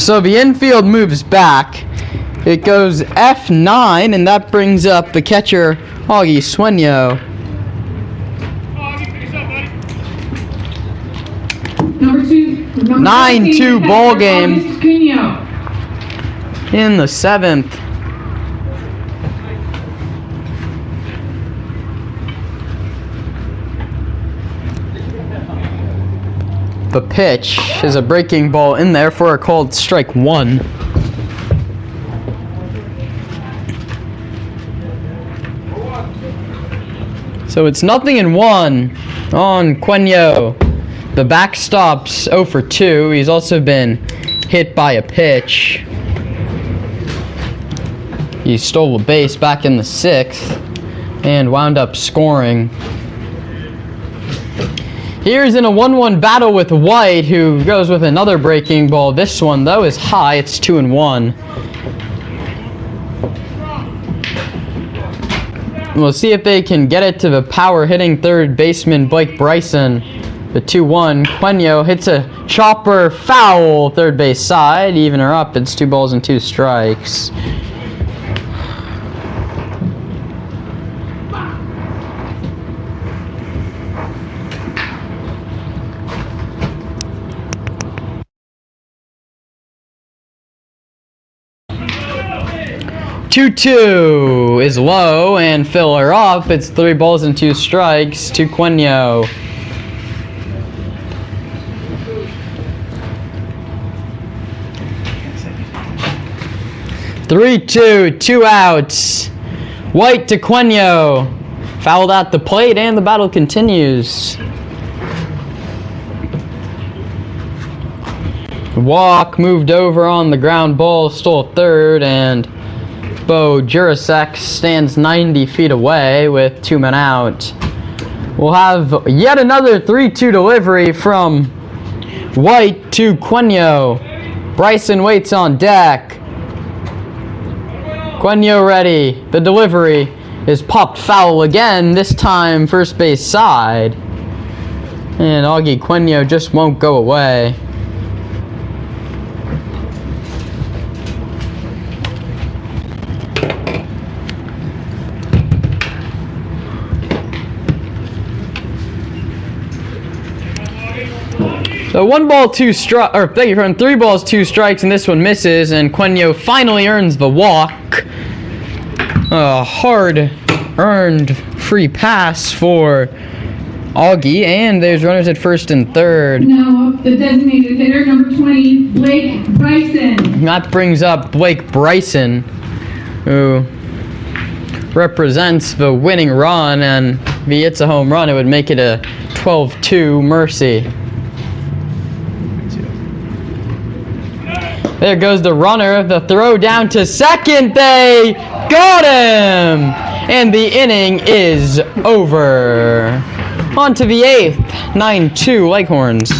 C: So the infield moves back. It goes F9, and that brings up the catcher, Augie Sueño.
D: Number 2.
C: 9-2 ball game
D: Augie
C: in the 7th. The pitch is a breaking ball in there for a called strike 1. So it's 0-1 on Cueño. The backstop's 0 for 2. He's also been hit by a pitch. He stole a base back in the 6th and wound up scoring. Here's in a 1-1 battle with White, who goes with another breaking ball. This one, though, is high. It's 2-1. We'll see if they can get it to the power-hitting third baseman, Blake Bryson. The 2-1. Cueño hits a chopper foul third base side. Even her up. It's 2 balls and 2 strikes. Two is low, and fill her up. It's 3 balls and 2 strikes to Cueño. Three, 2 outs. White to Cueño. Fouled at the plate, and the battle continues. Walk moved over on the ground ball, stole third, and Bo Jurasek stands 90 feet away with 2 men out. We'll have yet another 3-2 delivery from White to Cueño. Bryson waits on deck. Cueño ready. The delivery is popped foul again, this time first base side. And Augie Cueño just won't go away. So 1 ball, 2 strikes, or beg your pardon, 3 balls, 2 strikes, and this one misses, and Cueño finally earns the walk. A hard earned free pass for Augie, and there's runners at first and third.
D: Now up the designated hitter, number 20, Blake Bryson.
C: That brings up Blake Bryson, who represents the winning run, and if he hits a home run, it would make it a 12-2 Mercy. There goes the runner, the throw down to second, they got him! And the inning is over. On to the 8th, 9-2 Leghorns.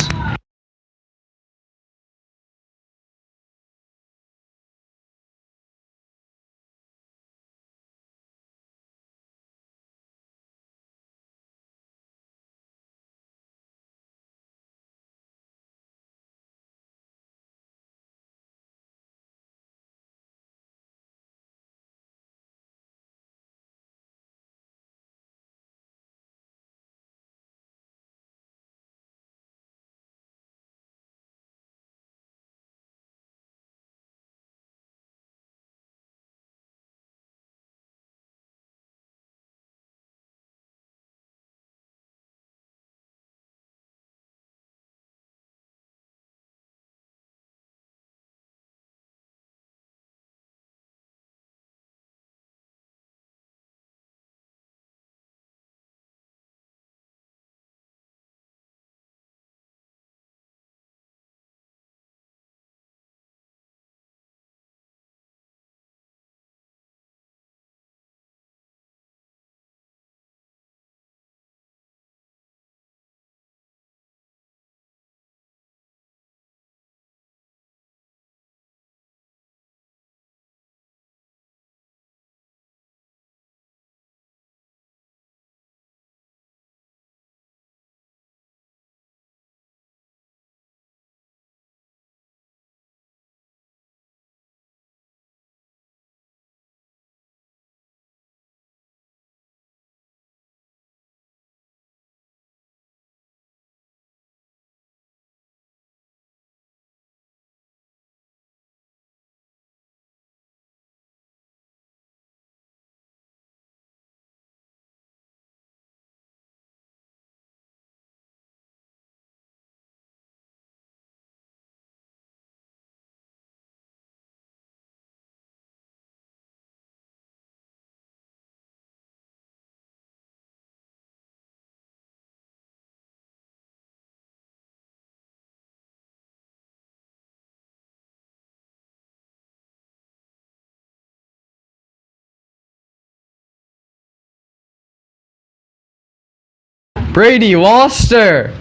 C: Brady Loster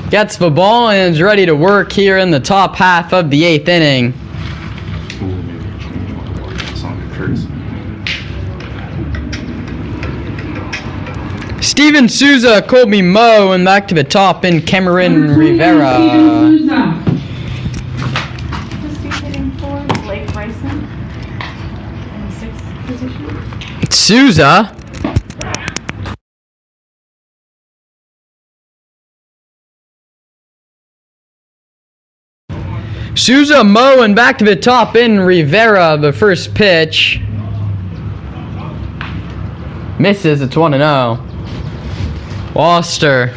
C: gets the ball and is ready to work here in the top half of the 8th inning. Steven Souza, Colby Moe, and back to the top in Cameron Rivera.
D: Steven Souza.
E: Who's he hitting for? Blake Bryson in the 6th position.
C: Souza. Souza, Moe, and back to the top in Rivera. The first pitch misses. It's 1-0. Loster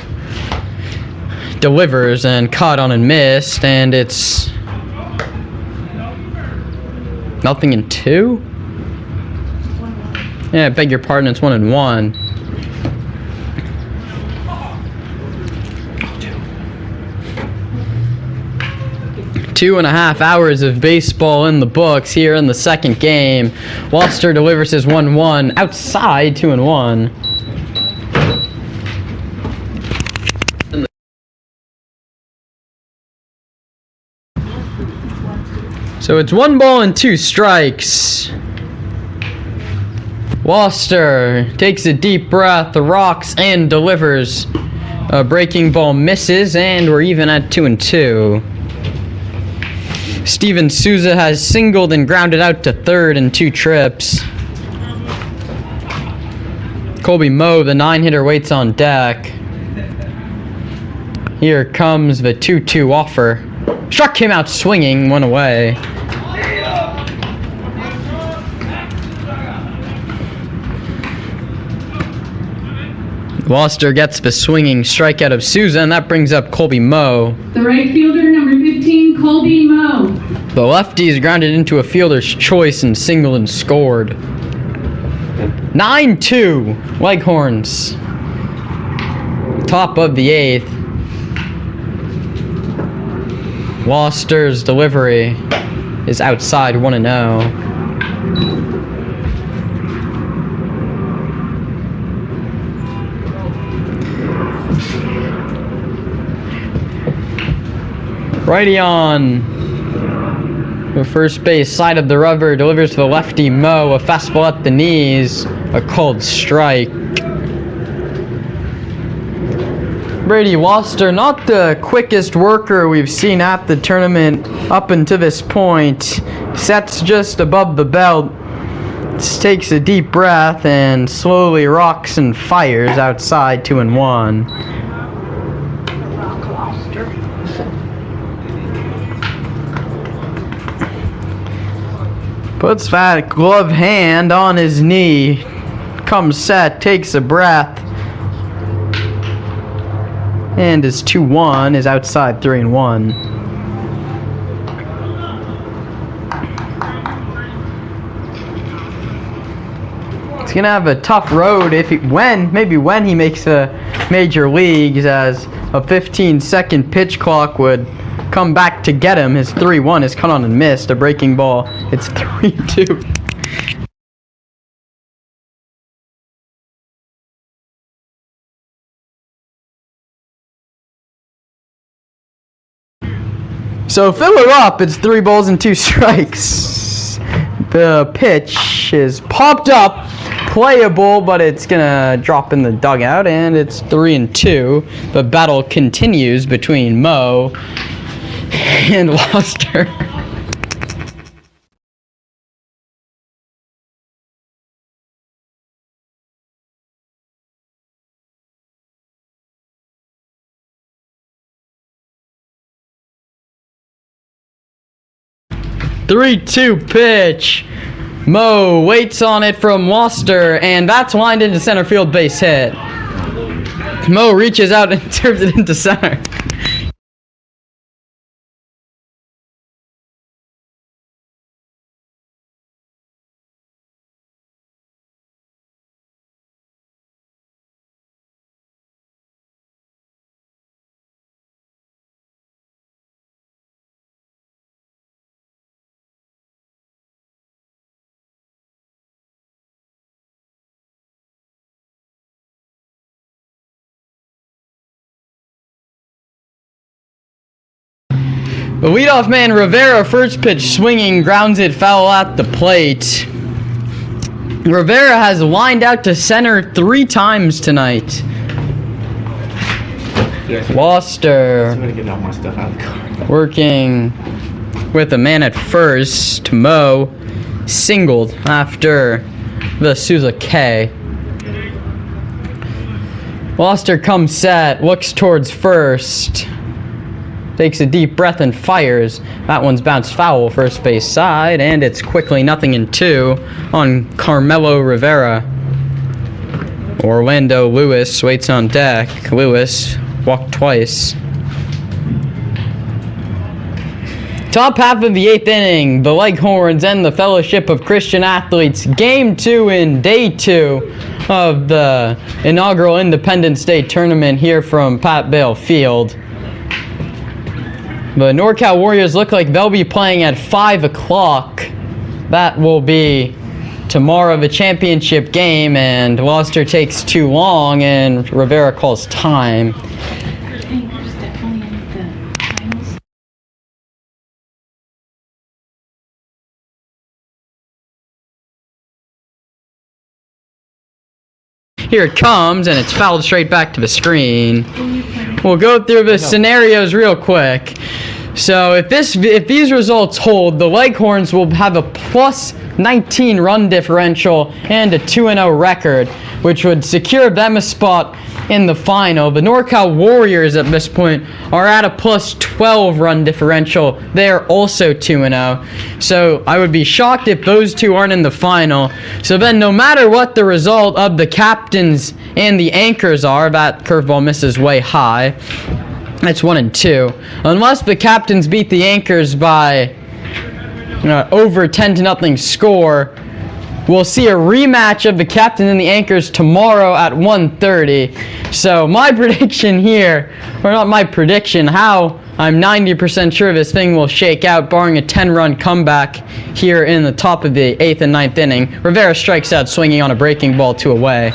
C: delivers and caught on and missed, and it's 0-2. Yeah, I beg your pardon. It's 1-1. 2.5 hours of baseball in the books here in the second game. Walster delivers his 1-1 outside 2-1. So it's 1 ball and 2 strikes. Walster takes a deep breath, rocks, and delivers. A breaking ball misses, and we're even at 2-2. Steven Souza has singled and grounded out to third in 2 trips. Colby Moe, the 9-hitter, waits on deck. Here comes the 2-2 offer. Struck him out swinging, one away. Gloucester gets the swinging strikeout of Souza, and that brings up Colby Moe.
D: The right fielder, number 15, Colby Moe.
C: The lefty is grounded into a fielder's choice and singled and scored. 9-2, Leghorns. Top of the 8th. Gloucester's delivery is outside 1-0. Righty on the first base side of the rubber, delivers to the lefty Moe, a fastball at the knees, a called strike. Brady Gloucester, not the quickest worker we've seen at the tournament up until this point. Sets just above the belt, just takes a deep breath and slowly rocks and fires outside 2-1. Puts that glove hand on his knee, comes set, takes a breath, and his 2-1 is outside 3-1. He's gonna have a tough road maybe when he makes the major leagues, as a 15-second pitch clock would come back to get him. His 3-1 is cut on and missed. A breaking ball. It's 3-2. So fill her up. It's 3 balls and 2 strikes. The pitch is popped up, playable, but it's gonna drop in the dugout, and it's 3-2. The battle continues between Moe and Gloucester. Three-two pitch. Moe waits on it from Gloucester, and that's lined into center field, base hit. Moe reaches out and serves it into center. The leadoff man, Rivera, first pitch swinging, grounds it foul at the plate. Rivera has lined out to center 3 times tonight. Gloucester
A: I'm gonna get all my stuff out of the car.
C: working with a man at first. Moe singled after the Souza K. Gloucester comes set, looks towards first. Takes a deep breath and fires. That one's bounced foul, first base side, and it's quickly 0-2 on Carmelo Rivera. Orlando Lewis waits on deck. Lewis walked twice. Top half of the 8th inning, the Leghorns and the Fellowship of Christian Athletes. Game 2 in day 2 of the inaugural Independence Day tournament here from Pat Bale Field. The NorCal Warriors look like they'll be playing at 5 o'clock. That will be tomorrow, the championship game, and Gloucester takes too long, and Rivera calls time. Here it comes, and it's fouled straight back to the screen. We'll go through the scenarios real quick. So if these results hold, the Leghorns will have a plus 19 run differential and a 2-0 record, which would secure them a spot in the final. The NorCal Warriors at this point are at a plus 12 run differential. They are also 2-0. So I would be shocked if those two aren't in the final. So then no matter what the result of the captains and the anchors are, that curveball misses way high. That's 1 and 2. Unless the captains beat the anchors by over 10-0 score, we'll see a rematch of the captain and the anchors tomorrow at 1:30. So my prediction here, or not my prediction, how I'm 90% sure this thing will shake out, barring a 10-run comeback here in the top of the 8th and 9th inning. Rivera strikes out swinging on a breaking ball 2 away.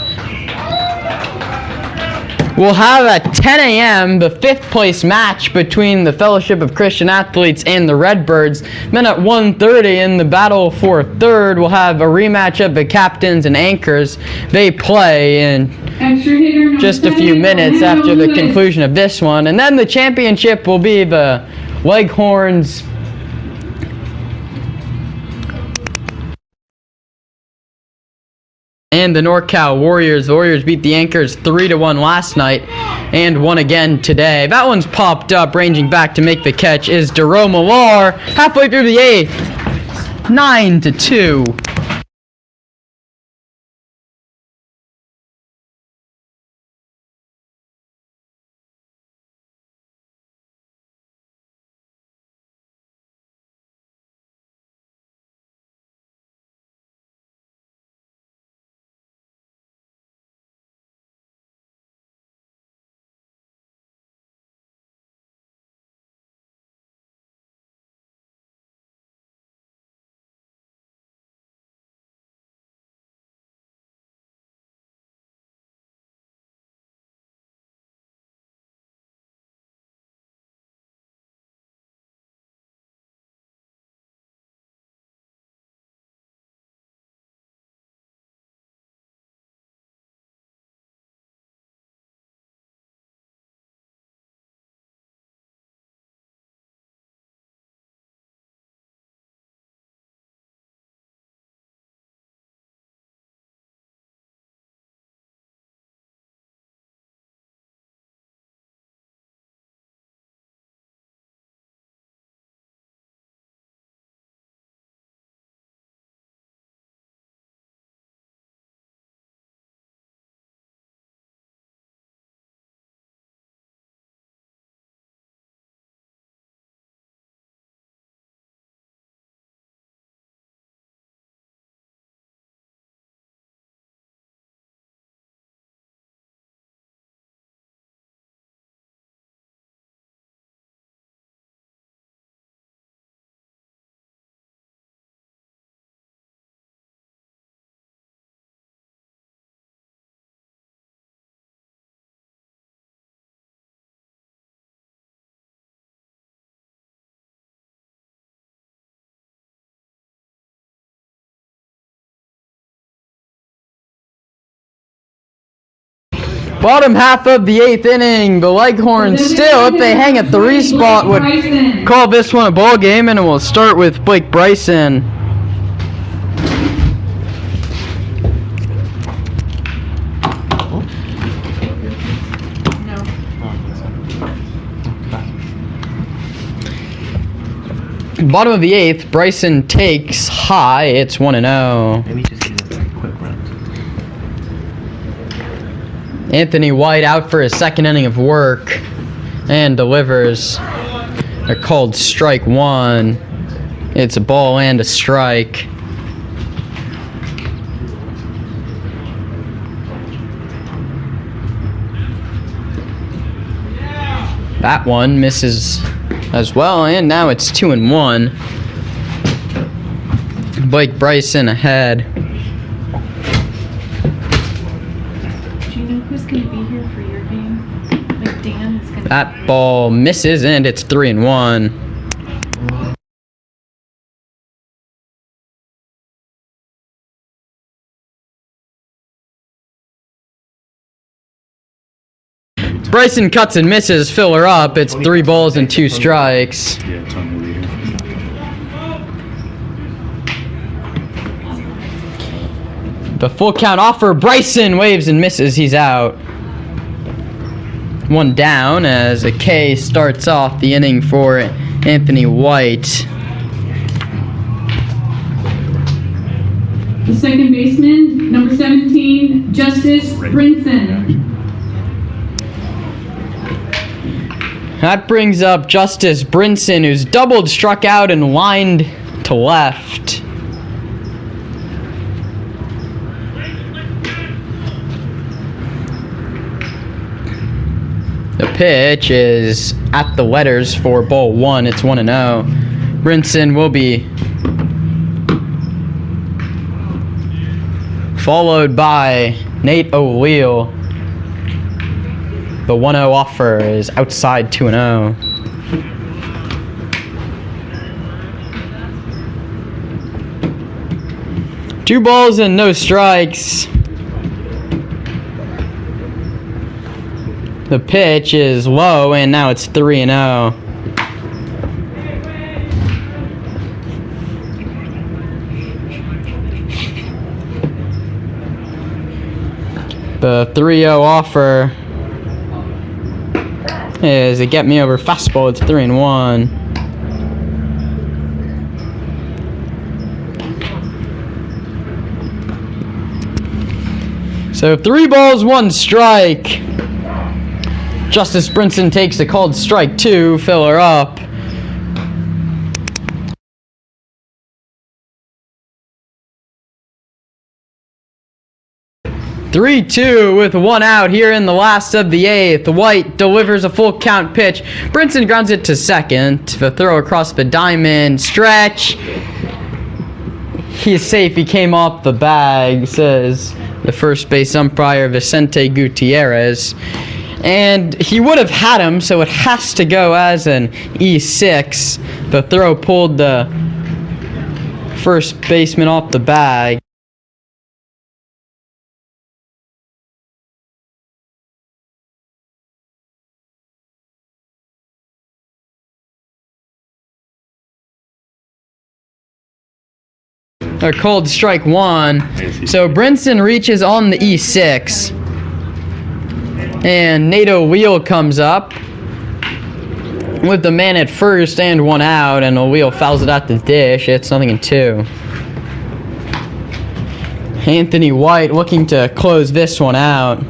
C: We'll have at 10 a.m. the 5th place match between the Fellowship of Christian Athletes and the Redbirds. Then at 1:30 in the battle for 3rd, we'll have a rematch of the captains and anchors. They play in just a few minutes after the conclusion of this one. And then the championship will be the Leghorns and the NorCal Warriors. The Warriors beat the Anchors 3-1 last night and won again today. That one's popped up. Ranging back to make the catch is Jerome Millar. Halfway through the 8th. 9-2. Bottom half of the 8th inning, the Leghorns still, if they hang at 3 spot, would call this one a ball game, and it will start with Blake Bryson. Bottom of the 8th, Bryson takes high. It's 1-0.
A: Maybe just give it a quick run.
C: Anthony White out for his 2nd inning of work and delivers. They're called strike 1. It's a ball and a strike. That one misses as well, and now it's 2-1. Blake Bryson ahead.
E: Do you know who's going to be here for your game? Like Dan is going to.
C: That ball misses, and it's 3-1. Bryson cuts and misses. Fill her up. It's 3 balls and 2 strikes.
H: Yeah, Tony Lee.
C: The full count offer. Bryson waves and misses. He's out. 1 down as a K starts off the inning for Anthony White.
D: The second baseman, number 17, Justice Brinson.
C: That brings up Justice Brinson, who's doubled, struck out, and lined to left. The pitch is at the letters for ball 1. It's 1-0. Brinson will be followed by Nate O'Leal. The 1-0 offer is outside 2-0. Two balls and no strikes. The pitch is low, and now it's 3-0. The 3-0 offer is a get me over fastball. It's 3-1. So 3 balls, 1 strike. Justice Brinson takes the called strike 2. Fill her up. Three-two with 1 out here in the last of the 8th. White delivers a full count pitch. Brinson grounds it to second. The throw across the diamond. Stretch. He's safe. He came off the bag, says the first base umpire, Vicente Gutierrez. And he would have had him, so it has to go as an E6. The throw pulled the first baseman off the bag. Or called strike 1. So Brinson reaches on the E6. And Nate O'Leal comes up with the man at first and 1 out, and O'Leal fouls it out the dish. It's 0-2. Anthony White looking to close this one out.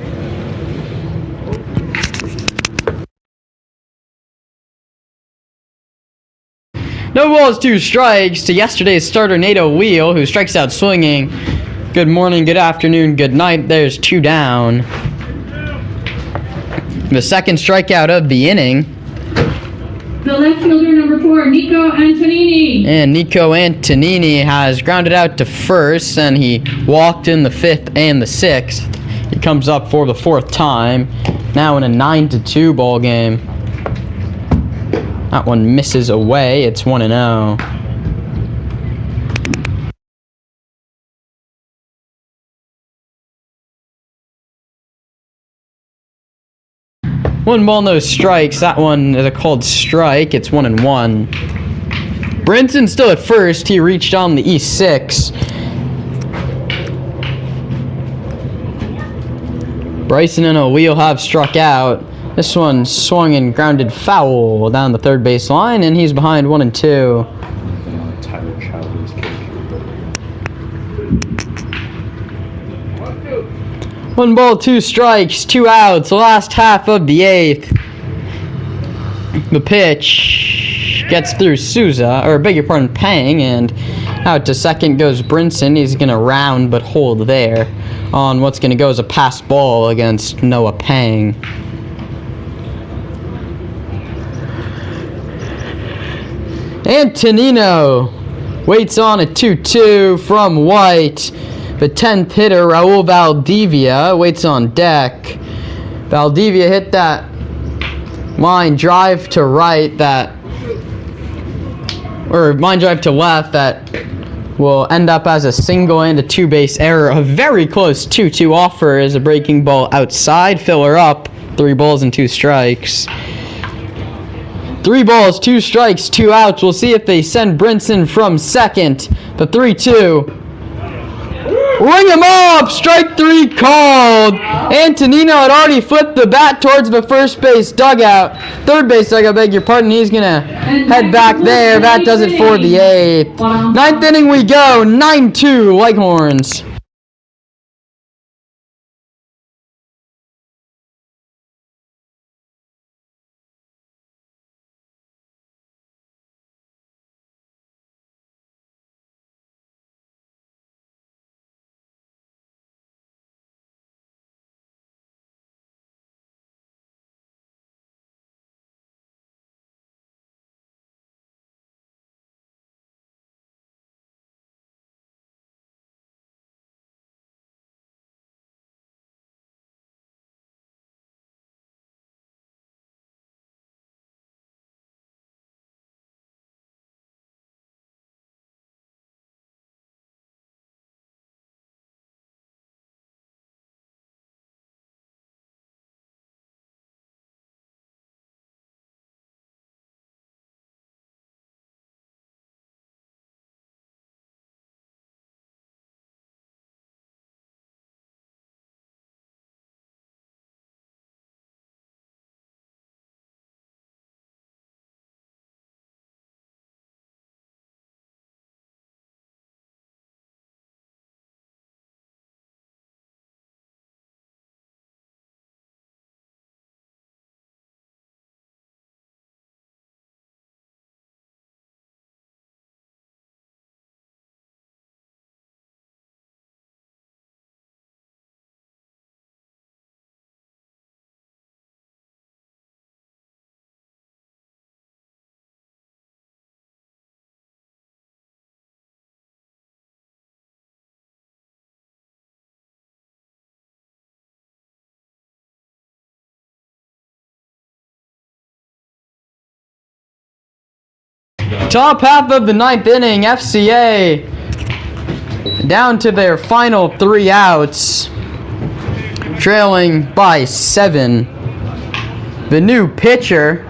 C: No balls, 2 strikes to yesterday's starter Nate O'Leal, who strikes out swinging. Good morning, good afternoon, good night. There's 2 down. The second strikeout of the inning.
D: The left fielder, number 4, Nico Antonini.
C: And Nico Antonini has grounded out to first, and he walked in the 5th and the 6th. He comes up for the 4th time. Now in a 9-2 ball game. That one misses away. It's 1-0. One ball, no strikes. That one is a called strike. It's 1-1. Brinson still at first. He reached on the E6. Bryson and O'Leal have struck out. This one swung and grounded foul down the third base line, and he's behind 1-2.
H: Tyler Chowdhury's kick.
C: 1 ball, 2 strikes, 2 outs. The last half of the 8th. The pitch gets through Souza, or beg your pardon, Pang, and out to second goes Brinson. He's gonna round but hold there on what's gonna go as a pass ball against Noah Pang. Antonino waits on a 2-2 from White. The 10th hitter, Raul Valdivia, waits on deck. Valdivia hit that line drive to right line drive to left that will end up as a single and a 2-base error. A very close 2-2 offer is a breaking ball outside. Fill her up. 3 balls and 2 strikes. 3 balls, 2 strikes, 2 outs. We'll see if they send Brinson from second. The 3-2. Ring him up! Strike 3 called! Antonino had already flipped the bat towards the third base dugout, beg your pardon. He's gonna head back there. That does it for the 8th. 9th inning we go, 9-2 Leghorns. Top half of the 9th inning, FCA down to their final 3 outs, trailing by 7. The new pitcher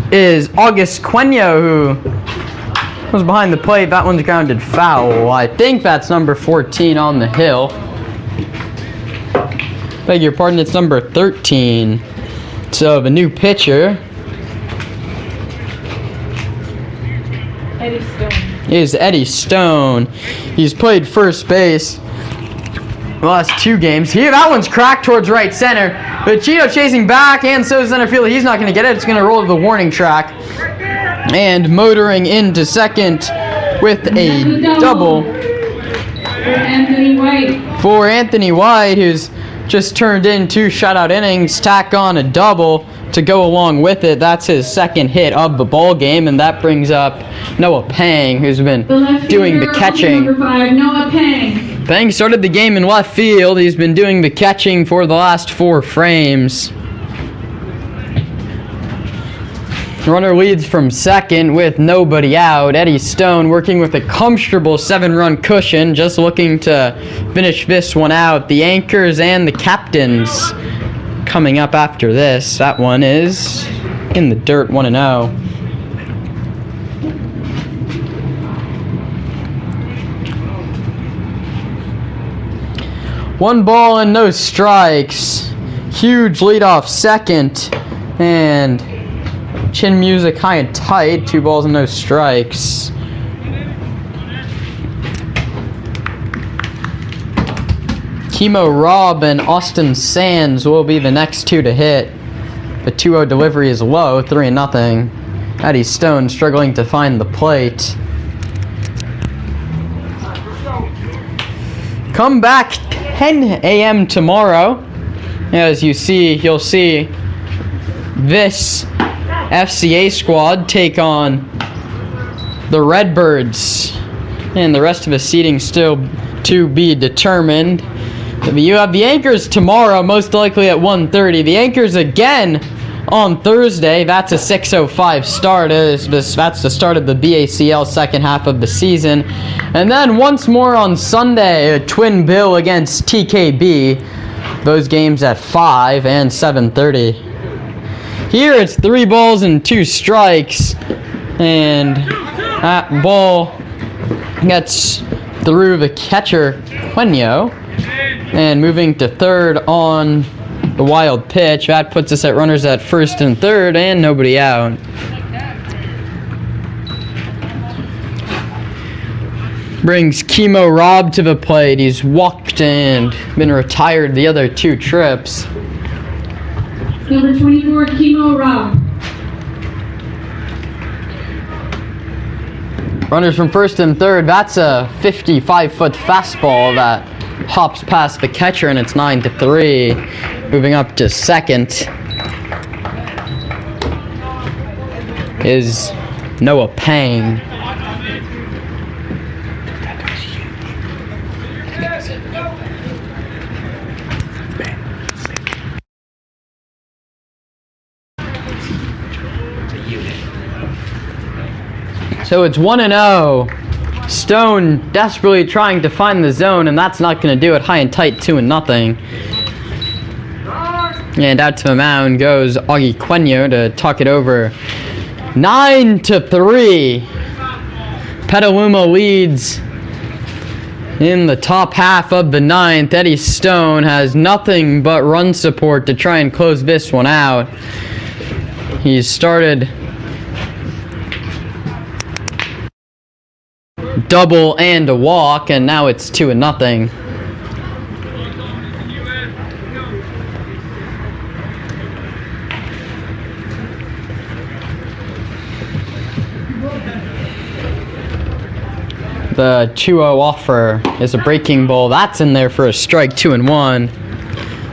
C: is August Queno, who was behind the plate. That one's grounded foul. I think that's number 14 on the hill. Beg your pardon, it's number 13. So the new pitcher is Eddie Stone. He's played first base the last 2 games. Here, that one's cracked towards right center. But Cheeto chasing back, and so is center field. He's not going to get it. It's going to roll to the warning track. And motoring into second with a double for Anthony White, who's just turned in 2 shutout innings, tack on a double to go along with it. That's his 2nd hit of the ball game, and that brings up Noah Pang, who's been doing the catching.
D: Number 5, Noah Pang.
C: Pang started the game in left field. He's been doing the catching for the last 4 frames. Runner leads from second with nobody out. Eddie Stone working with a comfortable 7-run cushion, just looking to finish this one out. The anchors and the captains coming up after this. That one is in the dirt, 1-0. One ball and no strikes. Huge leadoff second, and chin music high and tight. 2 balls and no strikes. Kimo Robb and Austin Sands will be the next 2 to hit. The 2-0 delivery is low, 3-0. Eddie Stone struggling to find the plate. Come back 10 a.m. tomorrow. As you'll see this FCA squad take on the Redbirds, and the rest of the seating still to be determined. You have the Anchors tomorrow, most likely at 1:30. The Anchors again on Thursday. That's a 6:05 start. That's the start of the BACL second half of the season. And then once more on Sunday, a twin bill against TKB. Those games at 5 and 7:30. Here it's 3 balls and 2 strikes, and that ball gets through the catcher Quenio, and moving to third on the wild pitch. That puts us at runners at first and third and nobody out. Brings Chemo Rob to the plate. He's walked and been retired the other 2 trips.
D: Number 24, Chemo Rob.
C: Runners from first and third. That's a 55-foot fastball that hops past the catcher, and it's 9-3. Moving up to second is Noah Pang. So it's 1-0. Stone desperately trying to find the zone, and that's not going to do it. High and tight, 2-0. And out to the mound goes Augie Quenio to talk it over. 9-3. Petaluma leads in the top half of the 9th. Eddie Stone has nothing but run support to try and close this one out. He's started double and a walk, and now it's 2-0. The 2-0 offer is a breaking ball. That's in there for a strike, 2-1.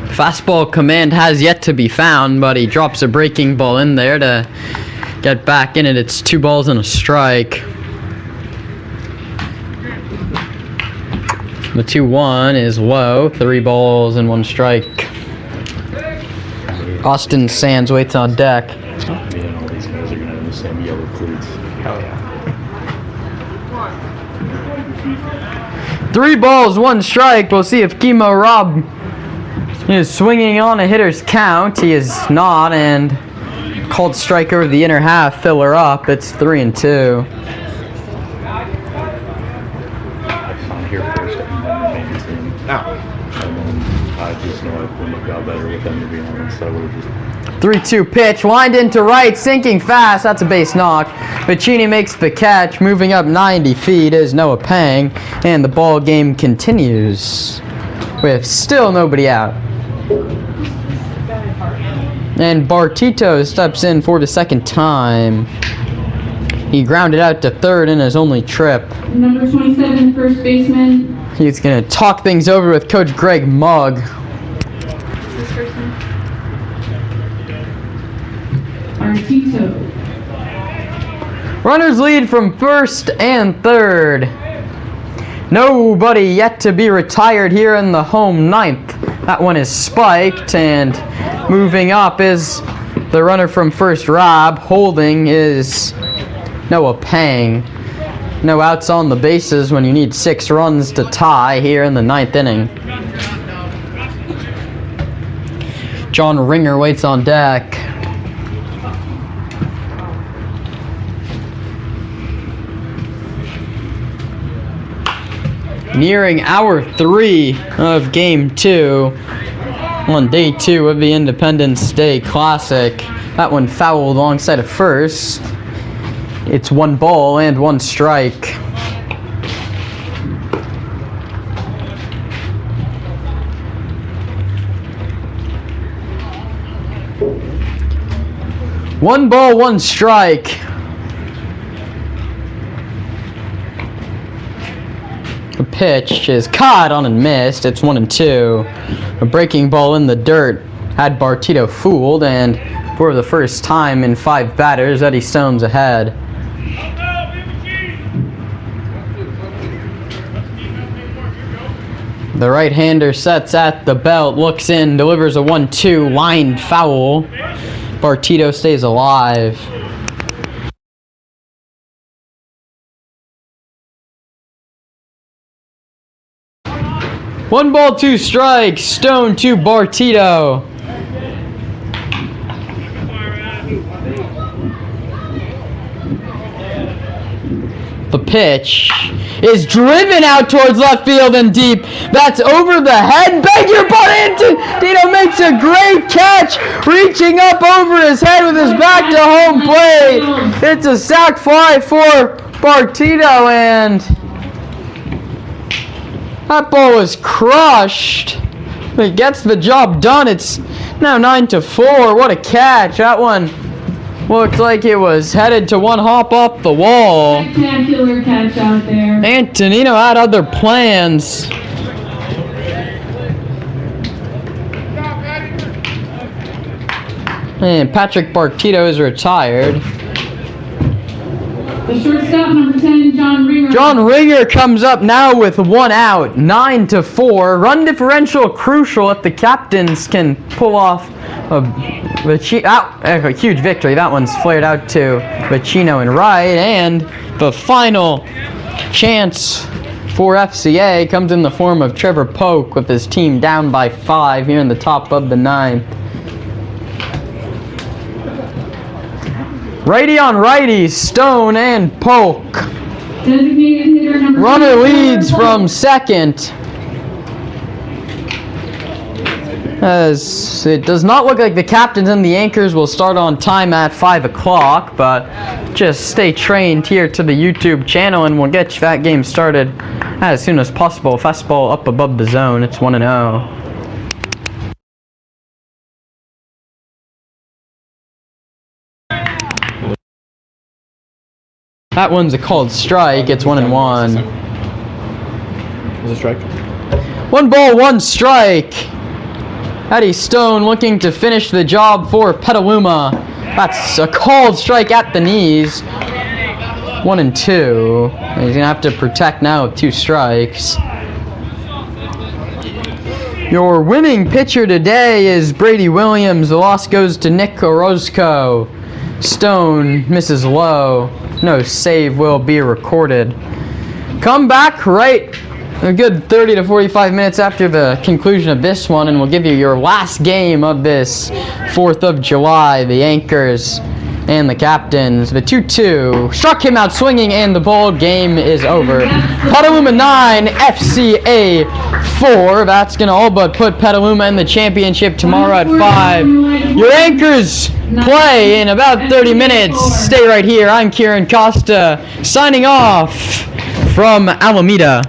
C: Fastball command has yet to be found, but he drops a breaking ball in there to get back in it. It's 2 balls and a strike. The 2-1 is low. 3 balls and 1 strike. Austin Sands waits on deck.
H: Me and all these guys are gonna have the same yellow cleats. Hell yeah.
C: 3 balls, 1 strike. We'll see if Chemo Rob is swinging on a hitter's count. He is not, and called strike over the inner half. Filler up. It's 3-2.
H: Here first and then the main team. And then I just know I wouldn't have got better with them, to be honest. I would have just
C: 3-2 pitch, lined into right, sinking fast. That's a base knock. Piccini makes the catch. Moving up 90 feet is Noah Pang, and the ball game continues with still nobody out. And Bartito steps in for the second time. He grounded out to third in his only trip.
D: Number 27, first baseman.
C: He's going to talk things over with Coach Greg Mugg.
E: This person.
D: Artito.
C: Runners lead from first and third. Nobody yet to be retired here in the home 9th. That one is spiked, and moving up is the runner from first, Rob. Holding is Noah Pang. No outs on the bases when you need 6 runs to tie here in the 9th inning. John Ringer waits on deck. Nearing hour 3 of game 2 on day 2 of the Independence Day Classic. That one fouled alongside of first. It's 1 ball and 1 strike. One ball, 1 strike. The pitch is caught on and missed. It's 1-2. A breaking ball in the dirt had Bartito fooled, and for the first time in 5 batters, Eddie Stone's ahead. The right-hander sets at the belt, looks in, delivers a 1-2, lined foul. Bartito stays alive. 1 ball, 2 strikes. Stone to Bartito. The pitch is driven out towards left field and deep. That's over the head. Beg your pardon. Dino makes a great catch, reaching up over his head with his back to home plate. It's a sac fly for Bartito, and that ball was crushed. He gets the job done. It's now 9-4. What a catch. That one looked like it was headed to one hop off the wall.
D: Spectacular catch out there.
C: Antonino had other plans. And Patrick Bartito is retired.
D: The shortstop, number 10, John Ringer.
C: John Ringer comes up now with 1 out, 9-4. Run differential crucial if the captains can pull off a huge victory. That one's flared out to Vecino and right, and the final chance for FCA comes in the form of Trevor Polk with his team down by 5 here in the top of the 9th. Righty on righty, Stone and Polk.
D: Designated hitter number
C: Runner
D: 2,
C: leads
D: Polk.
C: from second. As it does not look like the captains and the anchors will start on time at 5 o'clock, but just stay trained here to the YouTube channel and we'll get that game started as soon as possible. Fastball up above the zone. It's 1-0. That one's a called strike. It's 1-1.
G: Was it a strike?
C: 1 ball, 1 strike. Eddie Stone looking to finish the job for Petaluma. That's a called strike at the knees. 1-2. He's gonna have to protect now with 2 strikes. Your winning pitcher today is Brady Williams. The loss goes to Nick Orozco. Stone misses low. No save will be recorded. Come back right a good 30 to 45 minutes after the conclusion of this one, and we'll give you your last game of this 4th of July. The anchors and the captains. The 2-2 struck him out swinging, and the ball game is over. Petaluma 9, FCA 4. That's going to all but put Petaluma in the championship tomorrow at 5. Your anchors play in about 30 minutes. Stay right here. I'm Kieran Costa signing off from Alameda.